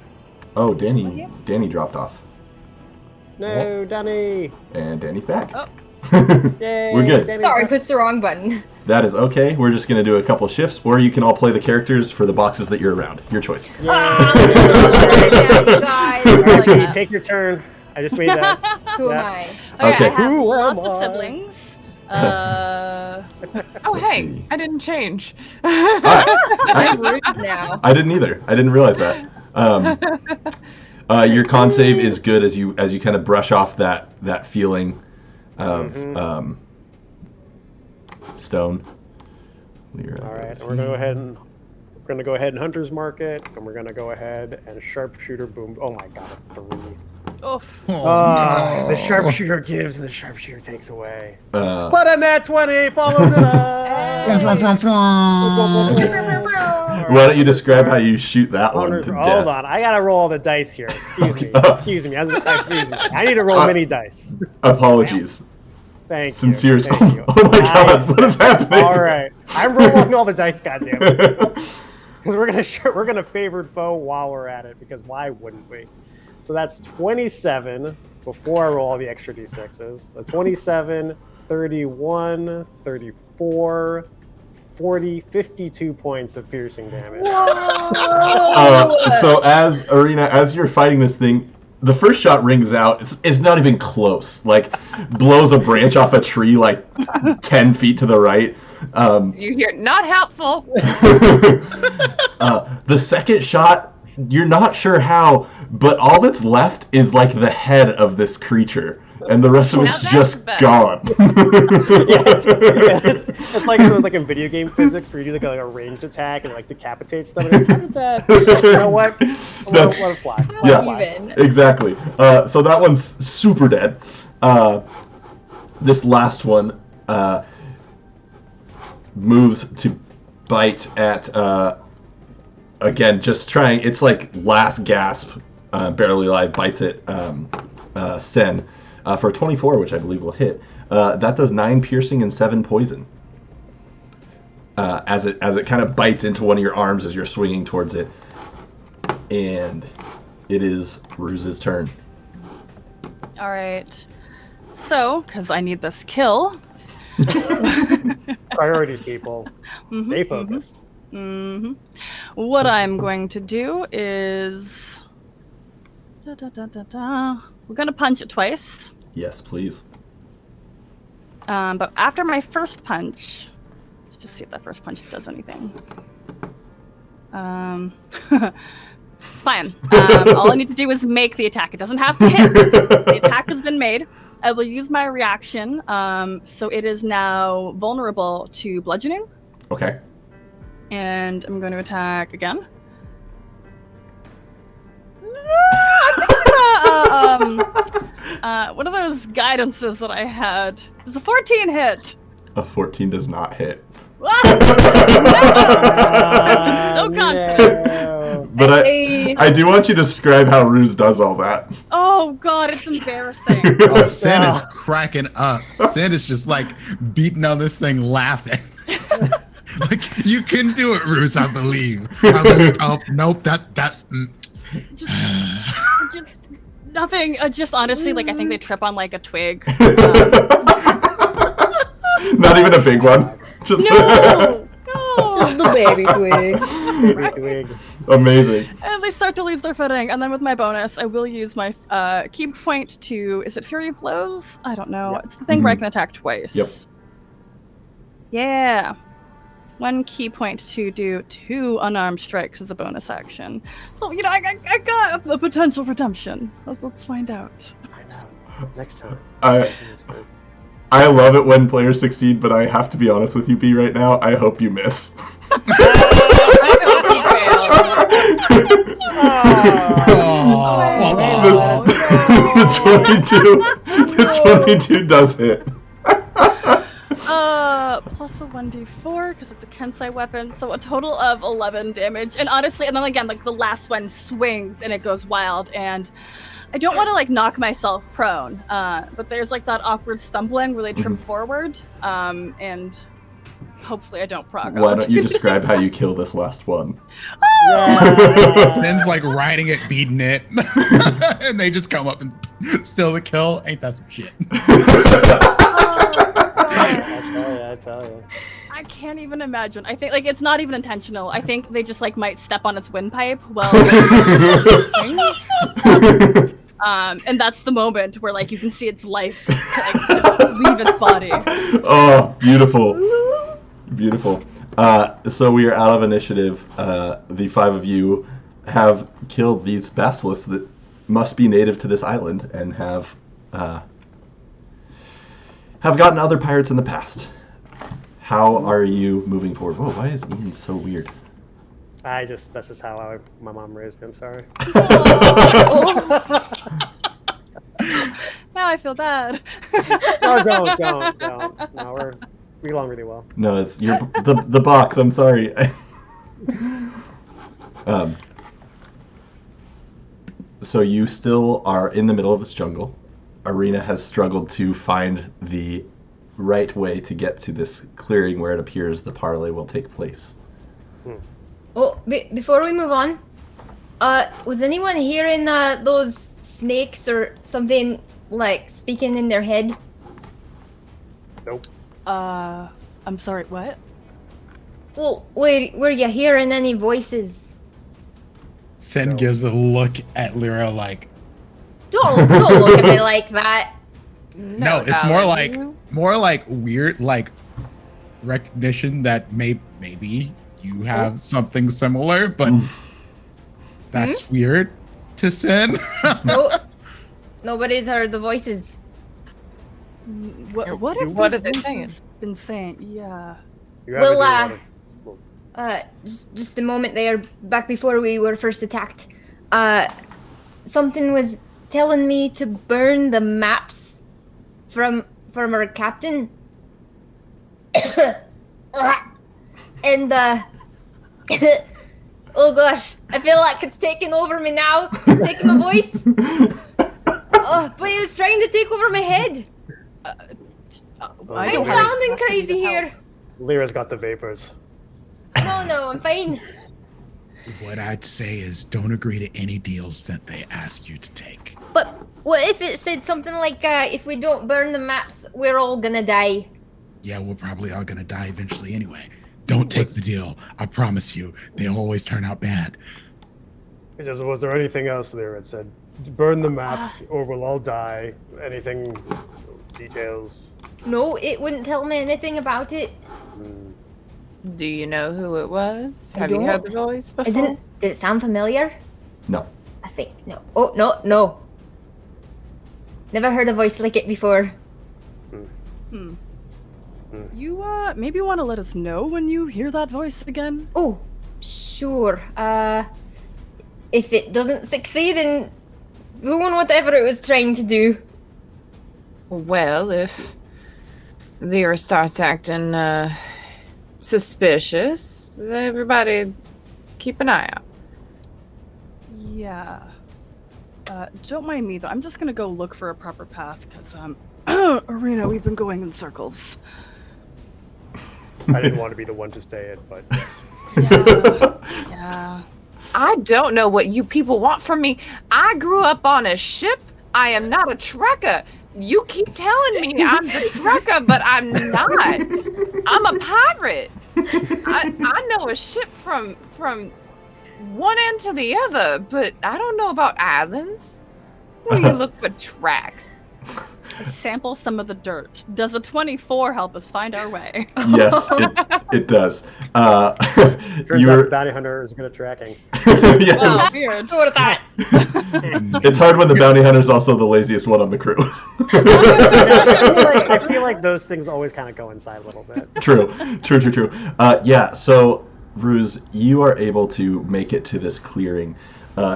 Oh, Danny dropped off, No, Danny. and Danny's back. Oh. Yay, We're good. Danny's Sorry, back. pushed the wrong button. That is okay. We're just gonna do a couple shifts, or you can all play the characters for the boxes that you're around. Your choice. Yay. Yeah, you guys. Okay, take your turn. I just made that. Who Yeah. am I? Okay. I have Who am lots of I? siblings. Oh, Let's hey, see. I didn't change. I'm Rubes now. I didn't either. I didn't realize that. Your con save is good as you kind of brush off that feeling of stone. All right, and we're gonna go ahead and going to go ahead and Hunter's Mark it, and we're going to go ahead and Sharpshooter Boom. Oh my god, a 3. Oof. The Sharpshooter gives and the Sharpshooter takes away. But a nat 20 follows it up. Why don't you describe how you shoot that one to death? Hold on, I gotta roll all the dice here. Excuse me. Excuse me. I need to roll many dice. Apologies. Thank you. Sincere. Thank you. Oh my god, what is happening? All right, I'm rolling all the dice. Goddammit. Because we're gonna favored foe while we're at it. Because why wouldn't we? So that's 27 before I roll all the extra d6s. 27, 31, 34, 40, 52 points of piercing damage. So as you're fighting this thing, the first shot rings out. It's not even close. Like, blows a branch off a tree like 10 feet to the right. You hear, not helpful. The second shot, you're not sure how, but all that's left is like the head of this creature. And the rest of it's just gone. It's like in video game physics where you do like a ranged attack and it like decapitates them. And how did that? You know what? Let it fly. Yeah, exactly. So that one's super dead. This last one moves to bite at again, just trying. It's like last gasp, barely alive. Bites at Sen. For 24, which I believe will hit. That does 9 piercing and 7 poison. As it kind of bites into one of your arms as you're swinging towards it. And it is Ruse's turn. All right. So, because I need this kill. Priorities, people. Stay focused. What I'm going to do is... We're going to punch it twice. Yes, please. But after my first punch, let's just see if that first punch does anything. It's fine. All I need to do is make the attack. It doesn't have to hit. The attack has been made. I will use my reaction. So it is now vulnerable to bludgeoning. Okay. And I'm going to attack again. What are those guidances that I had? Does a 14 hit? A 14 does not hit. I was so confident. No. But I do want you to describe how Ruse does all that. Oh god, it's embarrassing. Oh, Sin is cracking up. Sin is just like beating on this thing, laughing. Like, you can do it, Ruse. I believe. Oh nope, that's. Just nothing. Just honestly, like I think they trip on like a twig. Not even a big one. Just no. Just the baby twig. Baby twig. Amazing. And they start to lose their footing, and then with my bonus, I will use my key point to. Is it Fury of Blows? I don't know. Yep. It's the thing where I can attack twice. Yep. Yeah. 1 key point to do 2 unarmed strikes as a bonus action. So, you know, I got a potential redemption. Let's find out. Next time. I love it when players succeed, but I have to be honest with you, B, right now. I hope you miss. The 22 does hit. Plus a 1d4 because it's a Kensei weapon, so a total of 11 damage. And honestly, and then again, like the last one swings and it goes wild, and I don't want to like knock myself prone, but there's like that awkward stumbling where they trip forward, and hopefully I don't prog. Why don't you describe how you kill this last one? Sin's like riding it, beating it, and they just come up and steal the kill. Ain't that some shit? I tell you. I can't even imagine. I think like it's not even intentional. I think they just like might step on its windpipe while and that's the moment where like you can see its life like just leave its body. Oh, beautiful. Beautiful. So we are out of initiative. The 5 of you have killed these basilisks that must be native to this island and have gotten other pirates in the past. How are you moving forward? Whoa, why is Ian so weird? That's just how my mom raised me. I'm sorry. Now I feel bad. No, don't. No, we get along really well. No, it's the box. I'm sorry. So you still are in the middle of this jungle. Arena has struggled to find the right way to get to this clearing where it appears the parley will take place. Oh, before we move on, was anyone hearing those snakes or something like speaking in their head? Nope. I'm sorry, what? Well, were you hearing any voices? Sen gives a look at Lyra like, Don't look at me like that. no, it's more like weird, like recognition that maybe you have something similar, but that's weird to Sen. No, nobody's heard the voices. What are they saying? Been saying, yeah. Well, just a moment there, back before we were first attacked. Something was telling me to burn the maps from our captain. And oh gosh, I feel like it's taking over me now. It's taking my voice. Oh, but it was trying to take over my head. I'm sounding crazy here. Lyra's got the vapors. No, I'm fine. What I'd say is don't agree to any deals that they ask you to take. But what if it said something like, if we don't burn the maps, we're all gonna die? Yeah, we're probably all gonna die eventually anyway. Don't take the deal. I promise you, they always turn out bad. Was there anything else there? It said, burn the maps or we'll all die. Anything, details? No, it wouldn't tell me anything about it. Do you know who it was? I Have you don't. heard the voice before? I didn't. Did it sound familiar? No. I think no. Oh no. Never heard a voice like it before. You maybe want to let us know when you hear that voice again? Oh, sure. If it doesn't succeed in doing whatever it was trying to do. Well, if Lyra starts acting suspicious, everybody keep an eye out. Yeah. Don't mind me though. I'm just gonna go look for a proper path because Arena, we've been going in circles. I didn't want to be the one to say it, but yes. Yeah. I don't know what you people want from me. I grew up on a ship. I am not a trekker. You keep telling me I'm the trekker, but I'm not. I'm a pirate. I know a ship from one end to the other, but I don't know about islands. Where do you look for tracks? Sample some of the dirt. Does a 24 help us find our way? Yes, it does. Turns out the bounty hunter is good at tracking. Yeah. Wow, weird. What that? It's hard when the bounty hunter is also the laziest one on the crew. I feel like those things always kind of coincide a little bit. True. Yeah, so, Ruse, you are able to make it to this clearing.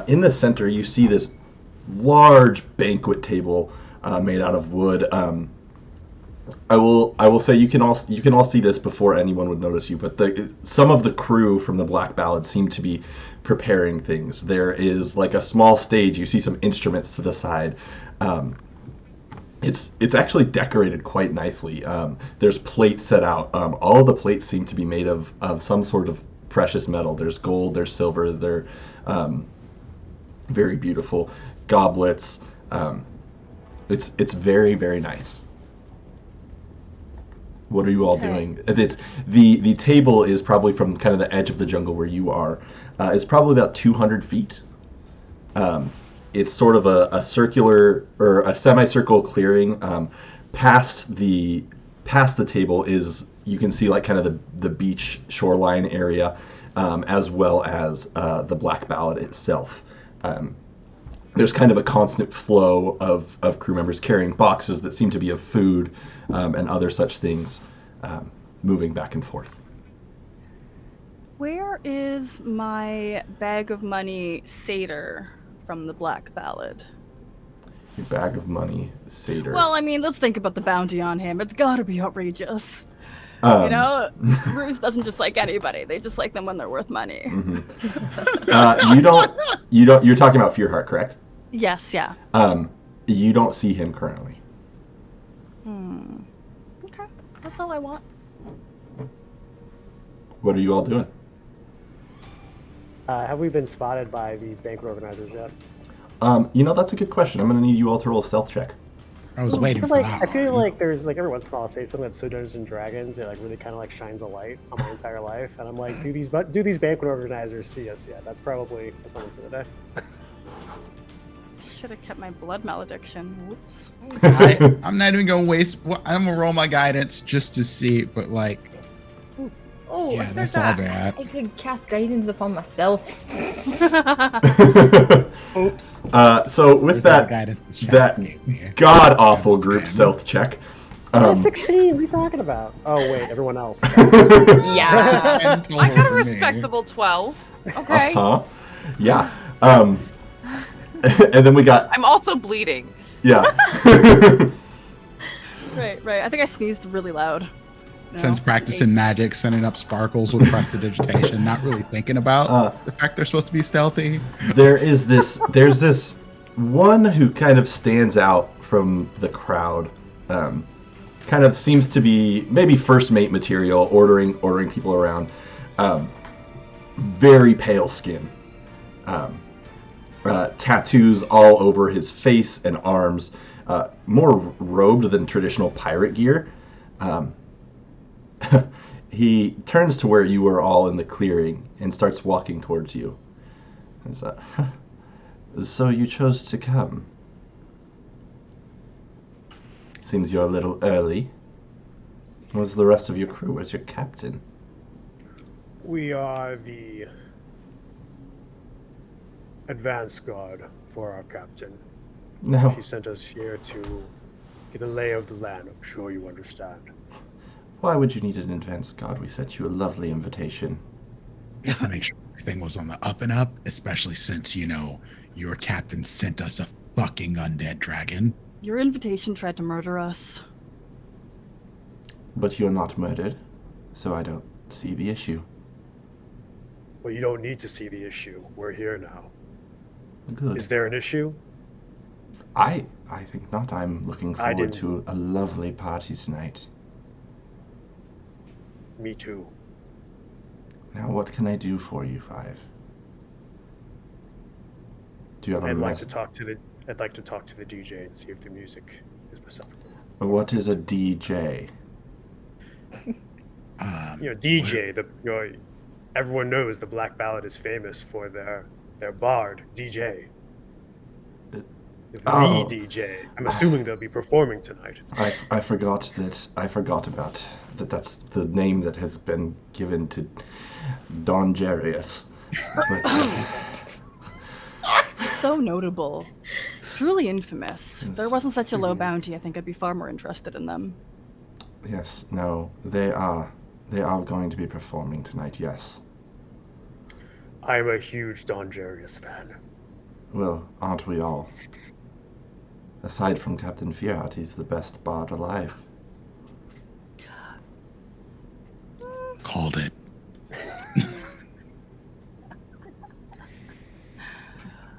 In the center, you see this large banquet table made out of wood. I will say you can all see this before anyone would notice you, but some of the crew from the Black Ballad seem to be preparing things. There is like a small stage. You see some instruments to the side. It's actually decorated quite nicely. There's plates set out. All of the plates seem to be made of some sort of precious metal. There's gold, there's silver, they're very beautiful. Goblets. It's very, very nice. What are you all doing? It's the table is probably from kind of the edge of the jungle where you are. It's probably about 200 feet. It's sort of a circular or a semicircle clearing. Past the table is, you can see like kind of the beach shoreline area, as well as the Black Ballad itself. There's kind of a constant flow of crew members carrying boxes that seem to be of food and other such things, moving back and forth. Where is my bag of money satyr from the Black Ballad? Your bag of money, satyr. Well, I mean, let's think about the bounty on him. It's gotta be outrageous. You know, Ruse doesn't just like anybody. They just like them when they're worth money. You're talking about Fearheart, correct? Yes, yeah. You don't see him currently. Okay, that's all I want. What are you all doing? Have we been spotted by these banquet organizers yet? That's a good question. I'm going to need you all to roll a stealth check. I was waiting for that. I feel like there's like every once in a while I'll say something that's so Dungeons and Dragons, it like really kind of like shines a light on my entire life, and I'm like, do these banquet organizers see us yet? That's my one for the day. Should have kept my blood malediction. Whoops. I'm not even gonna waste. I'm gonna roll my guidance just to see, but like. Oh, Yeah, I forgot. that's all bad. I could cast guidance upon myself. Oops. So with that god awful group stealth check. 16. What are you talking about? Oh wait, everyone else. Yeah. I got a respectable 12. Okay. Yeah. And then we got. I'm also bleeding. Yeah. Right. I think I sneezed really loud. Since practicing magic, sending up sparkles with prestidigitation, not really thinking about the fact they're supposed to be stealthy. There's this one who kind of stands out from the crowd. Kind of seems to be maybe first mate material, ordering people around. Very pale skin. Tattoos all over his face and arms. More robed than traditional pirate gear. He turns to where you were all in the clearing and starts walking towards you. So you chose to come. Seems you're a little early. Where's the rest of your crew? Where's your captain? We are the advance guard for our captain. No. He sent us here to get a lay of the land. I'm sure you understand. Why would you need an advance guard? We sent you a lovely invitation. We have to make sure everything was on the up and up, especially since, your captain sent us a fucking undead dragon. Your invitation tried to murder us. But you're not murdered, so I don't see the issue. Well, you don't need to see the issue. We're here now. Good. Is there an issue? I think not. I'm looking forward to a lovely party tonight. Me too. Now, what can I do for you, Five? Do you have I'd like to talk to the DJ and see if the music is acceptable. What is a DJ? DJ. Everyone knows the Black Ballad is famous for their bard, DJ. The DJ. I'm assuming they'll be performing tonight. I forgot about that. That's the name that has been given to Don Jarius. But So notable. Truly infamous. If there wasn't such a low bounty, I think I'd be far more interested in them. Yes, no, they are going to be performing tonight, yes. I'm a huge Don Jarius fan. Well, aren't we all? Aside from Captain Fearheart, he's the best bard alive. Called it.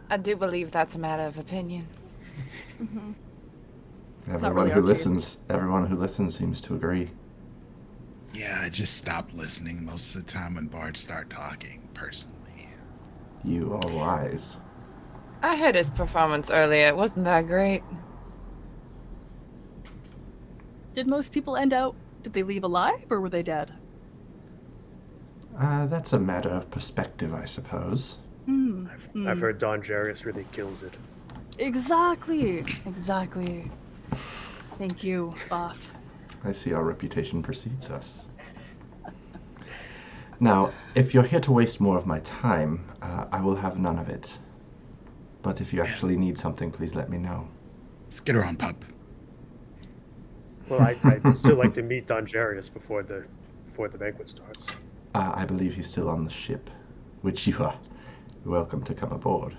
I do believe that's a matter of opinion. Mm-hmm. Everyone who listens seems to agree. Yeah, I just stop listening most of the time when bards start talking, personally. You are wise. I heard his performance earlier. It wasn't that great. Did most people did they leave alive or were they dead? That's a matter of perspective, I suppose. I've heard Don Jarius really kills it. Exactly. Thank you, Boff. I see our reputation precedes us. Now, if you're here to waste more of my time, I will have none of it. But if you actually need something, please let me know. Let's get her on, pup. Well, I'd still like to meet Don Jarius before the banquet starts. I believe he's still on the ship, which you are welcome to come aboard,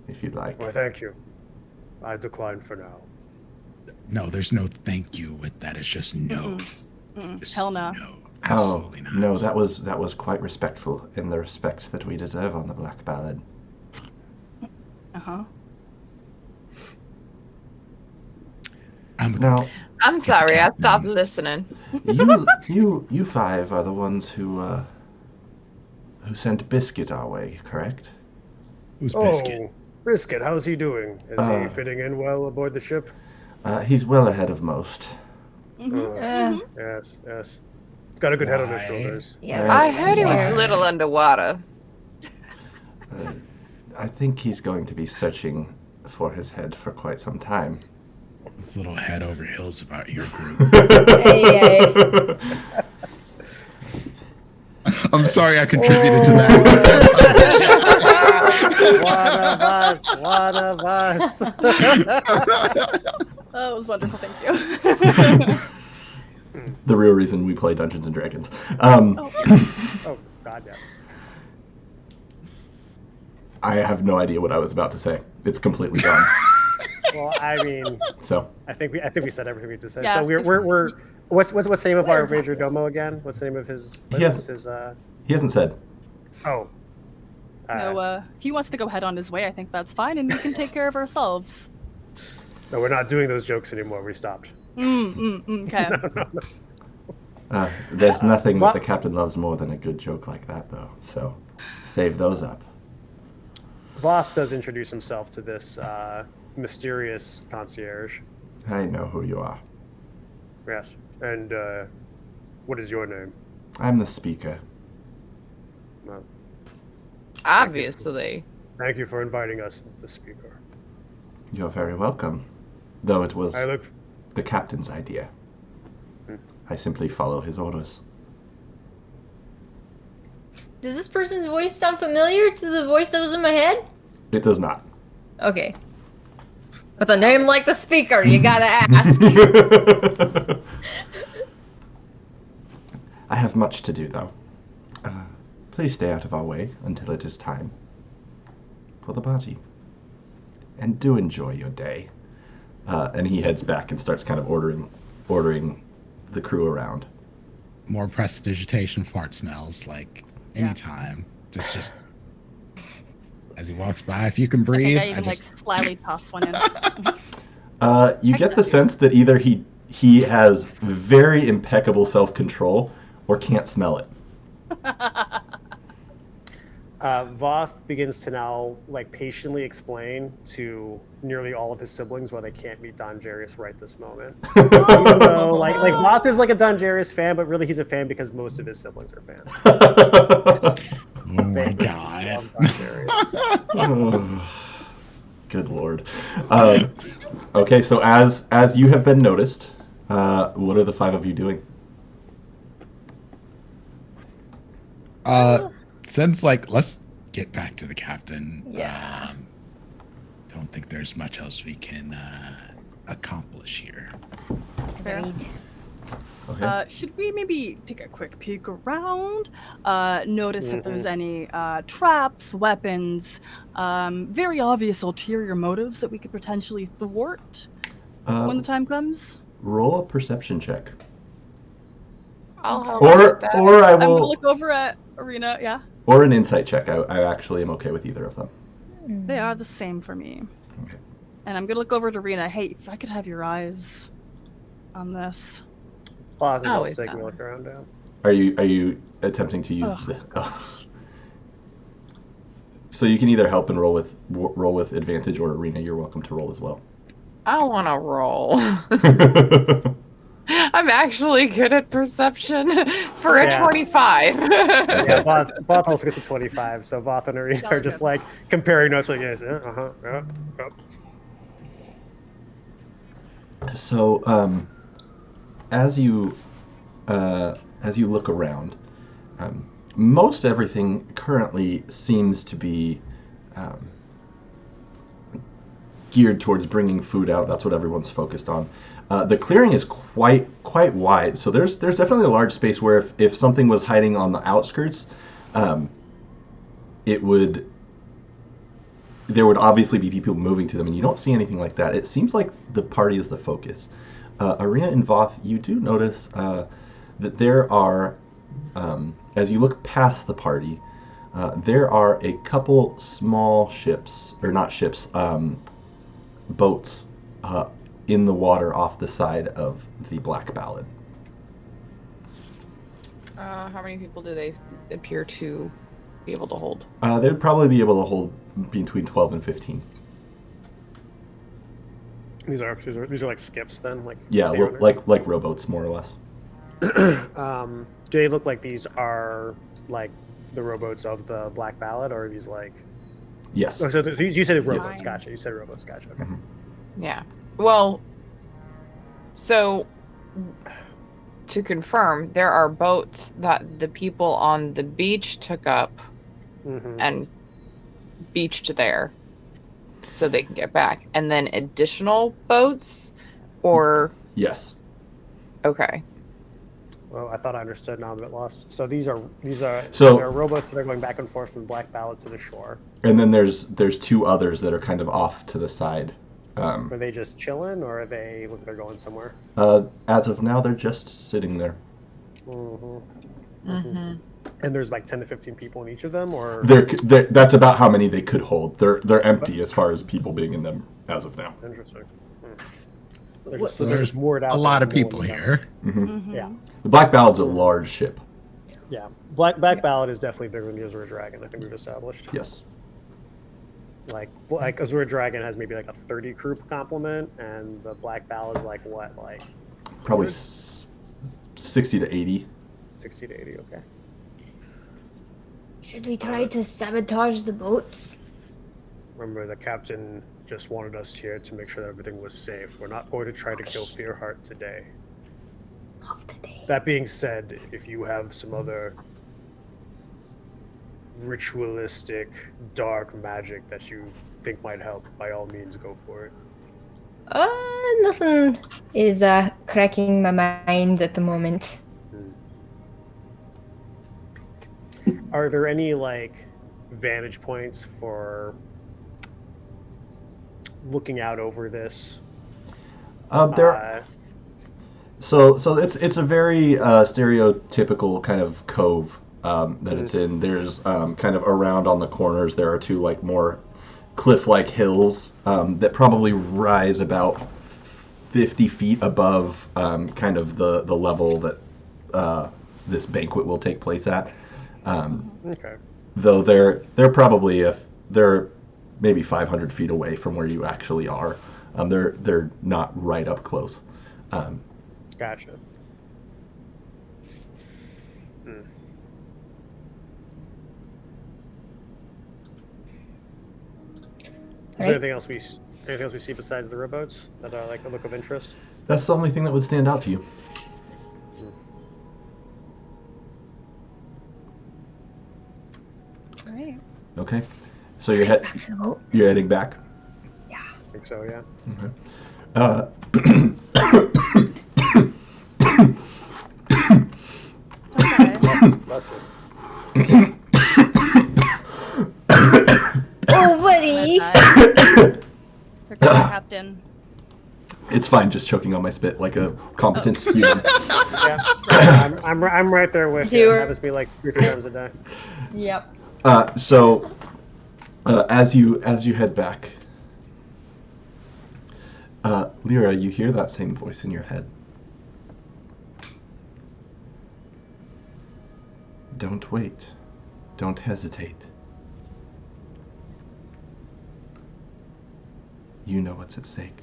if you'd like. Well, thank you. I decline for now. No, there's no thank you with that. It's just no. Just Hell no. No, absolutely not. No, that was quite respectful in the respect that we deserve on the Black Ballad. Uh-huh. I'm sorry, I stopped listening. You five are the ones who sent Biscuit our way, correct? Who's Biscuit? Oh, Biscuit, how's he doing? Is he fitting in well aboard the ship? He's well ahead of most. Yes. He's got a good head on his shoulders. Yeah. I heard he was a little underwater. I think he's going to be searching for his head for quite some time. This little head over heels about your group. Hey. I'm sorry I contributed to that. One of us. Oh, it was wonderful. Thank you. The real reason we play Dungeons and Dragons. Oh, God, yes. I have no idea what I was about to say. It's completely gone. Well, I mean, So I think we said everything we just said. Yeah. So we're what's the name of our major domo again? What's the name of his? He hasn't said. Oh. No, if he wants to go head on his way, I think that's fine, and we can take care of ourselves. No, we're not doing those jokes anymore. We stopped. Okay. There's nothing that what? the captain loves more than a good joke like that, though. So save those up. Voth does introduce himself to this mysterious concierge. I know who you are. Yes. And what is your name? I'm the speaker. Well, Obviously. thank you for inviting us, the speaker. You're very welcome. Though it was I look. the captain's idea. I simply follow his orders. Does this person's voice sound familiar to the voice that was in my head? It does not. Okay. With a name like the speaker, you gotta ask. I have much to do, though. Please stay out of our way until it is time for the party. And do enjoy your day. And he heads back and starts kind of ordering the crew around. More prestidigitation fart smells, like anytime. Just as he walks by, if you can I breathe. think I even slyly toss one in. You get the sense that either he has very impeccable self-control or can't smell it. Voth begins to now patiently explain to nearly all of his siblings why they can't meet Don Jarius right this moment. Even though Voth is a Don Jarius fan, but really he's a fan because most of his siblings are fans. Oh my god. Love Don Jarius. Oh, good lord. Okay, so as you have been noticed, what are the five of you doing? Since let's get back to the captain. Yeah. Don't think there's much else we can accomplish here. Fair. Okay. Should we maybe take a quick peek around? Notice if there's any traps, weapons, very obvious ulterior motives that we could potentially thwart when the time comes? Roll a perception check. I'll help Or with that. I I'm gonna will, look over at Arena. Yeah, or an insight check. I actually am okay with either of them. they are the same for me. Okay. And I'm gonna look over at Arena. Hey, if I could have your eyes on this. Voth is also Always taking a down. look around now. Are you attempting to use the? Oh. So you can either help and roll with advantage, or Arena, you're welcome to roll as well. I want to roll. I'm actually good at perception for a Yeah. 25. Yeah, Voth also gets a 25, so Voth and Arena are just comparing notes yes, yeah. So, as you look around, most everything currently seems to be geared towards bringing food out. That's what everyone's focused on. The clearing is quite wide, so there's definitely a large space where if something was hiding on the outskirts, there would obviously be people moving to them, and you don't see anything like that. It seems like the party is the focus. Arena and Voth, you do notice that there are, as you look past the party, there are a couple small ships, or not ships, boats in the water off the side of the Black Ballad. How many people do they appear to be able to hold? They'd probably be able to hold between 12 and 15. These are like skiffs then, like like rowboats, more or less. Do they look like these are like the rowboats of the Black Ballad, or are these like? Yes. Oh, so you said rowboats. Gotcha. You said rowboats. Gotcha. Okay. Mm-hmm. Yeah. Well, so to confirm, there are boats that the people on the beach took up and beached there so they can get back. And then additional boats, or? Yes. Okay. Well, I thought I understood. Now I'm a bit lost. So these are rowboats that are going back and forth from Black Ballad to the shore. And then there's two others that are kind of off to the side. Are they just chilling, or are they look they're going somewhere? As of now, they're just sitting there. And there's like 10 to 15 people in each of them, or that's about how many they could hold. They're empty as far as people being in them as of now. Interesting. So there's a lot of people here. Yeah. The Black Ballad's a large ship. Yeah. Black Ballad is definitely bigger than the Azure Dragon. I think we've established. Yes. Like Azure Dragon has maybe like a 30 crew complement, and the Black Ballad's like what, like? Probably 60 to 80. 60 to 80. Okay. Should we try to sabotage the boats? Remember, the captain just wanted us here to make sure that everything was safe. We're not going to try to kill Fearheart today. Not today. That being said, if you have some other ritualistic, dark magic that you think might help, by all means, go for it. Nothing is cracking my mind at the moment. Are there any like vantage points for looking out over this? So it's a very stereotypical kind of cove that it's in. There's kind of around on the corners there are two like more cliff-like hills that probably rise about 50 feet above kind of the level that this banquet will take place at. Okay. Though they're probably they're maybe 500 feet away from where you actually are. They're not right up close. Gotcha. Is there anything else we see besides the rowboats that are like a look of interest? That's the only thing that would stand out to you. All right. Okay. So you're heading back. I think so, yeah. Okay. That's it. Oh, buddy. Captain. It's fine, just choking on my spit like a competent human. Yeah, I'm right there with you. It happens to me like 3 times a day. Yep. So, as you head back, Lyra, you hear that same voice in your head. Don't wait. Don't hesitate. You know what's at stake.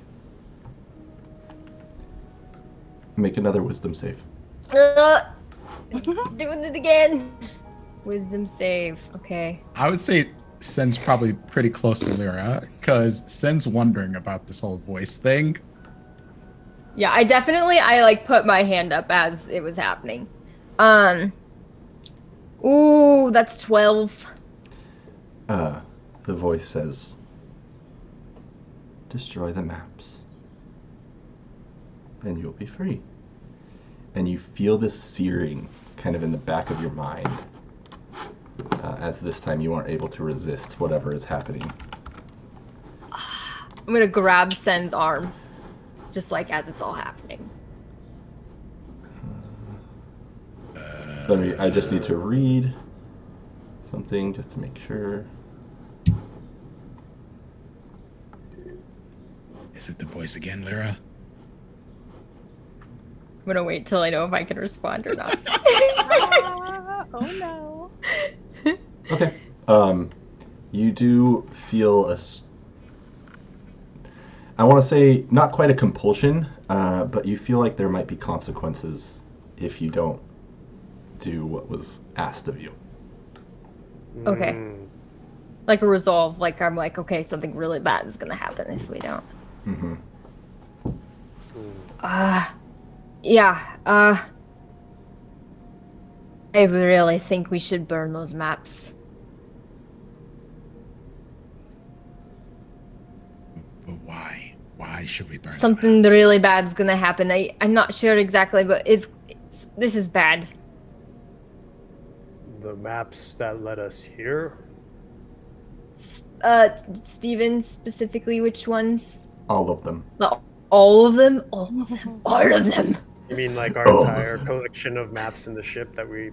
Make another wisdom save. It's doing it again. Wisdom save. Okay. I would say Sen's probably pretty close to Lyra, because Sen's wondering about this whole voice thing. Yeah, I like put my hand up as it was happening. Ooh, that's 12. The voice says, destroy the maps. And you'll be free. And you feel this searing kind of in the back of your mind, as this time you aren't able to resist whatever is happening. I'm gonna grab Sen's arm, just like as it's all happening. I just need to read something just to make sure. Is it the voice again, Lyra? I'm gonna wait till I know if I can respond or not. Oh no. Okay. You do feel I want to say not quite a compulsion, but you feel like there might be consequences if you don't do what was asked of you. Okay. Like a resolve, like I'm like, okay, something really bad is gonna happen if we don't. Mm-hmm. Yeah, I really think we should burn those maps. But why? Why should we burn Something them? really bad's gonna happen. I'm not sure exactly, but this is bad. The maps that led us here? Steven, specifically which ones? All of them. No, all of them? All of them. All of them. You mean like our entire collection of maps in the ship that we...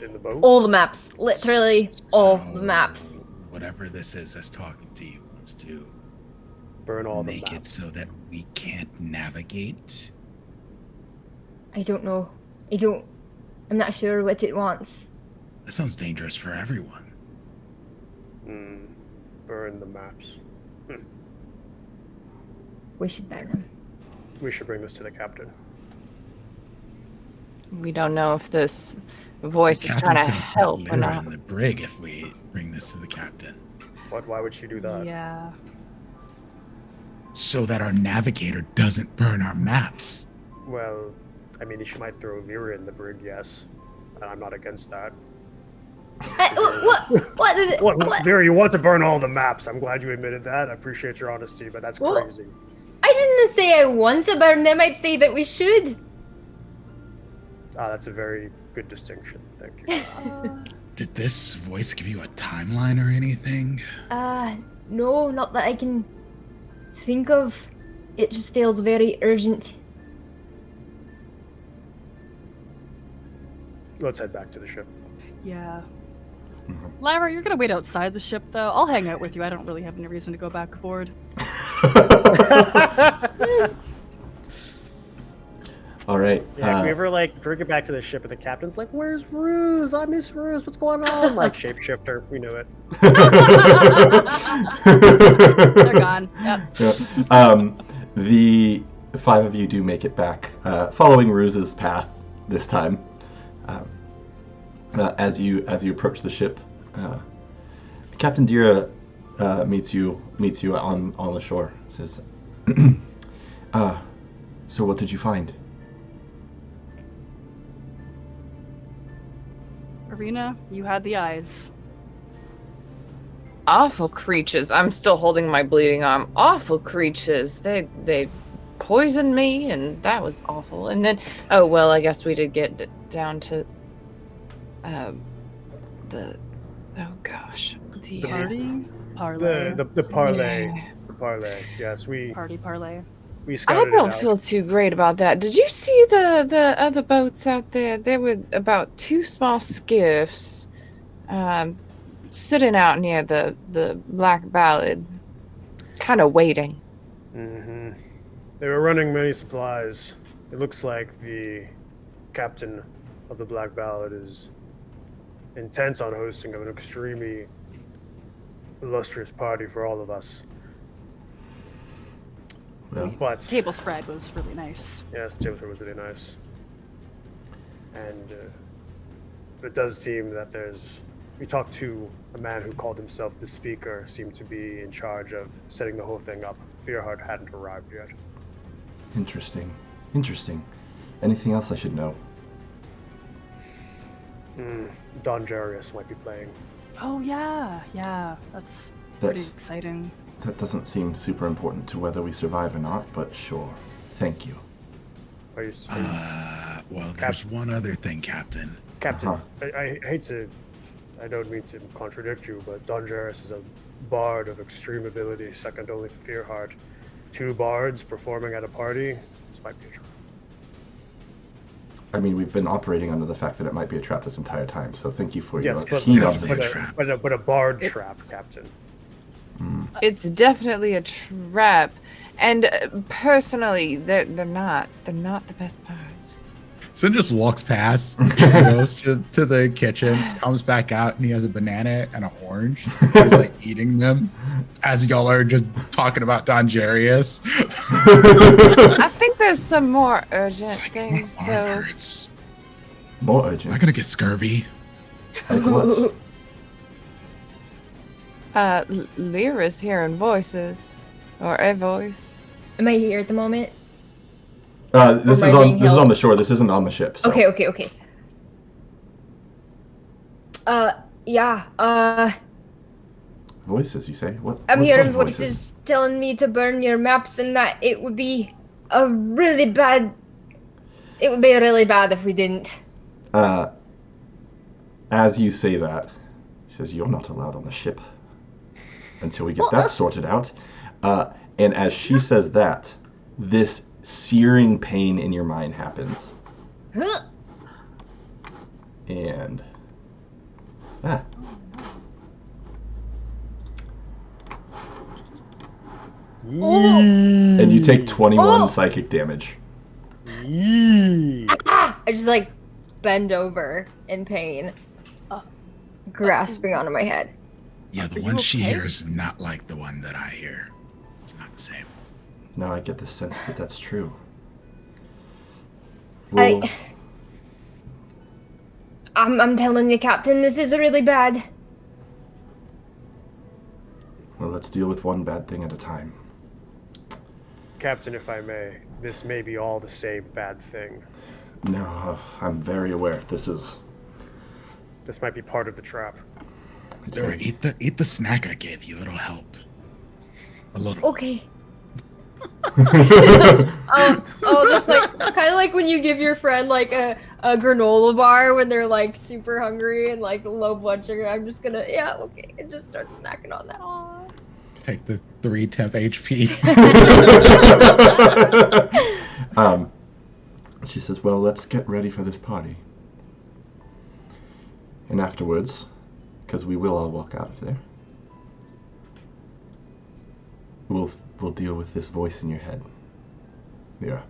in the boat? All the maps. Literally all the maps. Whatever this is that's talking to you wants to Burn all the make maps. it so that we can't navigate. I don't know. I'm not sure what it wants. That sounds dangerous for everyone. Burn the maps. We should burn them. We should bring this to the captain. We don't know if this voice is trying to help or Lyra not. in the brig if we bring this to the captain. Why would she do that? Yeah. So that our navigator doesn't burn our maps. Well, I mean, she might throw Lyra in the brig, yes. And I'm not against that. What? Lyra, you want to burn all the maps. I'm glad you admitted that. I appreciate your honesty, but that's Well, crazy. I didn't say I want to burn them. I'd say that we should. That's a very good distinction. Thank you. Did this voice give you a timeline or anything? No, not that I can think of. It just feels very urgent. Let's head back to the ship. Yeah. Lyra, you're gonna wait outside the ship, though. I'll hang out with you. I don't really have any reason to go back aboard. All right. Yeah, if we ever get back to the ship and the captain's like, "Where's Ruse? I miss Ruse. What's going on?" Like shapeshifter, we knew it. They're gone. Yep. Yeah. The five of you do make it back, following Ruse's path this time. As you approach the ship, Captain Dira meets you on the shore. Says, "So what did you find?" Arena, you had the eyes. Awful creatures. I'm still holding my bleeding arm. Awful creatures. They poisoned me, and that was awful. And then, oh well, I guess we did get down to the Party? The parlay. Yeah. The parlay. Yes, we Parlay. we I scouted don't it out. feel too great about that. Did you see the other boats out there? There were about 2 small skiffs sitting out near the Black Ballad, kind of waiting. Mm-hmm. They were running many supplies. It looks like the captain of the Black Ballad is intent on hosting an extremely illustrious party for all of us. Well, But Table spread was really nice. yes, table spread was really nice. And it does seem that we talked to a man who called himself the Speaker, seemed to be in charge of setting the whole thing up. Fearheart hadn't arrived yet. interesting. Anything else I should know? Don Jarius might be playing. Oh yeah, that's pretty exciting. that doesn't seem super important to whether we survive or not, but sure. Thank you. Well, there's one other thing, Captain. Captain, I hate to... I don't mean to contradict you, but Don Jarrus is a bard of extreme ability, second only to Fearheart. 2 bards performing at a party, this might be a trap. I mean, we've been operating under the fact that it might be a trap this entire time, so thank you for your... Yes, but a bard trap, Captain. It's definitely a trap. And personally, they're not the best bards. Sin just walks past, goes to the kitchen, comes back out, and he has a banana and an orange. He's like eating them as y'all are just talking about Don Jarius. I think there's some more urgent things, though. Hurts. More urgent? Am I gonna get scurvy? Like what? Lyra's hearing voices. Or a voice. Am I here at the moment? This is on the shore. This isn't on the ship. So. Okay. Yeah. Voices, you say? What? I'm hearing voices telling me to burn your maps, and that it would be really bad if we didn't. As you say that, she says, "You're not allowed on the ship until we get that sorted out." And as she says that, this searing pain in your mind happens. And... And you take 21 psychic damage. I just like bend over in pain, grasping onto my head. Yeah, the one she hears is not like the one that I hear. It's not the same. No, I get the sense that that's true. I'm telling you, Captain, this is really bad. Well, let's deal with one bad thing at a time. Captain, if I may, this may be all the same bad thing. No, I'm very aware. This might be part of the trap. Laura, eat the snack I gave you. It'll help. A little. Okay. Just like kind of like when you give your friend like a granola bar when they're like super hungry and like low blood sugar. I'm just gonna and just start snacking on that. Aww. Take the 3 temp HP. She says, "Well, let's get ready for this party, and afterwards, because we will all walk out of there, we'll deal with this voice in your head." Yeah.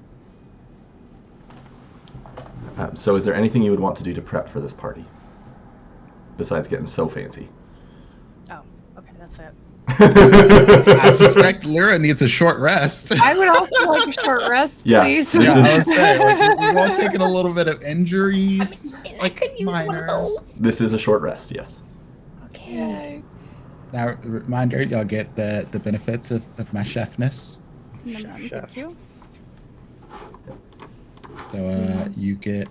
So is there anything you would want to do to prep for this party? Besides getting so fancy. Oh, okay, that's it. I suspect Lyra needs a short rest. I would also like a short rest, please. Yeah, I was saying, we've all taken a little bit of injuries. I could use one of those. This is a short rest, yes. Okay. Yay. Now, reminder, y'all get the benefits of my chefness. Chef. Thank you. So you get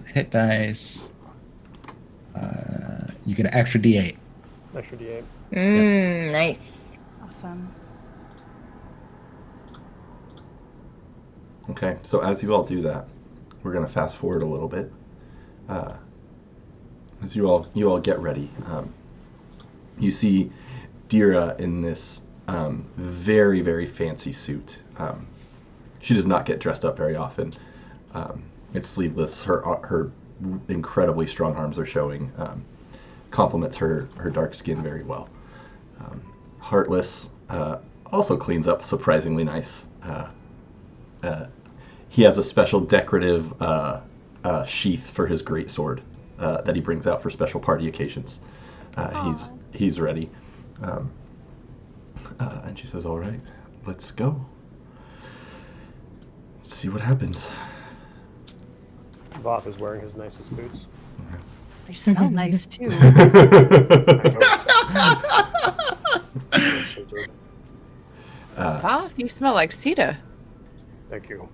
hit dice. You get an extra D8. Extra D8. Yep. Nice. Awesome. Okay, so as you all do that, we're gonna fast forward a little bit. As you all get ready, you see Dira in this very, very fancy suit. She does not get dressed up very often. It's sleeveless. Her incredibly strong arms are showing. Complements her dark skin very well. Heartless also cleans up surprisingly nice. He has a special decorative sheath for his greatsword that he brings out for special party occasions. He's ready. And she says, "All right, let's go. See what happens." Voth is wearing his nicest boots. They smell nice too. Voth, you smell like Sita. Thank you.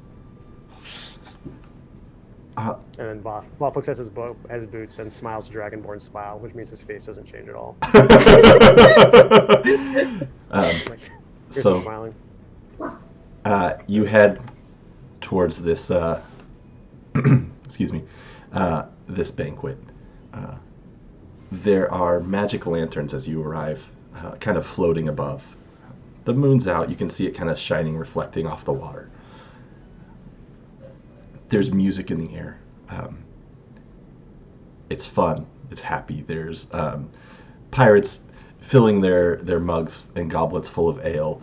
And then Voth looks at his boots and smiles a dragonborn smile, which means his face doesn't change at all. Here's him smiling. You head towards this, excuse me, this banquet. There are magic lanterns as you arrive, kind of floating above. The moon's out. You can see it kind of shining, reflecting off the water. There's music in the air. It's fun. It's happy. There's pirates filling their mugs and goblets full of ale,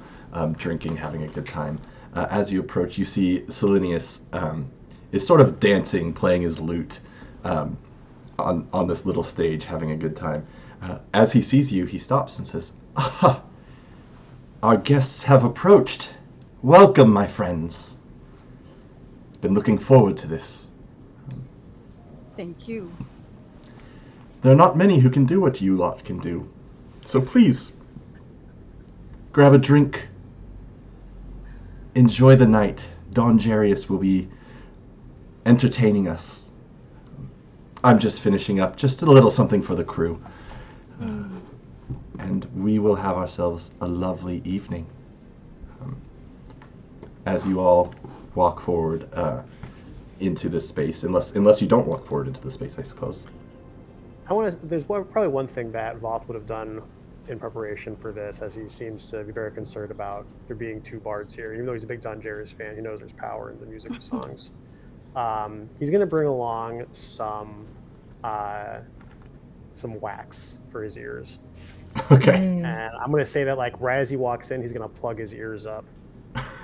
drinking, having a good time. As you approach, you see Selenius is sort of dancing, playing his lute on this little stage, having a good time. As he sees you, he stops and says, "Aha! Our guests have approached. Welcome, my friends. Been looking forward to this." Thank you. There are not many who can do what you lot can do. So please, grab a drink. Enjoy the night. Don Jarius will be entertaining us. I'm just finishing up just a little something for the crew. And we will have ourselves a lovely evening. As you all walk forward into this space, unless you don't walk forward into the space, I suppose. There's probably one thing that Voth would have done in preparation for this, as he seems to be very concerned about there being two bards here. Even though he's a big Don Jarius fan, he knows there's power in the music of songs. He's going to bring along some wax for his ears. Okay. And I'm going to say that, like, right as he walks in, he's going to plug his ears up.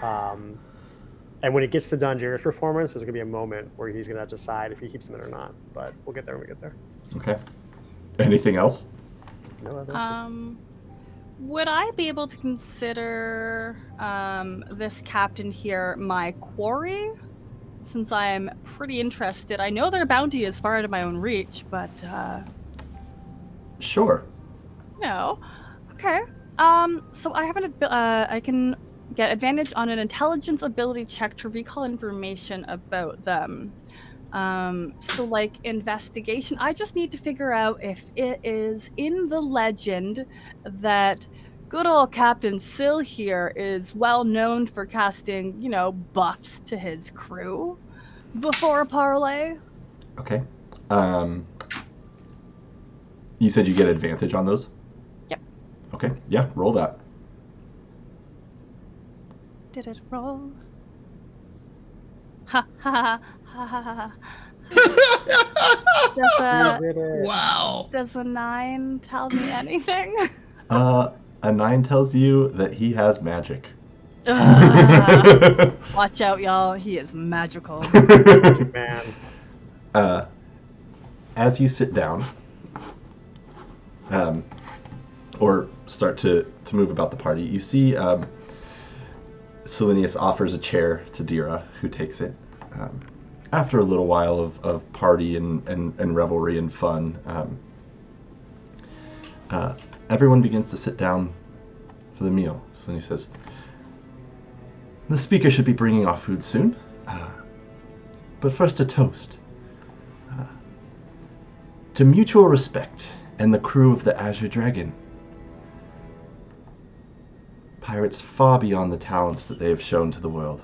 And when it gets to Don Jarius' performance, there's going to be a moment where he's going to have to decide if he keeps them in or not. But we'll get there when we get there. Okay. Anything else? No other. Would I be able to consider this captain here my quarry? Since I'm pretty interested. I know their bounty is far out of my own reach, but... Sure. No. Okay. So I have I can get advantage on an intelligence ability check to recall information about them. So like investigation, I just need to figure out if it is in the legend that good old Captain Sill here is well known for casting, buffs to his crew before a parlay. Okay. You said you get advantage on those? Yep. Okay. Yeah, roll that. Did it roll? Ha ha ha ha ha. Wow. Does a 9 tell me anything? A 9 tells you that he has magic. Watch out, y'all. He is magical. Man. As you sit down, or start to move about the party, you see Selenius offers a chair to Dira, who takes it. After a little while of party and revelry and fun, everyone begins to sit down for the meal. Selenius says, "The speaker should be bringing our food soon, but first a toast. To mutual respect and the crew of the Azure Dragon. Pirates far beyond the talents that they have shown to the world."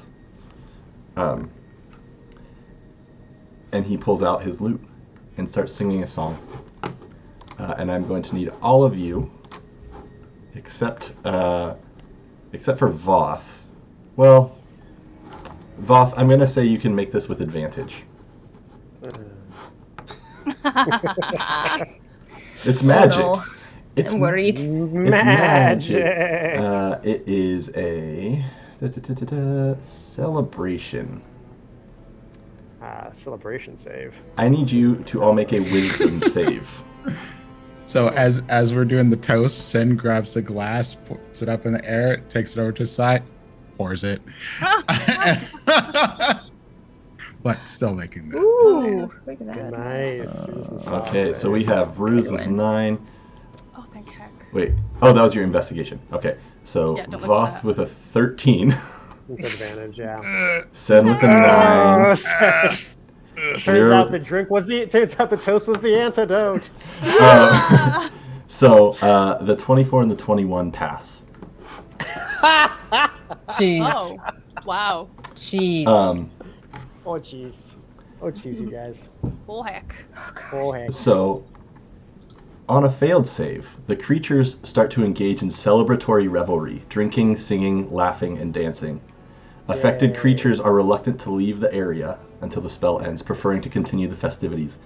And he pulls out his lute and starts singing a song. And I'm going to need all of you, except for Voth. Well, Voth, I'm going to say you can make this with advantage. It's magic. Oh, no. It's I'm worried. It's Magic. It is a celebration. Celebration save. I need you to all make a wisdom save. So as we're doing the toast, Sin grabs the glass, puts it up in the air, takes it over to the side, pours it. But still making that. Ooh, look at that. Nice. Okay, so we have Ruse with 9. Oh, thank heck. Wait. Oh, that was your investigation. Okay, so Yeah, don't look Voth at that. with a 13. With advantage, yeah. Sen with a 9. Turns out the toast was the antidote. So the 24 and the 21 pass. Jeez. Oh, wow. Jeez. Oh jeez, you guys. Oh heck. Oh heck. So, on a failed save, the creatures start to engage in celebratory revelry, drinking, singing, laughing, and dancing. Affected Yay. creatures are reluctant to leave the area until the spell ends, preferring to continue the festivities.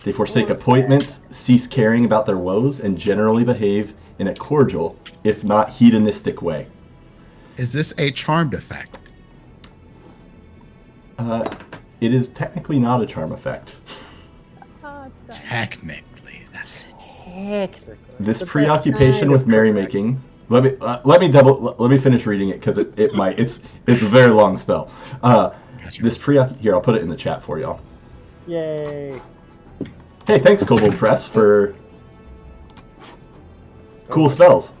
They forsake appointments, cease caring about their woes, and generally behave in a cordial, if not hedonistic way. Is this a charmed effect? It is technically not a charm effect. Technically, that's This preoccupation with merrymaking. Let me finish reading it because it's a very long spell. gotcha. Here, I'll put it in the chat for y'all. Yay. Hey, thanks Kobold Press for cool spells.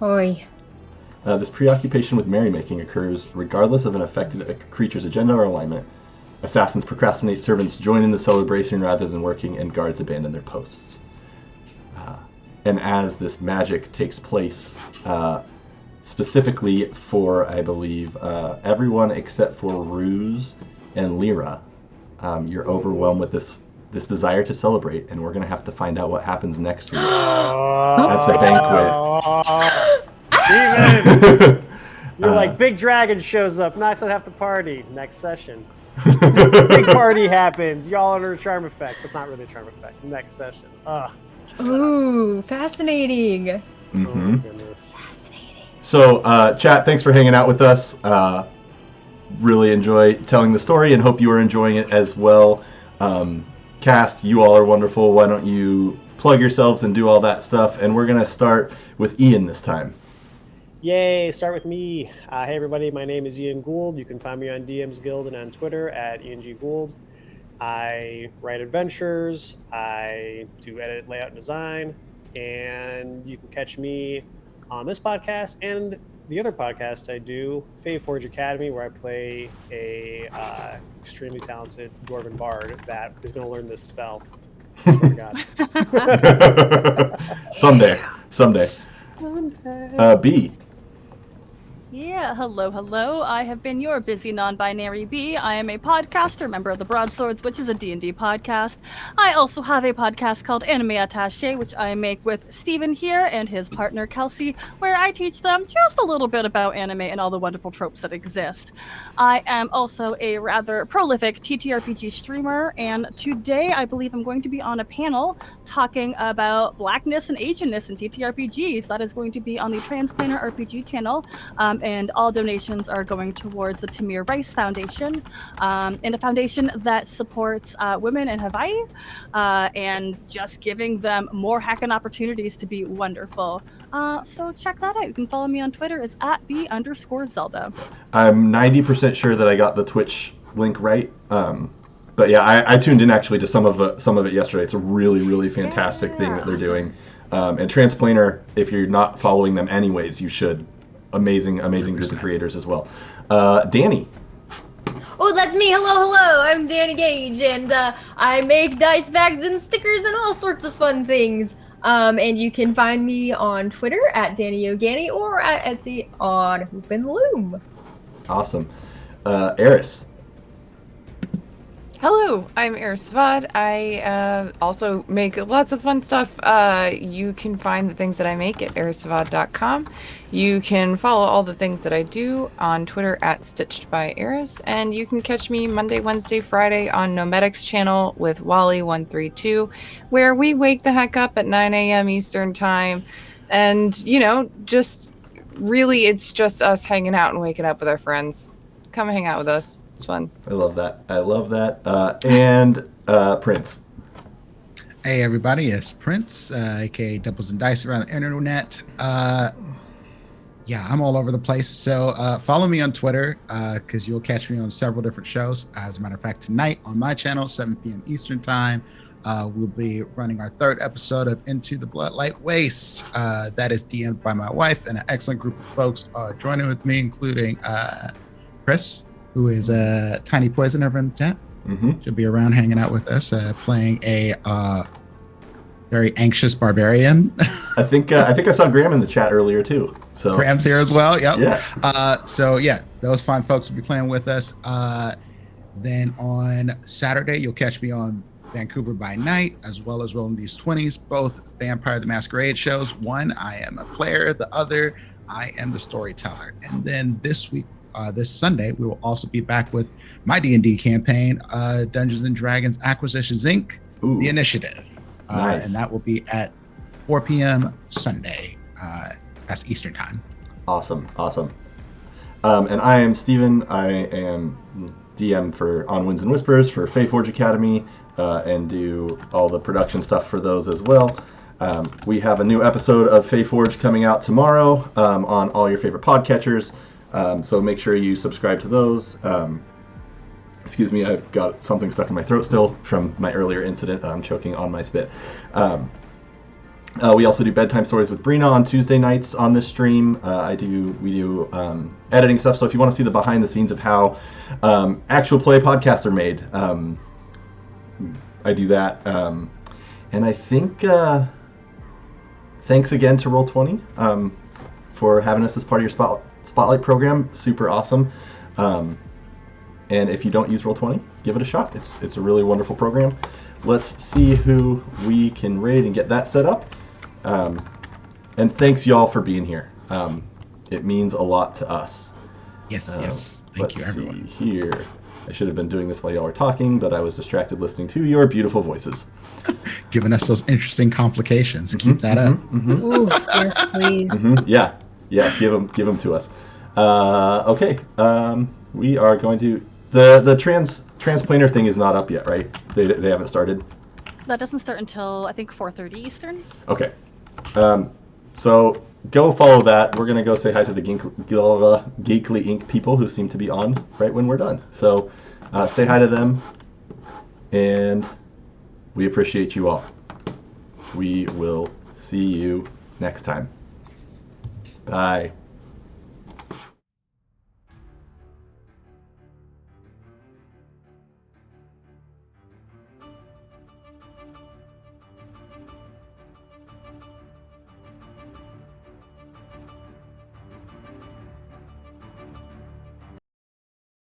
Oi. This preoccupation with merrymaking occurs regardless of an affected creature's agenda or alignment. Assassins procrastinate, servants join in the celebration rather than working, and guards abandon their posts. And as this magic takes place, specifically for, I believe, everyone except for Ruse and Lyra, you're overwhelmed with this desire to celebrate, and we're going to have to find out what happens next week at the banquet. Steven! You're like, big dragon shows up, knocks out half the party. Next session. Big party happens. Y'all under a charm effect. That's not really a charm effect. Next session. Ooh, fascinating. Mm-hmm. Oh my goodness. Fascinating. So, chat, thanks for hanging out with us. Really enjoy telling the story and hope you are enjoying it as well. Cast, you all are wonderful. Why don't you plug yourselves and do all that stuff? And we're going to start with Ian this time. Yay, start with me. Hey everybody, my name is Ian Gould. You can find me on DM's Guild and on Twitter at Ian G. Gould. I write adventures, I do edit, layout, and design, and you can catch me on this podcast and the other podcast I do, Fae Forge Academy, where I play a extremely talented Dwarven bard that is going to learn this spell. I swear to God. Someday. B. Yeah, hello. I have been your busy non-binary bee. I am a podcaster, member of the Broadswords, which is a D&D podcast. I also have a podcast called Anime Attaché, which I make with Steven here and his partner Kelsey, where I teach them just a little bit about anime and all the wonderful tropes that exist. I am also a rather prolific TTRPG streamer, and today I believe I'm going to be on a panel talking about blackness and Asianness in TTRPGs. That is going to be on the Transplanar RPG channel. And all donations are going towards the Tamir Rice Foundation, and a foundation that supports women in Hawaii and just giving them more hacking opportunities to be wonderful. So check that out. You can follow me on Twitter. It's at @B_Zelda. I'm 90% sure that I got the Twitch link right. But yeah, I tuned in actually to some of it yesterday. It's a really, really fantastic thing that they're doing. And Transplanar, if you're not following them anyways, you should. Amazing group of creators as well. Danny. Oh, that's me. Hello. I'm Danny Gage, and I make dice bags and stickers and all sorts of fun things. And you can find me on Twitter at Danny Yogani or at Etsy on Hoop and Loom. Awesome. Eris. Hello, I'm Eris Savad. I also make lots of fun stuff. You can find the things that I make at erisavad.com. You can follow all the things that I do on Twitter at StitchedByEris, and you can catch me Monday, Wednesday, Friday on Nomadics channel with Wally132, where we wake the heck up at 9 a.m. Eastern time. And, just really, it's just us hanging out and waking up with our friends. Come hang out with us. It's fun. I love that. And Prince. Hey everybody, it's Prince, aka Dimples and Dice around the internet. I'm all over the place. So follow me on Twitter because you'll catch me on several different shows. As a matter of fact, tonight on my channel, 7 p.m. Eastern time, we'll be running our third episode of Into the Bloodlight Wastes. That is DM'd by my wife, and an excellent group of folks are joining with me, including Chris, who is a Tiny Poison over in the chat. She'll be around hanging out with us, playing a very anxious barbarian. I think I saw Graham in the chat earlier too. So Graham's here as well. Yep. Yeah. Those fine folks will be playing with us. Then on Saturday, you'll catch me on Vancouver by Night, as well as Rolling These 20s, both Vampire the Masquerade shows. One, I am a player. The other, I am the storyteller. And then this week, this Sunday, we will also be back with my D&D campaign, Dungeons & Dragons Acquisitions, Inc., The Initiative. Nice. And that will be at 4 p.m. Sunday. That's Eastern time. Awesome. And I am Steven. I am DM for On Winds and Whispers for Faeforge Academy, and do all the production stuff for those as well. We have a new episode of Faeforge coming out tomorrow on all your favorite podcatchers, so make sure you subscribe to those. Excuse me, I've got something stuck in my throat still from my earlier incident. I'm choking on my spit. We also do bedtime stories with Brina on Tuesday nights on this stream. We do editing stuff, so if you want to see the behind the scenes of how actual play podcasts are made, I do that. And I think thanks again to Roll20 for having us as part of your Spotlight program. Super awesome. And if you don't use Roll20, give it a shot. It's a really wonderful program. Let's see who we can raid and get that set up. And thanks y'all for being here. It means a lot to us. Yes. Thank you, everyone. See here. I should have been doing this while y'all were talking, but I was distracted listening to your beautiful voices. Giving us those interesting complications. Keep that up. Ooh, yes, please. Yeah. Give them to us. Okay. We are going to the transplanar thing is not up yet, right? They haven't started. That doesn't start until I think 4:30 Eastern. Okay. So go follow that. We're gonna go say hi to the Geekly Inc. people who seem to be on right when we're done. So say hi to them, and we appreciate you all. We will see you next time. Bye.